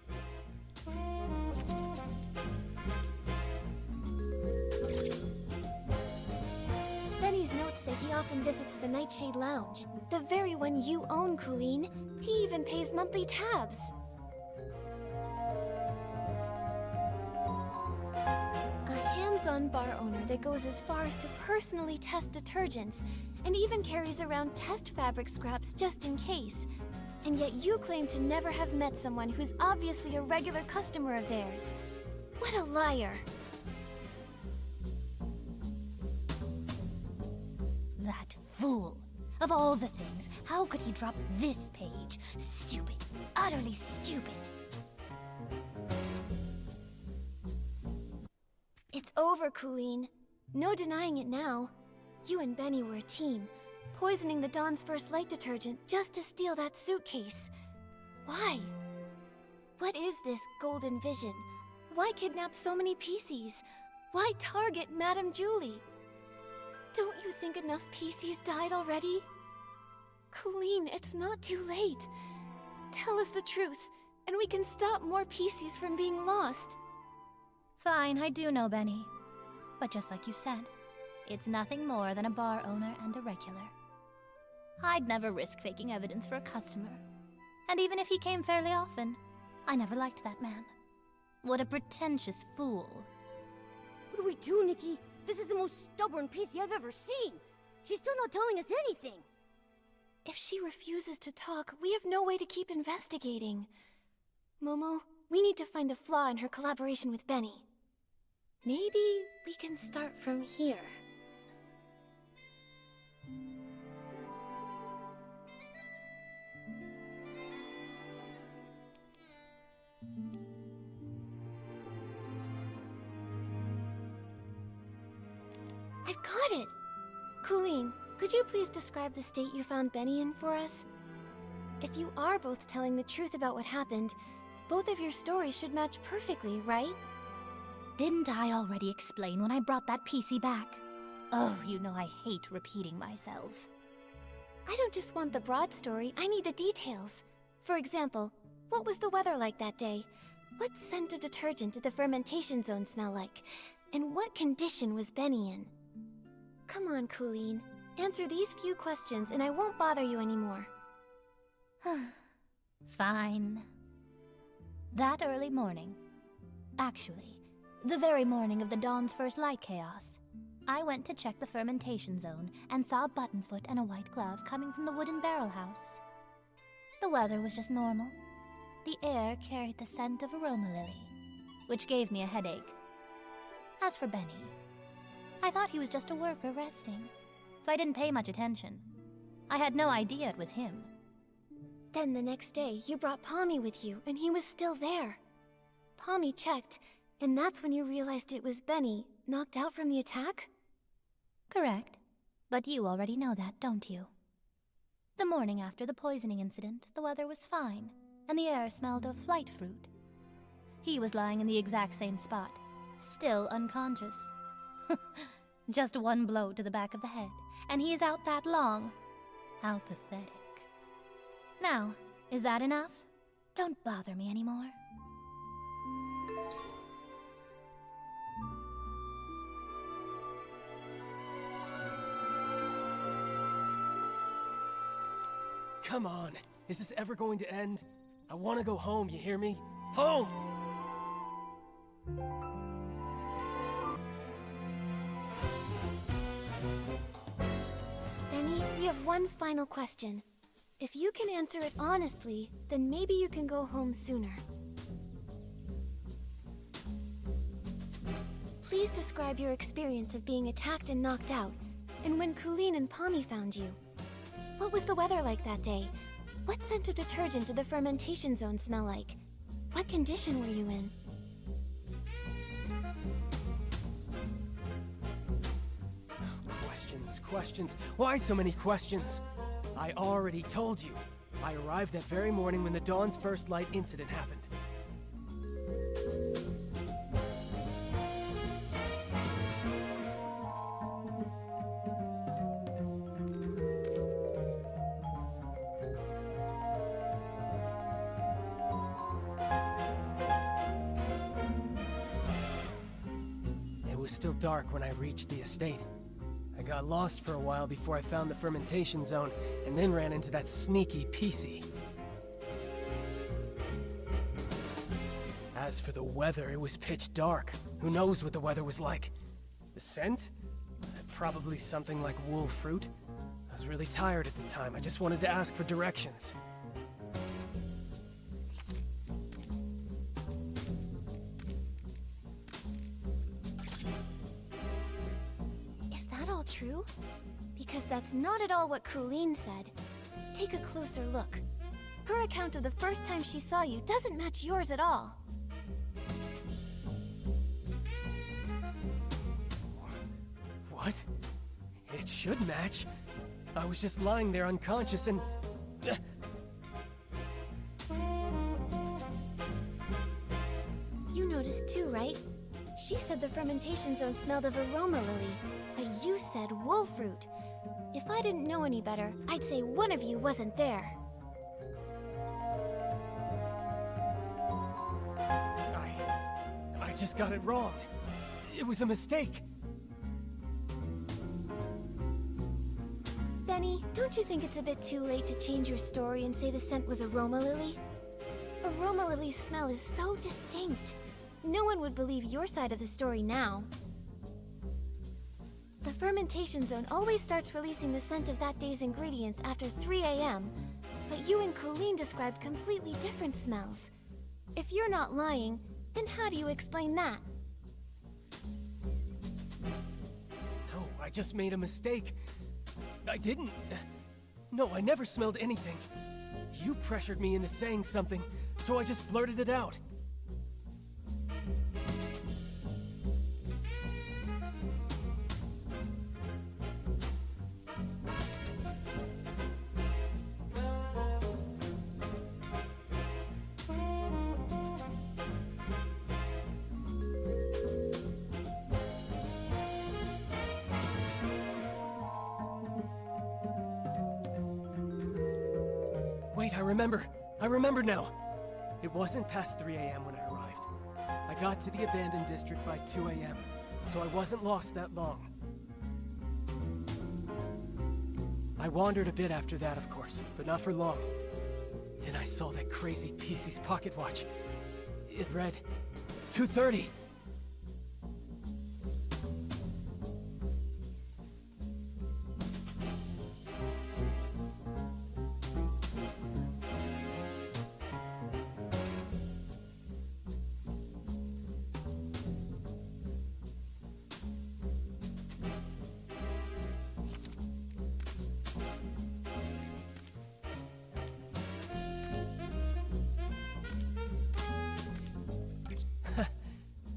Benny's notes say he often visits the Nightshade Lounge, the very one you own, Colleen. He even pays monthly tabs. A hands-on bar owner that goes as far as to personally test detergents, and even carries around test fabric scraps just in case. And yet you claim to never have met someone who's obviously a regular customer of theirs. What a liar! That fool! Of all the things, how could he drop this page? Stupid. Utterly stupid. It's over, Colleen. No denying it now. You and Benny were a team, poisoning the Dawn's First Light detergent just to steal that suitcase. Why? What is this golden vision? Why kidnap so many PCs? Why target Madame Julie? Don't you think enough PCs died already? Colleen, it's not too late. Tell us the truth, and we can stop more PCs from being lost. Fine, I do know Benny. But just like you said, it's nothing more than a bar owner and a regular. I'd never risk faking evidence for a customer. And even if he came fairly often, I never liked that man. What a pretentious fool. What do we do, Nikki? This is the most stubborn PC I've ever seen. She's still not telling us anything. If she refuses to talk, we have no way to keep investigating. Momo, we need to find a flaw in her collaboration with Benny. Maybe we can start from here. I've got it! Colleen, could you please describe the state you found Benny in for us? If you are both telling the truth about what happened, both of your stories should match perfectly, right? Didn't I already explain when I brought that PC back? Oh, you know I hate repeating myself. I don't just want the broad story, I need the details. For example, what was the weather like that day? What scent of detergent did the fermentation zone smell like? And what condition was Benny in? Come on, Colleen. Answer these few questions and I won't bother you anymore. Fine. That early morning, actually, the very morning of the Dawn's first light chaos, I went to check the fermentation zone and saw a buttonfoot and a white glove coming from the wooden barrel house. The weather was just normal. The air carried the scent of aroma lily, which gave me a headache. As for Benny, I thought he was just a worker resting, so I didn't pay much attention. I had no idea it was him. Then the next day, you brought Pommy with you, and he was still there. Pommy checked, and that's when you realized it was Benny, knocked out from the attack? Correct. But you already know that, don't you? The morning after the poisoning incident, the weather was fine, and the air smelled of flight fruit. He was lying in the exact same spot, still unconscious. Just one blow to the back of the head, and he is out that long. How pathetic. Now, is that enough? Don't bother me anymore. Come on, is this ever going to end? I want to go home, you hear me? Home! Benny, we have one final question. If you can answer it honestly, then maybe you can go home sooner. Please describe your experience of being attacked and knocked out, and when Colleen and Pommy found you. What was the weather like that day? What scent of detergent did the fermentation zone smell like? What condition were you in? Questions. Why so many questions? I already told you. I arrived that very morning when the Dawn's first light incident happened. It was still dark when I reached the estate. I got lost for a while before I found the fermentation zone, and then ran into that sneaky PC. As for the weather, it was pitch dark. Who knows what the weather was like? The scent? Probably something like wool fruit. I was really tired at the time. I just wanted to ask for directions. True? Because that's not at all what Colleen said. Take a closer look. Her account of the first time she saw you doesn't match yours at all. What? It should match. I was just lying there unconscious and... You noticed too, right? She said the fermentation zone smelled of aroma lily, but you said wool fruit. If I didn't know any better, I'd say one of you wasn't there. I just got it wrong. It was a mistake. Benny, don't you think it's a bit too late to change your story and say the scent was aroma lily? Aroma lily's smell is so distinct. No one would believe your side of the story now. The fermentation zone always starts releasing the scent of that day's ingredients after 3 a.m., but you and Colleen described completely different smells. If you're not lying, then how do you explain that? No, I just made a mistake. I didn't... No, I never smelled anything. You pressured me into saying something, so I just blurted it out. Wait, I remember. I remember now. It wasn't past 3 a.m. when I arrived. I got to the abandoned district by 2 a.m., so I wasn't lost that long. I wandered a bit after that, of course, but not for long. Then I saw that crazy PC's pocket watch. It read 2:30.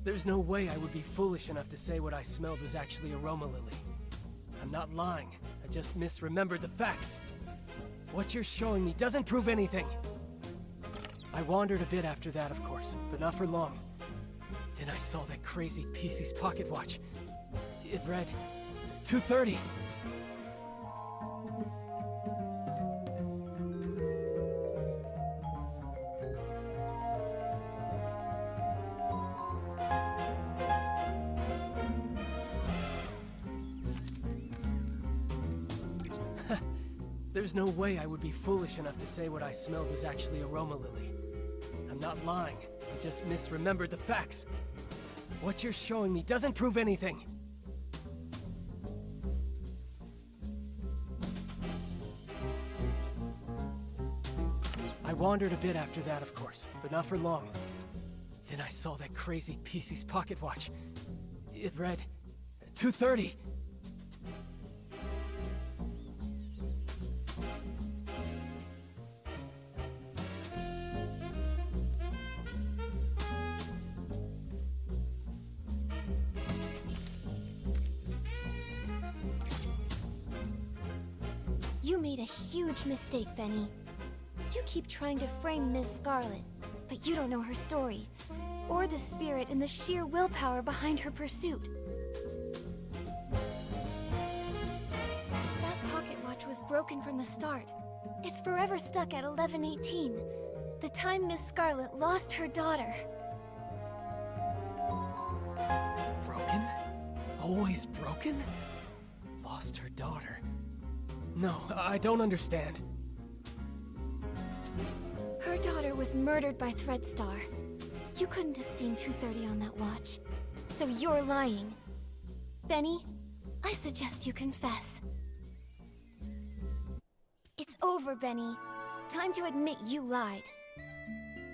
There's no way I would be foolish enough to say what I smelled was actually aroma lily. I'm not lying. I just misremembered the facts. What you're showing me doesn't prove anything. I wandered a bit after that, of course, but not for long. Then I saw that crazy PC's pocket watch. It read 2:30. There's no way I would be foolish enough to say what I smelled was actually aroma lily. I'm not lying. I just misremembered the facts. What you're showing me doesn't prove anything. I wandered a bit after that, of course, but not for long. Then I saw that crazy PC's pocket watch. It read 2:30. You made a huge mistake, Benny. You keep trying to frame Miss Scarlet, but you don't know her story, or the spirit and the sheer willpower behind her pursuit. That pocket watch was broken from the start. It's forever stuck at 11:18, the time Miss Scarlet lost her daughter. Broken? Always broken? Lost her daughter. No, I don't understand. Her daughter was murdered by Threadstar. You couldn't have seen 2:30 on that watch, so you're lying. Benny, I suggest you confess. It's over, Benny. Time to admit you lied.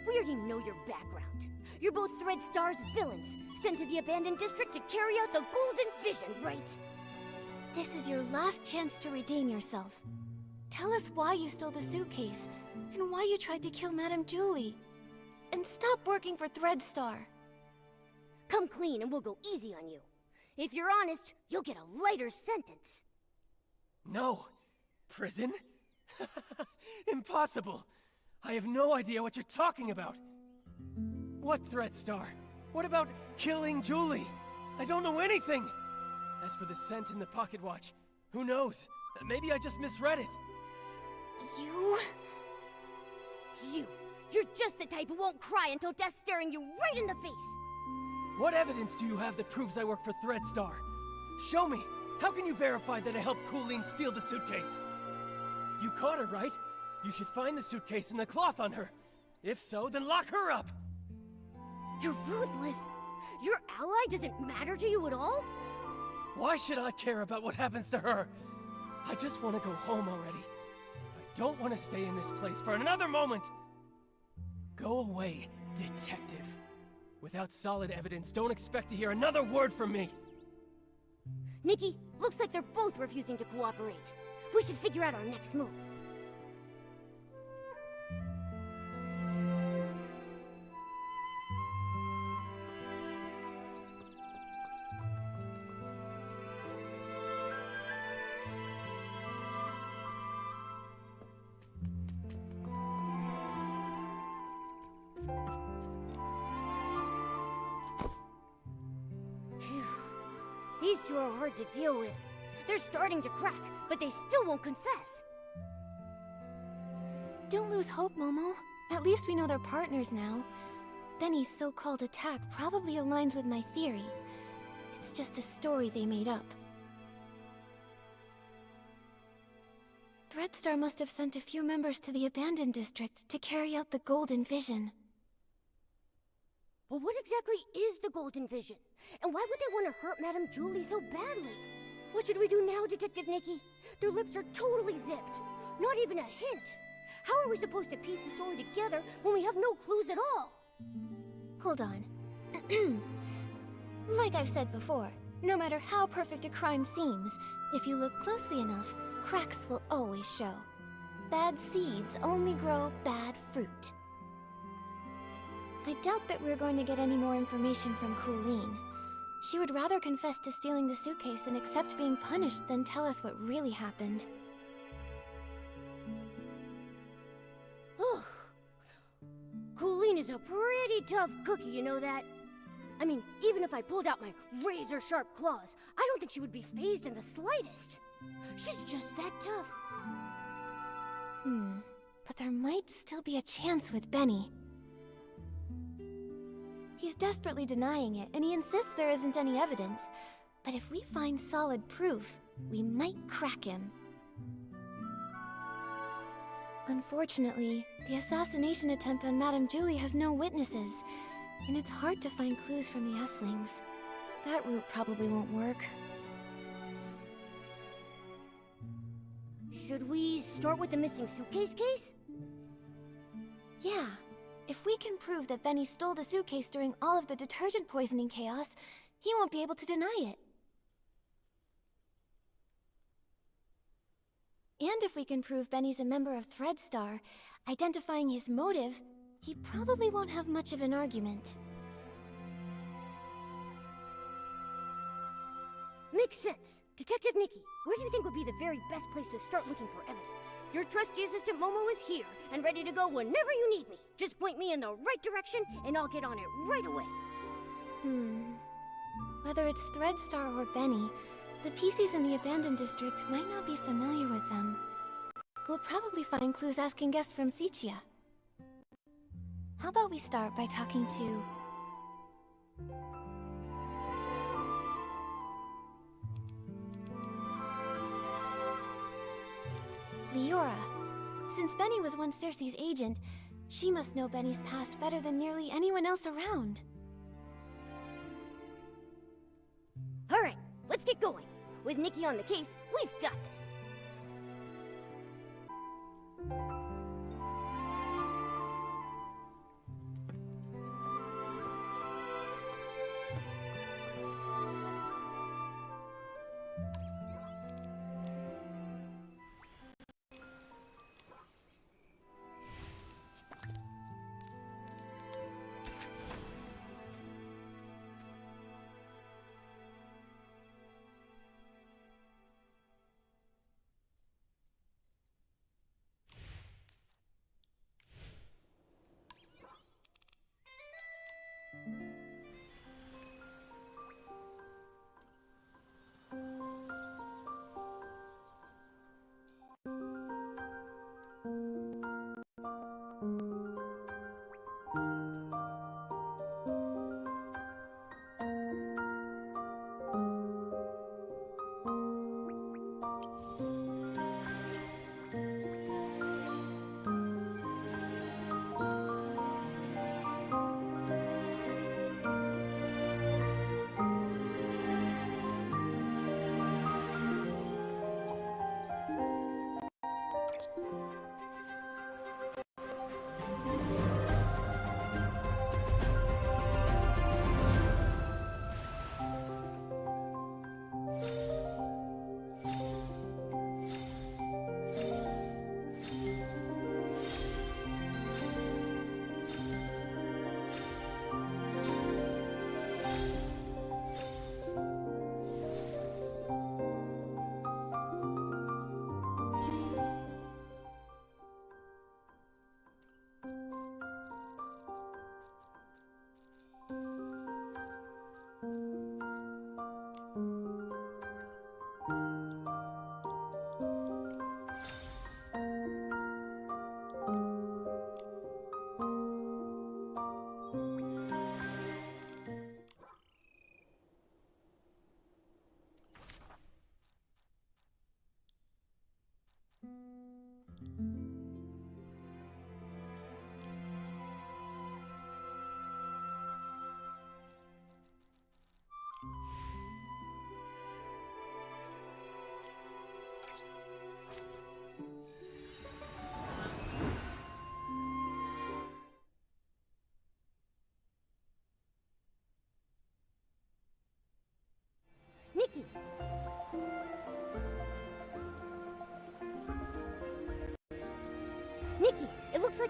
We already know your background. You're both Threadstar's villains, sent to the abandoned district to carry out the Golden Vision, right? This is your last chance to redeem yourself. Tell us why you stole the suitcase, and why you tried to kill Madame Julie. And stop working for Threadstar. Come clean and we'll go easy on you. If you're honest, you'll get a lighter sentence. No. Prison? Impossible. I have no idea what you're talking about. What Threadstar? What about killing Julie? I don't know anything. As for the scent in the pocket watch, who knows? Maybe I just misread it. You're just the type who won't cry until death's staring you right in the face. What evidence do you have that proves I work for Threadstar? Show me. How can you verify that I helped Colleen steal the suitcase? You caught her, right? You should find the suitcase and the cloth on her. If so, then lock her up. You're ruthless. Your ally doesn't matter to you at all? Why should I care about what happens to her? I just want to go home already. I don't want to stay in this place for another moment. Go away, detective. Without solid evidence, don't expect to hear another word from me. Nikki, looks like they're both refusing to cooperate. We should figure out our next move. These two are hard to deal with. They're starting to crack, but they still won't confess. Don't lose hope, Momo. At least we know they're partners now. Benny's so-called attack probably aligns with my theory. It's just a story they made up. Threadstar must have sent a few members to the abandoned district to carry out the Golden Vision. But what exactly is the Golden Vision? And why would they want to hurt Madame Julie so badly? What should we do now, Detective Nikki? Their lips are totally zipped. Not even a hint. How are we supposed to piece the story together when we have no clues at all? Hold on. Like I've said before, no matter how perfect a crime seems, if you look closely enough, cracks will always show. Bad seeds only grow bad fruit. I doubt that we're going to get any more information from Colleen. She would rather confess to stealing the suitcase and accept being punished than tell us what really happened. Colleen is a pretty tough cookie, you know that? I mean, even if I pulled out my razor-sharp claws, I don't think she would be fazed in the slightest. She's just that tough. But there might still be a chance with Benny. He's desperately denying it, and he insists there isn't any evidence. But if we find solid proof, we might crack him. Unfortunately, the assassination attempt on Madame Julie has no witnesses, and it's hard to find clues from the Esslings. That route probably won't work. Should we start with the missing suitcase case? Yeah. If we can prove that Benny stole the suitcase during all of the detergent poisoning chaos, he won't be able to deny it. And if we can prove Benny's a member of Threadstar, identifying his motive, he probably won't have much of an argument. Makes sense. Detective Nikki, where do you think would be the very best place to start looking for evidence? Your trusty assistant Momo is here and ready to go whenever you need me. Just point me in the right direction and I'll get on it right away. Whether it's Threadstar or Benny, the PCs in the abandoned district might not be familiar with them. We'll probably find clues asking guests from Sichia. How about we start by talking to... Leora. Since Benny was once Cersei's agent, she must know Benny's past better than nearly anyone else around. Alright, let's get going. With Nikki on the case, we've got this.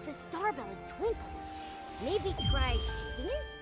the star bell is twinkling. Maybe try shaking it?